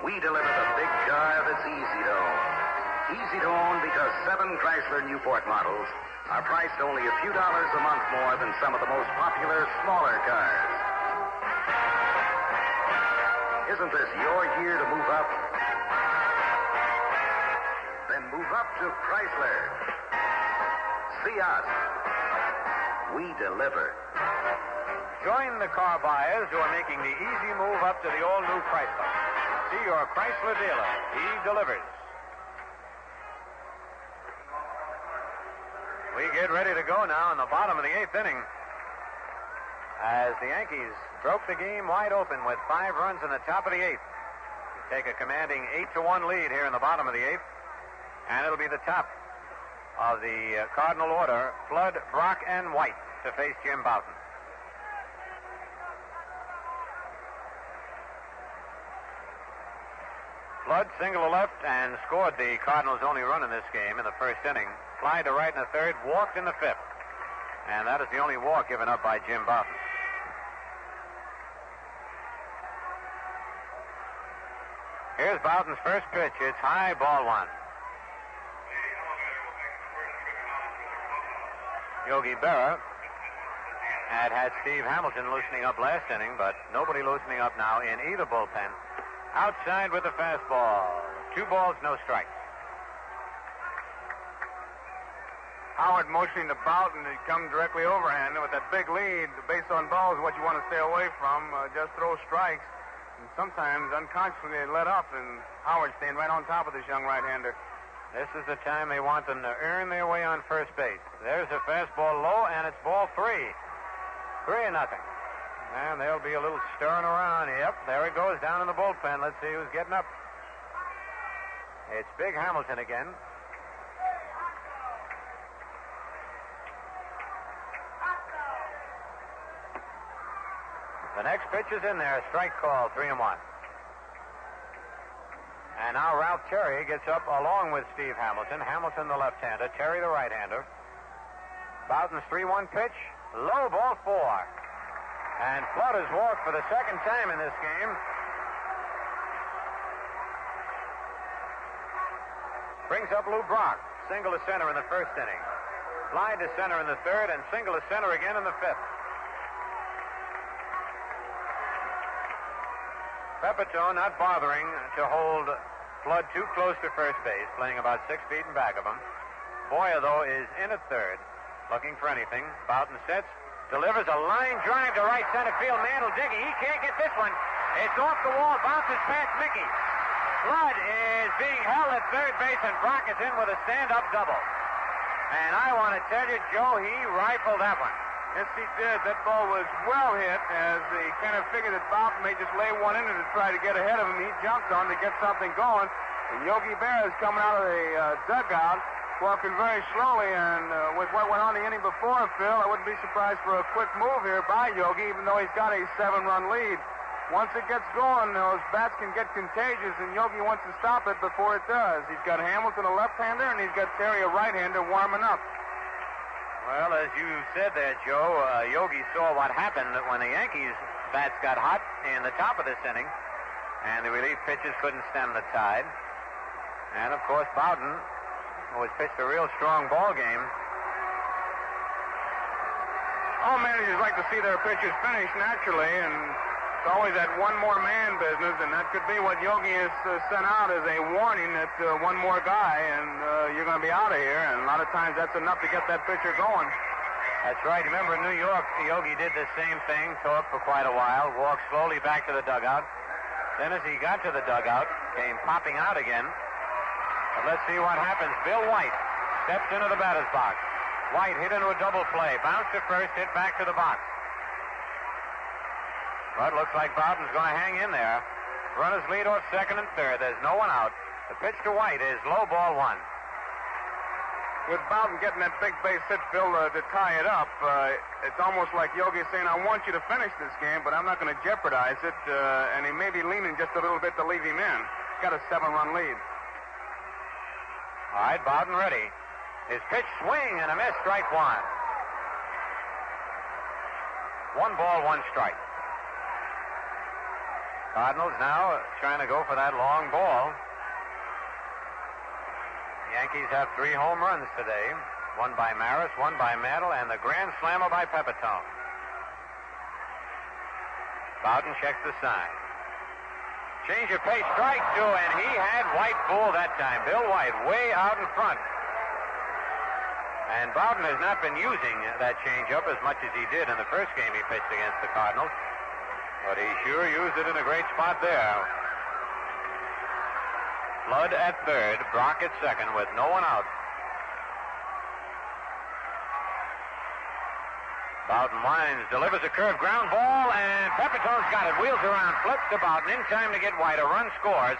We deliver the big car that's easy to own. Easy to own because 7 Chrysler Newport models are priced only a few dollars a month more than some of the most popular smaller cars. Isn't this your year to move up? Then move up to Chrysler. See us. We deliver. Join the car buyers who are making the easy move up to the all-new Chrysler. See your Chrysler dealer. He delivers. We get ready to go now in the bottom of the 8th inning, as the Yankees broke the game wide open with 5 runs in the top of the 8th. Take a commanding 8-1 lead here in the bottom of the 8th, and it'll be the top of the Cardinal order, Flood, Brock, and White, to face Jim Bouton. Flood single to left and scored the Cardinals' only run in this game in the first inning. Fly to right in the 3rd, walked in the 5th. And that is the only walk given up by Jim Bouton. Here's Bouton's first pitch. It's high, ball 1. Yogi Berra had Steve Hamilton loosening up last inning, but nobody loosening up now in either bullpen. Outside with the fastball. 2 balls, no strikes. Howard motioning to Bouton to come directly overhanded with that big lead. The base on balls is what you want to stay away from. Just throw strikes. And sometimes unconsciously they let up, and Howard staying right on top of this young right-hander. This is the time they want them to earn their way on first base. There's a fastball low, and it's ball 3. 3-0. And there'll be a little stirring around. Yep, there it goes down in the bullpen. Let's see who's getting up. It's Big Hamilton again. The next pitch is in there. Strike call, 3-1. And now Ralph Terry gets up along with Steve Hamilton. Hamilton, the left-hander. Terry, the right-hander. Bouton's 3-1 pitch. Low, ball 4. And Flood has walked for the second time in this game. Brings up Lou Brock. Single to center in the first inning. Fly to center in the 3rd, and single to center again in the 5th. Pepitone not bothering to hold Flood too close to first base, playing about 6 feet in back of him. Boyer, though, is in at 3rd, looking for anything. Bouton sets. Delivers a line drive to right center field. Mantle digging. He can't get this one. It's off the wall. Bounces past Mickey. Flood is being held at 3rd base, and Brock is in with a stand-up double. And I want to tell you, Joe, he rifled that one. Yes, he did. That ball was well hit, as he kind of figured that Bouton may just lay one in to try to get ahead of him. He jumped on to get something going. And Yogi Berra is coming out of the dugout, walking very slowly, and with what went on the inning before, Phil, I wouldn't be surprised for a quick move here by Yogi, even though he's got a 7-run lead. Once it gets going, those bats can get contagious, and Yogi wants to stop it before it does. He's got Hamilton, a left-hander, and he's got Terry, a right-hander, warming up. Well, as you said there, Joe, Yogi saw what happened when the Yankees' bats got hot in the top of this inning, and the relief pitchers couldn't stem the tide. And, of course, Bouton, who has pitched a real strong ball game. All managers like to see their pitchers finish naturally, and it's always that one more man business, and that could be what Yogi has sent out as a warning that one more guy, and you're going to be out of here. And a lot of times that's enough to get that pitcher going. That's right. Remember in New York, Yogi did the same thing, talked for quite a while, walked slowly back to the dugout. Then as he got to the dugout, came popping out again. But let's see what happens. Bill White steps into the batter's box. White hit into a double play. Bounced to first, hit back to the box. But looks like Bouton's going to hang in there. Runners lead off 2nd and 3rd. There's no one out. The pitch to White is low, ball 1. With Bouton getting that big base hit, Phil, to tie it up, it's almost like Yogi saying, I want you to finish this game, but I'm not going to jeopardize it. And he may be leaning just a little bit to leave him in. He's got a 7-run lead. All right, Bouton ready. His pitch, swing and a miss, strike 1. 1 ball, 1 strike. Cardinals now trying to go for that long ball. Yankees have 3 home runs today. 1 by Maris, 1 by Mantle, and the grand slammer by Pepitone. Bouton checks the sign. Change of pace, strike two, and he had White fooled that time. Bill White way out in front. And Bowden has not been using that changeup as much as he did in the first game he pitched against the Cardinals. But he sure used it in a great spot there. Flood at third, Brock at second with no one out. Bowden winds, delivers a curved ground ball, and Pepitone's got it. Wheels around, flips to Bowden, in time to get White. A run scores,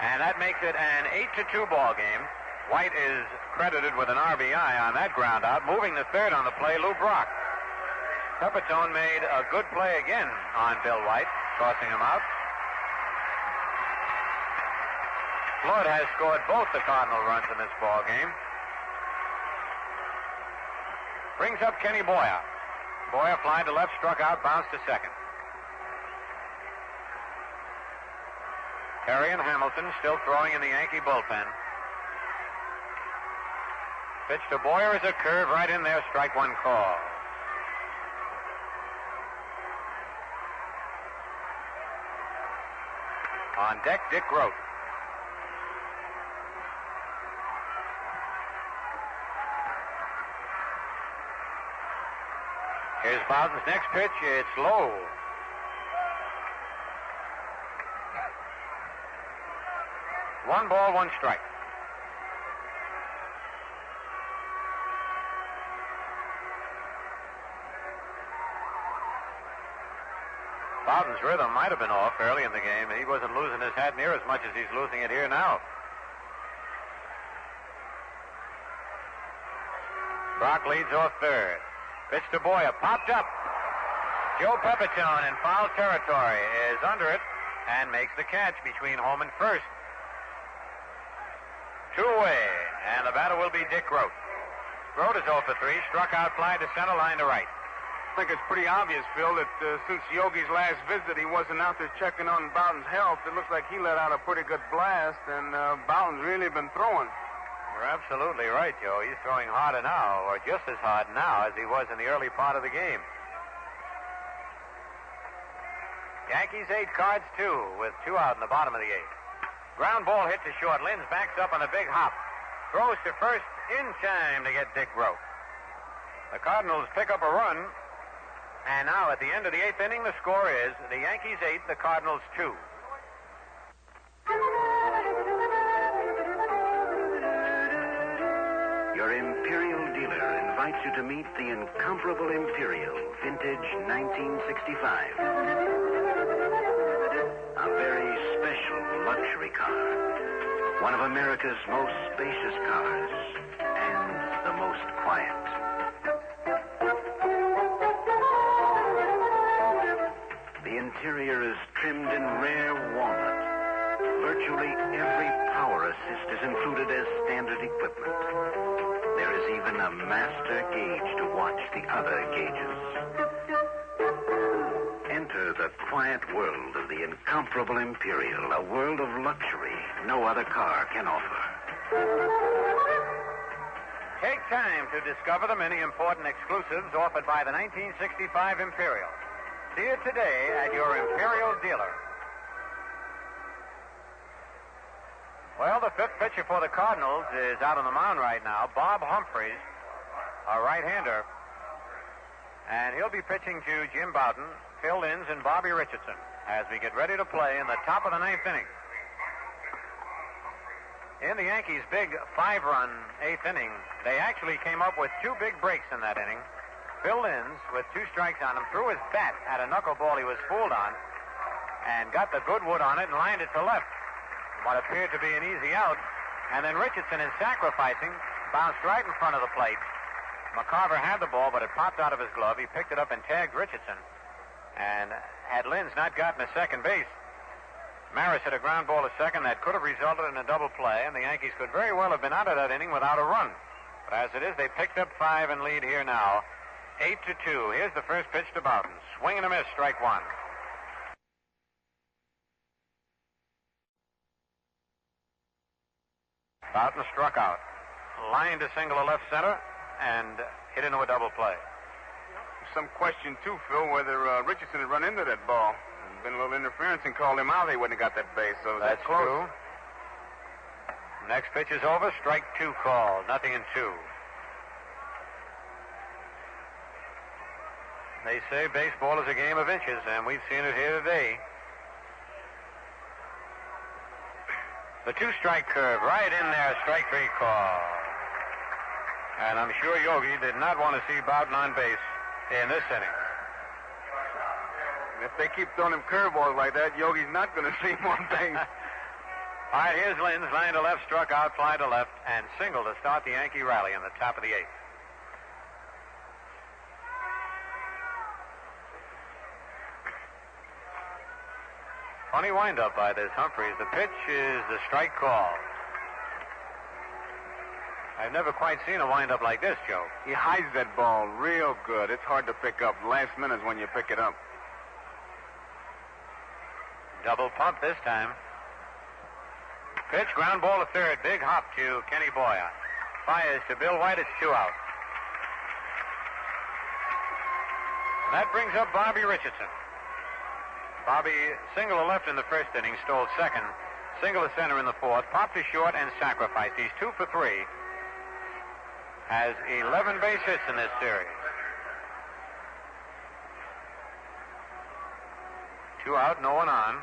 and that makes it an 8-2 ball game. White is credited with an RBI on that ground out. Moving to third on the play, Lou Brock. Pepitone made a good play again on Bill White, tossing him out. Flood has scored both the Cardinal runs in this ball game. Brings up Kenny Boyer. Boyer fly to left, struck out, bounced to second. Terry and Hamilton still throwing in the Yankee bullpen. Pitch to Boyer is a curve right in there, strike one call. On deck, Dick Grote. Here's Bowden's next pitch. It's low. One ball, one strike. Bowden's rhythm might have been off early in the game. He wasn't losing his hat near as much as he's losing it here now. Brock leads off third. Pitch to Boyer, popped up. Joe Pepitone in foul territory is under it and makes the catch between home and first. Two away, and the batter will be Dick Grote. Grote is 0 for 3, struck out, fly to center, line to right. I think it's pretty obvious, Phil, that since Yogi's last visit, he wasn't out there checking on Bowden's health. It looks like he let out a pretty good blast, and Bowden's really been throwing. You're absolutely right, Joe. He's throwing harder now, or just as hard now as he was in the early part of the game. Yankees 8, Cards 2, with 2 out in the bottom of the 8th. Ground ball hit to short. Linz backs up on a big hop. Throws to first in time to get Dick Grote. The Cardinals pick up a run. And now, at the end of the 8th inning, the score is the Yankees 8, the Cardinals 2. Your Imperial dealer invites you to meet the incomparable Imperial, vintage 1965. A very special luxury car. One of America's most spacious cars. And the most quiet. The interior is trimmed in rare walnut. Virtually every power assist is included as standard equipment. There is even a master gauge to watch the other gauges. Enter the quiet world of the incomparable Imperial, a world of luxury no other car can offer. Take time to discover the many important exclusives offered by the 1965 Imperial. See it today at your Imperial dealer. Well, the 5th pitcher for the Cardinals is out on the mound right now. Bob Humphreys, a right-hander. And he'll be pitching to Jim Bowden, Phil Linz, and Bobby Richardson as we get ready to play in the top of the 9th inning. In the Yankees' big 5-run 8th inning, they actually came up with 2 big breaks in that inning. Phil Linz, with 2 strikes on him, threw his bat at a knuckleball he was fooled on and got the good wood on it and lined it to left. What appeared to be an easy out. And then Richardson, in sacrificing, bounced right in front of the plate. McCarver had the ball, but it popped out of his glove. He picked it up and tagged Richardson. And had Linz not gotten to second base, Maris hit a ground ball to second that could have resulted in a double play, and the Yankees could very well have been out of that inning without a run. But as it is, they picked up 5 and lead here now. 8-2. Here's the first pitch to Bowden. Swing and a miss, strike 1. Bowden struck out. Lined a single to left center and hit into a double play. Some question, too, Phil, whether Richardson had run into that ball. Been a little interference and called him out. He wouldn't have got that base. So That's close. true. Next pitch is over. Strike 2 call. 0-2. They say baseball is a game of inches, and we've seen it here today. The 2-strike curve right in there. Strike 3 call. And I'm sure Yogi did not want to see Bowden on base in this inning. If they keep throwing him curveballs like that, Yogi's not going to see him on base. All right, here's Linz, line to left, struck out, fly to left, and single to start the Yankee rally in the top of the 8th. Funny windup by this Humphreys. The pitch is the strike call. I've never quite seen a windup like this, Joe. He hides that ball real good. It's hard to pick up. Last minute is when you pick it up. Double pump this time. Pitch, ground ball to third. Big hop to Kenny Boyer. Fires to Bill White. It's 2 out. That brings up Bobby Richardson. Bobby single to left in the first inning, stole second. Single to center in the fourth. Popped to short and sacrificed. He's 2 for 3. Has 11 base hits in this series. 2 out, no one on.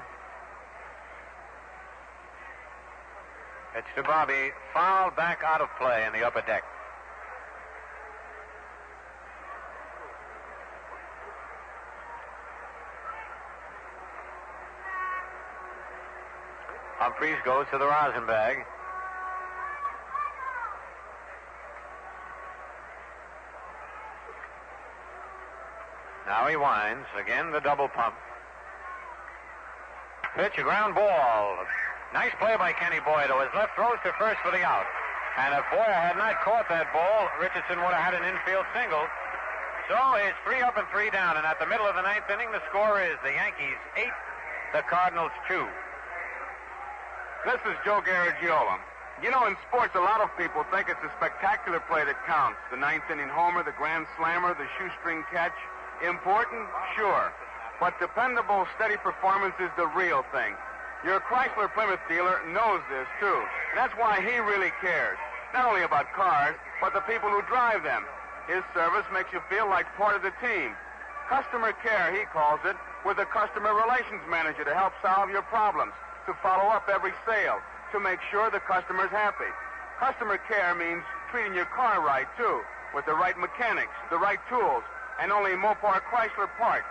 It's to Bobby. Foul back out of play in the upper deck. Humphreys goes to the rosin bag. Now he winds. Again, the double pump. Pitch, a ground ball. Nice play by Kenny Boyer to his left. Throws to first for the out. And if Boyer had not caught that ball, Richardson would have had an infield single. So it's 3 up and 3 down. And at the middle of the 9th inning, the score is the Yankees 8, the Cardinals 2. This is Joe Garagiola. You know, in sports, a lot of people think it's a spectacular play that counts. The 9th inning homer, the grand slammer, the shoestring catch. Important? Sure. But dependable, steady performance is the real thing. Your Chrysler Plymouth dealer knows this, too. And that's why he really cares. Not only about cars, but the people who drive them. His service makes you feel like part of the team. Customer care, he calls it, with a customer relations manager to help solve your problems, to follow up every sale, to make sure the customer's happy. Customer care means treating your car right, too, with the right mechanics, the right tools, and only Mopar Chrysler parts.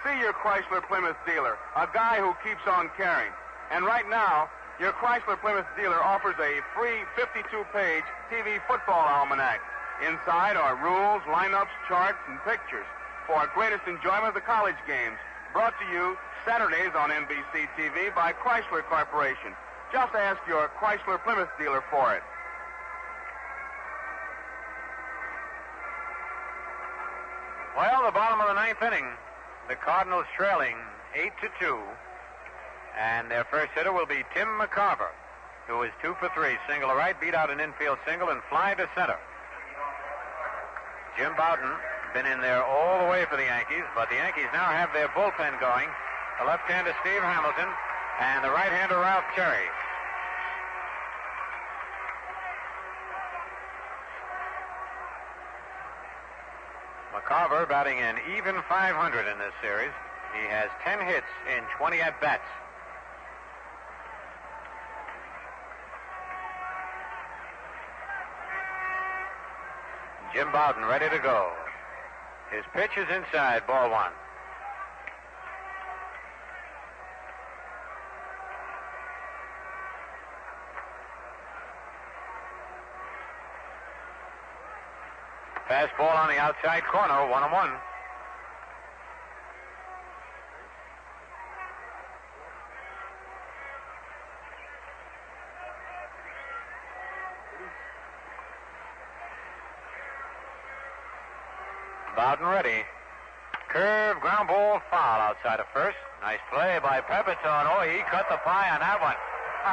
See your Chrysler Plymouth dealer, a guy who keeps on caring. And right now, your Chrysler Plymouth dealer offers a free 52-page TV football almanac. Inside are rules, lineups, charts, and pictures for our greatest enjoyment of the college games. Brought to you Saturdays on NBC TV by Chrysler Corporation. Just ask your Chrysler Plymouth dealer for it. Well, the bottom of the 9th inning. The Cardinals trailing 8-2. And their first hitter will be Tim McCarver, who is 2 for 3. Single to right, beat out an infield single, and fly to center. Jim Bowden been in there all the way for the Yankees, but the Yankees now have their bullpen going. The left-hander Steve Hamilton and the right-hander Ralph Cherry. McCarver batting an even .500 in this series. He has 10 hits in 20 at-bats. Jim Bowden ready to go. His pitch is inside, ball 1. Fastball on the outside corner, 1-1. Bowden ready. Curve, ground ball, foul outside of first. Nice play by Pepitone. Oh, he cut the pie on that one.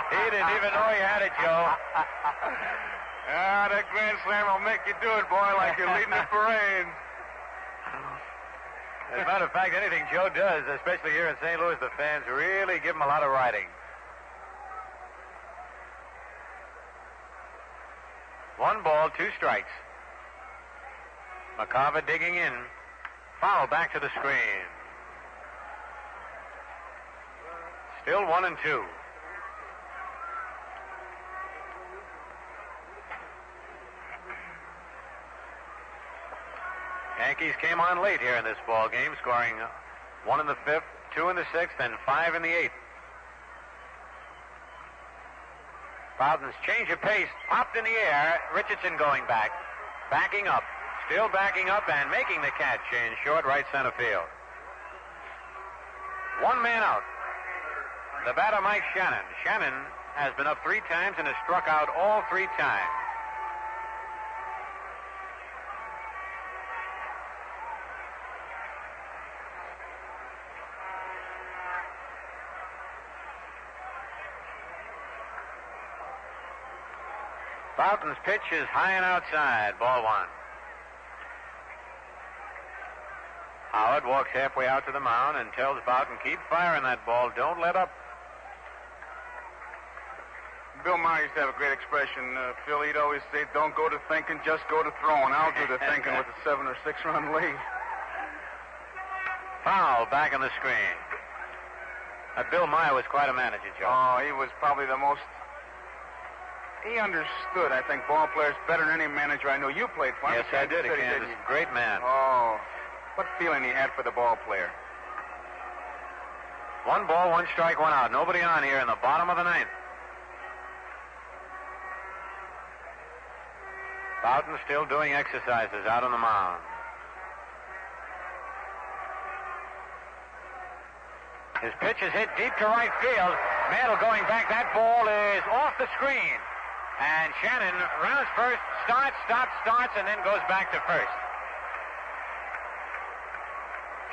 He didn't even know he had it, Joe. That grand slam will make you do it, boy, like you're leading the parade. As a matter of fact, anything Joe does, especially here in St. Louis, the fans really give him a lot of riding. 1 ball, 2 strikes. McCarver digging in. Foul back to the screen. Still 1-2. Yankees came on late here in this ball game, scoring 1 in the 5th, 2 in the 6th, and 5 in the 8th. Bowden's change of pace popped in the air. Richardson going back, backing up, still backing up and making the catch in short right center field. 1 man out. The batter, Mike Shannon. Shannon has been up 3 times and has struck out all 3 times. Boughton's pitch is high and outside. Ball 1. Howard walks halfway out to the mound and tells Boughton, keep firing that ball. Don't let up. Bill Maher used to have a great expression, Phil. He'd always say, don't go to thinking, just go to throwing. I'll do the thinking with a 7 or 6 run lead. Foul back on the screen. Bill Maher was quite a manager, Joe. Oh, he was probably the most... He understood, I think, ball players better than any manager I know. You played for him. Yes, I did. Great man. Oh, what feeling he had for the ball player. 1 ball, 1 strike, 1 out. Nobody on here in the bottom of the 9th. Boughton still doing exercises out on the mound. His pitch is hit deep to right field. Mantle going back. That ball is off the screen. And Shannon rounds first, starts, and then goes back to first.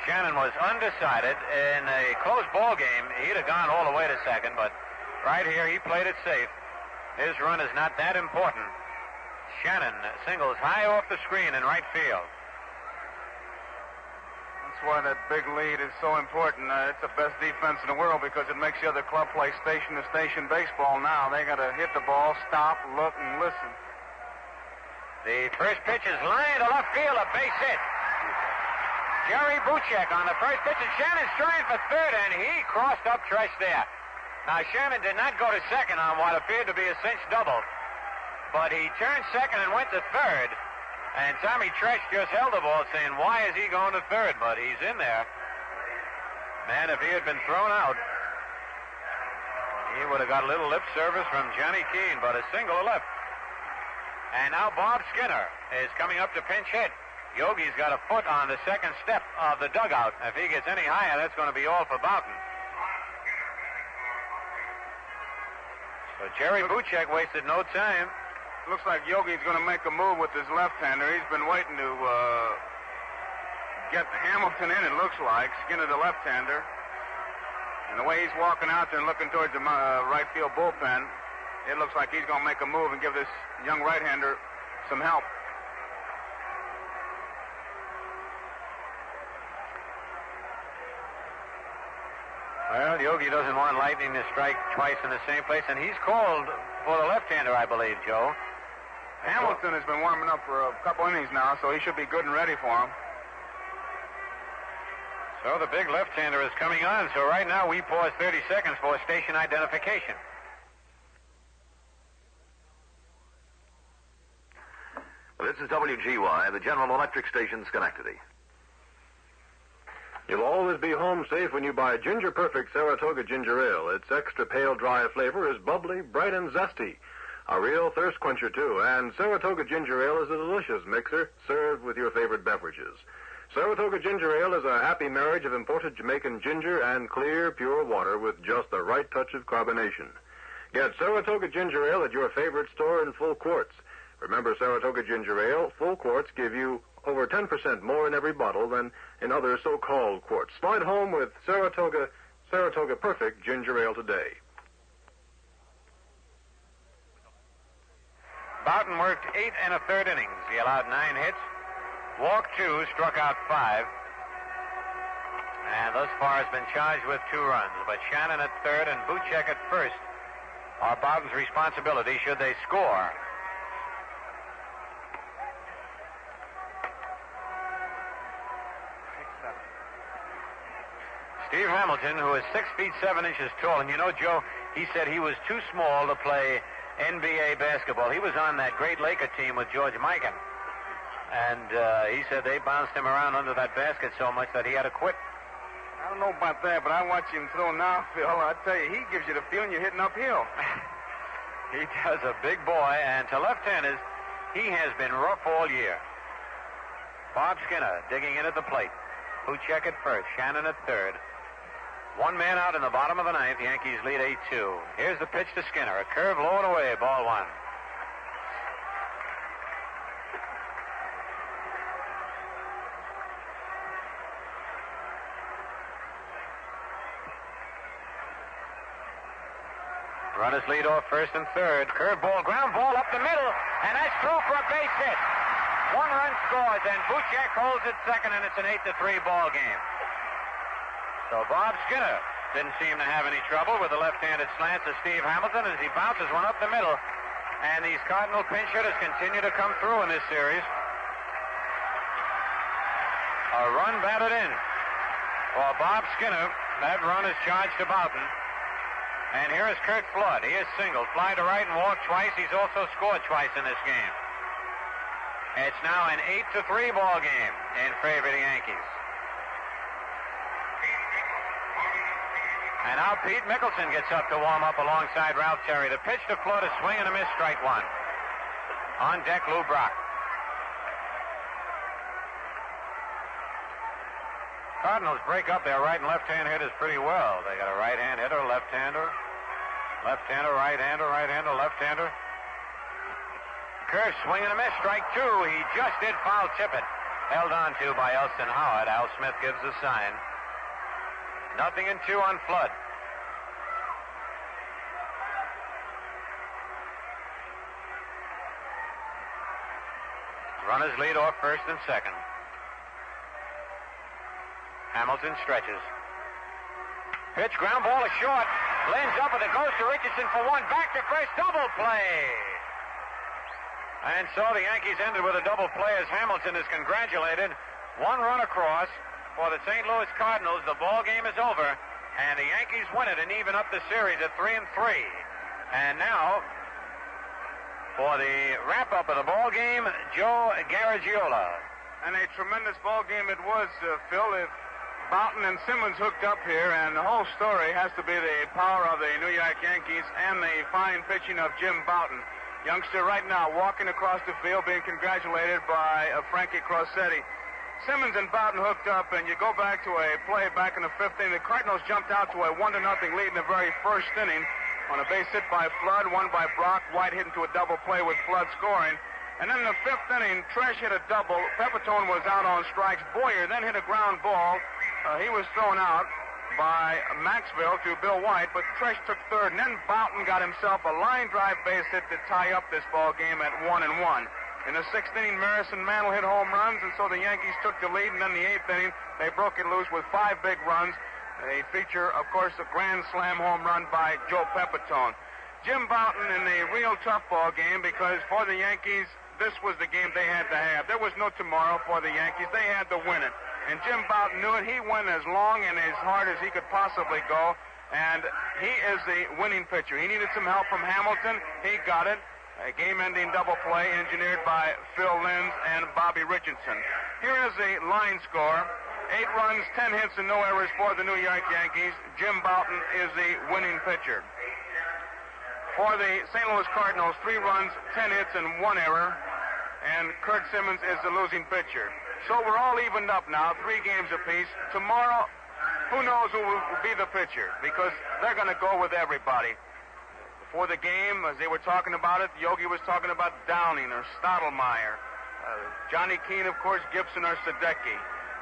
Shannon was undecided. In a close ball game, he'd have gone all the way to second, but right here he played it safe. His run is not that important. Shannon singles high off the screen in right field. That's why that big lead is so important. It's the best defense in the world because it makes the other club play station-to-station baseball now. They got to hit the ball, stop, look, and listen. The first pitch is lined to left field, a base hit. Jerry Buchek on the first pitch, and Shannon's trying for third, and he crossed up Tresh there. Now, Shannon did not go to second on what appeared to be a cinch double, but he turned second and went to third. And Tommy Tresh just held the ball saying, why is he going to third? But he's in there. Man, if he had been thrown out, he would have got a little lip service from Johnny Keane, but a single left. And now Bob Skinner is coming up to pinch hit. Yogi's got a foot on the second step of the dugout. If he gets any higher, that's going to be all for Boughton. So Jerry Buchek wasted no time. Looks like Yogi's going to make a move with his left-hander. He's been waiting to get Hamilton in, it looks like. Skinner, the left-hander. And the way he's walking out there and looking towards the right field bullpen, it looks like he's going to make a move and give this young right-hander some help. Well, Yogi doesn't want Lightning to strike twice in the same place, and he's called for the left-hander, I believe, Joe. Hamilton has been warming up for a couple innings now, so he should be good and ready for him. So the big left-hander is coming on, so right now we pause 30 seconds for station identification. This is WGY, the General Electric Station, Schenectady. You'll always be home safe when you buy Ginger Perfect Saratoga Ginger Ale. Its extra pale, dry flavor is bubbly, bright, and zesty. A real thirst quencher, too. And Saratoga Ginger Ale is a delicious mixer served with your favorite beverages. Saratoga Ginger Ale is a happy marriage of imported Jamaican ginger and clear, pure water with just the right touch of carbonation. Get Saratoga Ginger Ale at your favorite store in full quarts. Remember, Saratoga Ginger Ale, full quarts give you over 10% more in every bottle than in other so-called quarts. Slide home with Saratoga Perfect Ginger Ale today. Boughton worked 8 1/3 innings. He allowed 9 hits, walked 2, struck out 5. and thus far has been charged with 2 runs. But Shannon at third and Buchek at first are Bowden's responsibility should they score. Steve Hamilton, who is 6 feet 7 inches tall, and you know, Joe, he said he was too small to play NBA basketball. He was on that great Laker team with George Mikan, and he said they bounced him around under that basket so much that he had to quit. I don't know about that, but I watch him throw now, Phil. I tell you, he gives you the feeling you're hitting uphill. He does, a big boy, and to left-handers, he has been rough all year. Bob Skinner digging in at the plate. Buchek at first, Shannon at third. 1 man out in the bottom of the ninth. Yankees lead 8-2. Here's the pitch to Skinner. A curve low and away. Ball 1. Runners lead off first and third. Curve ball, ground ball up the middle, and that's through for a base hit. 1 run scores, and Buchek holds it second, and it's an 8-3 ball game. So Bob Skinner didn't seem to have any trouble with the left-handed slants of Steve Hamilton as he bounces one up the middle. And these Cardinal pinch hitters continue to come through in this series. A run batted in for Bob Skinner. That run is charged to Bowden. And here is Kurt Flood. He is singled. Fly to right and walked twice. He's also scored twice in this game. It's now an 8-3 ball game in favor of the Yankees. And now Pete Mickelson gets up to warm up alongside Ralph Terry. The pitch to Flood, a swing and a miss, strike 1. On deck, Lou Brock. Cardinals break up their right and left-hand hitters pretty well. They got a right-hand hitter, left-hander, left-hander, right-hander, right-hander, left-hander. Curve, swing and a miss, strike 2. He just did foul tip it. Held on to by Elston Howard. Al Smith gives the sign. 0-2 on Flood. Runners lead off first and second. Hamilton stretches. Pitch, ground ball is short. Lands up and it goes to Richardson for 1. Back to first, double play. And so the Yankees ended with a double play as Hamilton is congratulated. 1 run across. For the St. Louis Cardinals, the ball game is over, and the Yankees win it and even up the series at 3-3. And now, for the wrap-up of the ball game, Joe Garagiola. And a tremendous ball game it was, Phil. If Boughton and Simmons hooked up here, and the whole story has to be the power of the New York Yankees and the fine pitching of Jim Boughton. Youngster right now walking across the field, being congratulated by Frankie Crosetti. Simmons and Bowden hooked up, and you go back to a play back in the 5th inning. The Cardinals jumped out to a 1-0 lead in the very first inning on a base hit by Flood, one by Brock. White hit into a double play with Flood scoring. And then in the 5th inning, Tresh hit a double. Pepitone was out on strikes. Boyer then hit a ground ball. He was thrown out by Maxwell to Bill White, but Tresh took third. And then Boughton got himself a line drive base hit to tie up this ball game at 1-1. In the 6th inning, Maris and Mantle hit home runs, and so the Yankees took the lead. And then the 8th inning, they broke it loose with 5 big runs. They feature, of course, a grand slam home run by Joe Pepitone. Jim Boughton in a real tough ball game because for the Yankees, this was the game they had to have. There was no tomorrow for the Yankees. They had to win it. And Jim Boughton knew it. He went as long and as hard as he could possibly go. And he is the winning pitcher. He needed some help from Hamilton. He got it. A game-ending double play engineered by Phil Linz and Bobby Richardson. Here is the line score. 8 runs, 10 hits, and no errors for the New York Yankees. Jim Boughton is the winning pitcher. For the St. Louis Cardinals, 3 runs, 10 hits, and 1 error. And Kurt Simmons is the losing pitcher. So we're all evened up now, 3 games apiece. Tomorrow, who knows who will be the pitcher, because they're going to go with everybody. Before the game, as they were talking about it, Yogi was talking about Downing or Stottlemyre. Johnny Keane, of course, Gibson or Sadecki.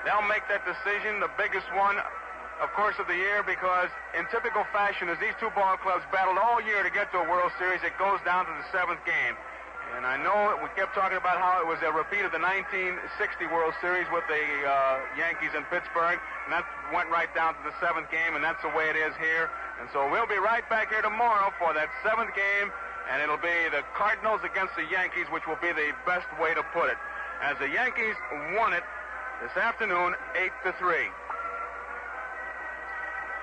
They'll make that decision, the biggest one, of course, of the year, because in typical fashion, as these 2 ball clubs battled all year to get to a World Series, it goes down to the 7th game. And I know we kept talking about how it was a repeat of the 1960 World Series with the Yankees in Pittsburgh, and that went right down to the 7th game, and that's the way it is here. And so we'll be right back here tomorrow for that 7th game, and it'll be the Cardinals against the Yankees, which will be the best way to put it, as the Yankees won it this afternoon 8-3.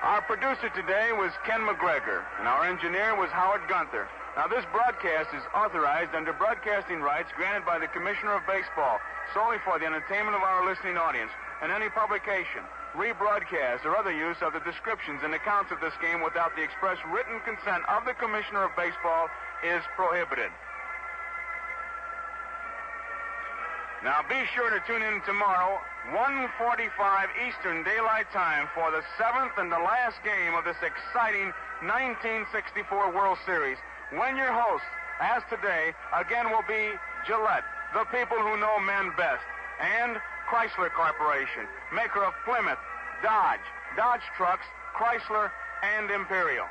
Our producer today was Ken McGregor, and our engineer was Howard Gunther. Now, this broadcast is authorized under broadcasting rights granted by the Commissioner of Baseball solely for the entertainment of our listening audience, and any publication, rebroadcast, or other use of the descriptions and accounts of this game without the express written consent of the Commissioner of Baseball is prohibited. Now, be sure to tune in tomorrow, 1:45 Eastern Daylight Time, for the 7th and the last game of this exciting 1964 World Series, when your host, as today, again will be Gillette, the people who know men best, and Chrysler Corporation, maker of Plymouth, Dodge Trucks, Chrysler, and Imperial.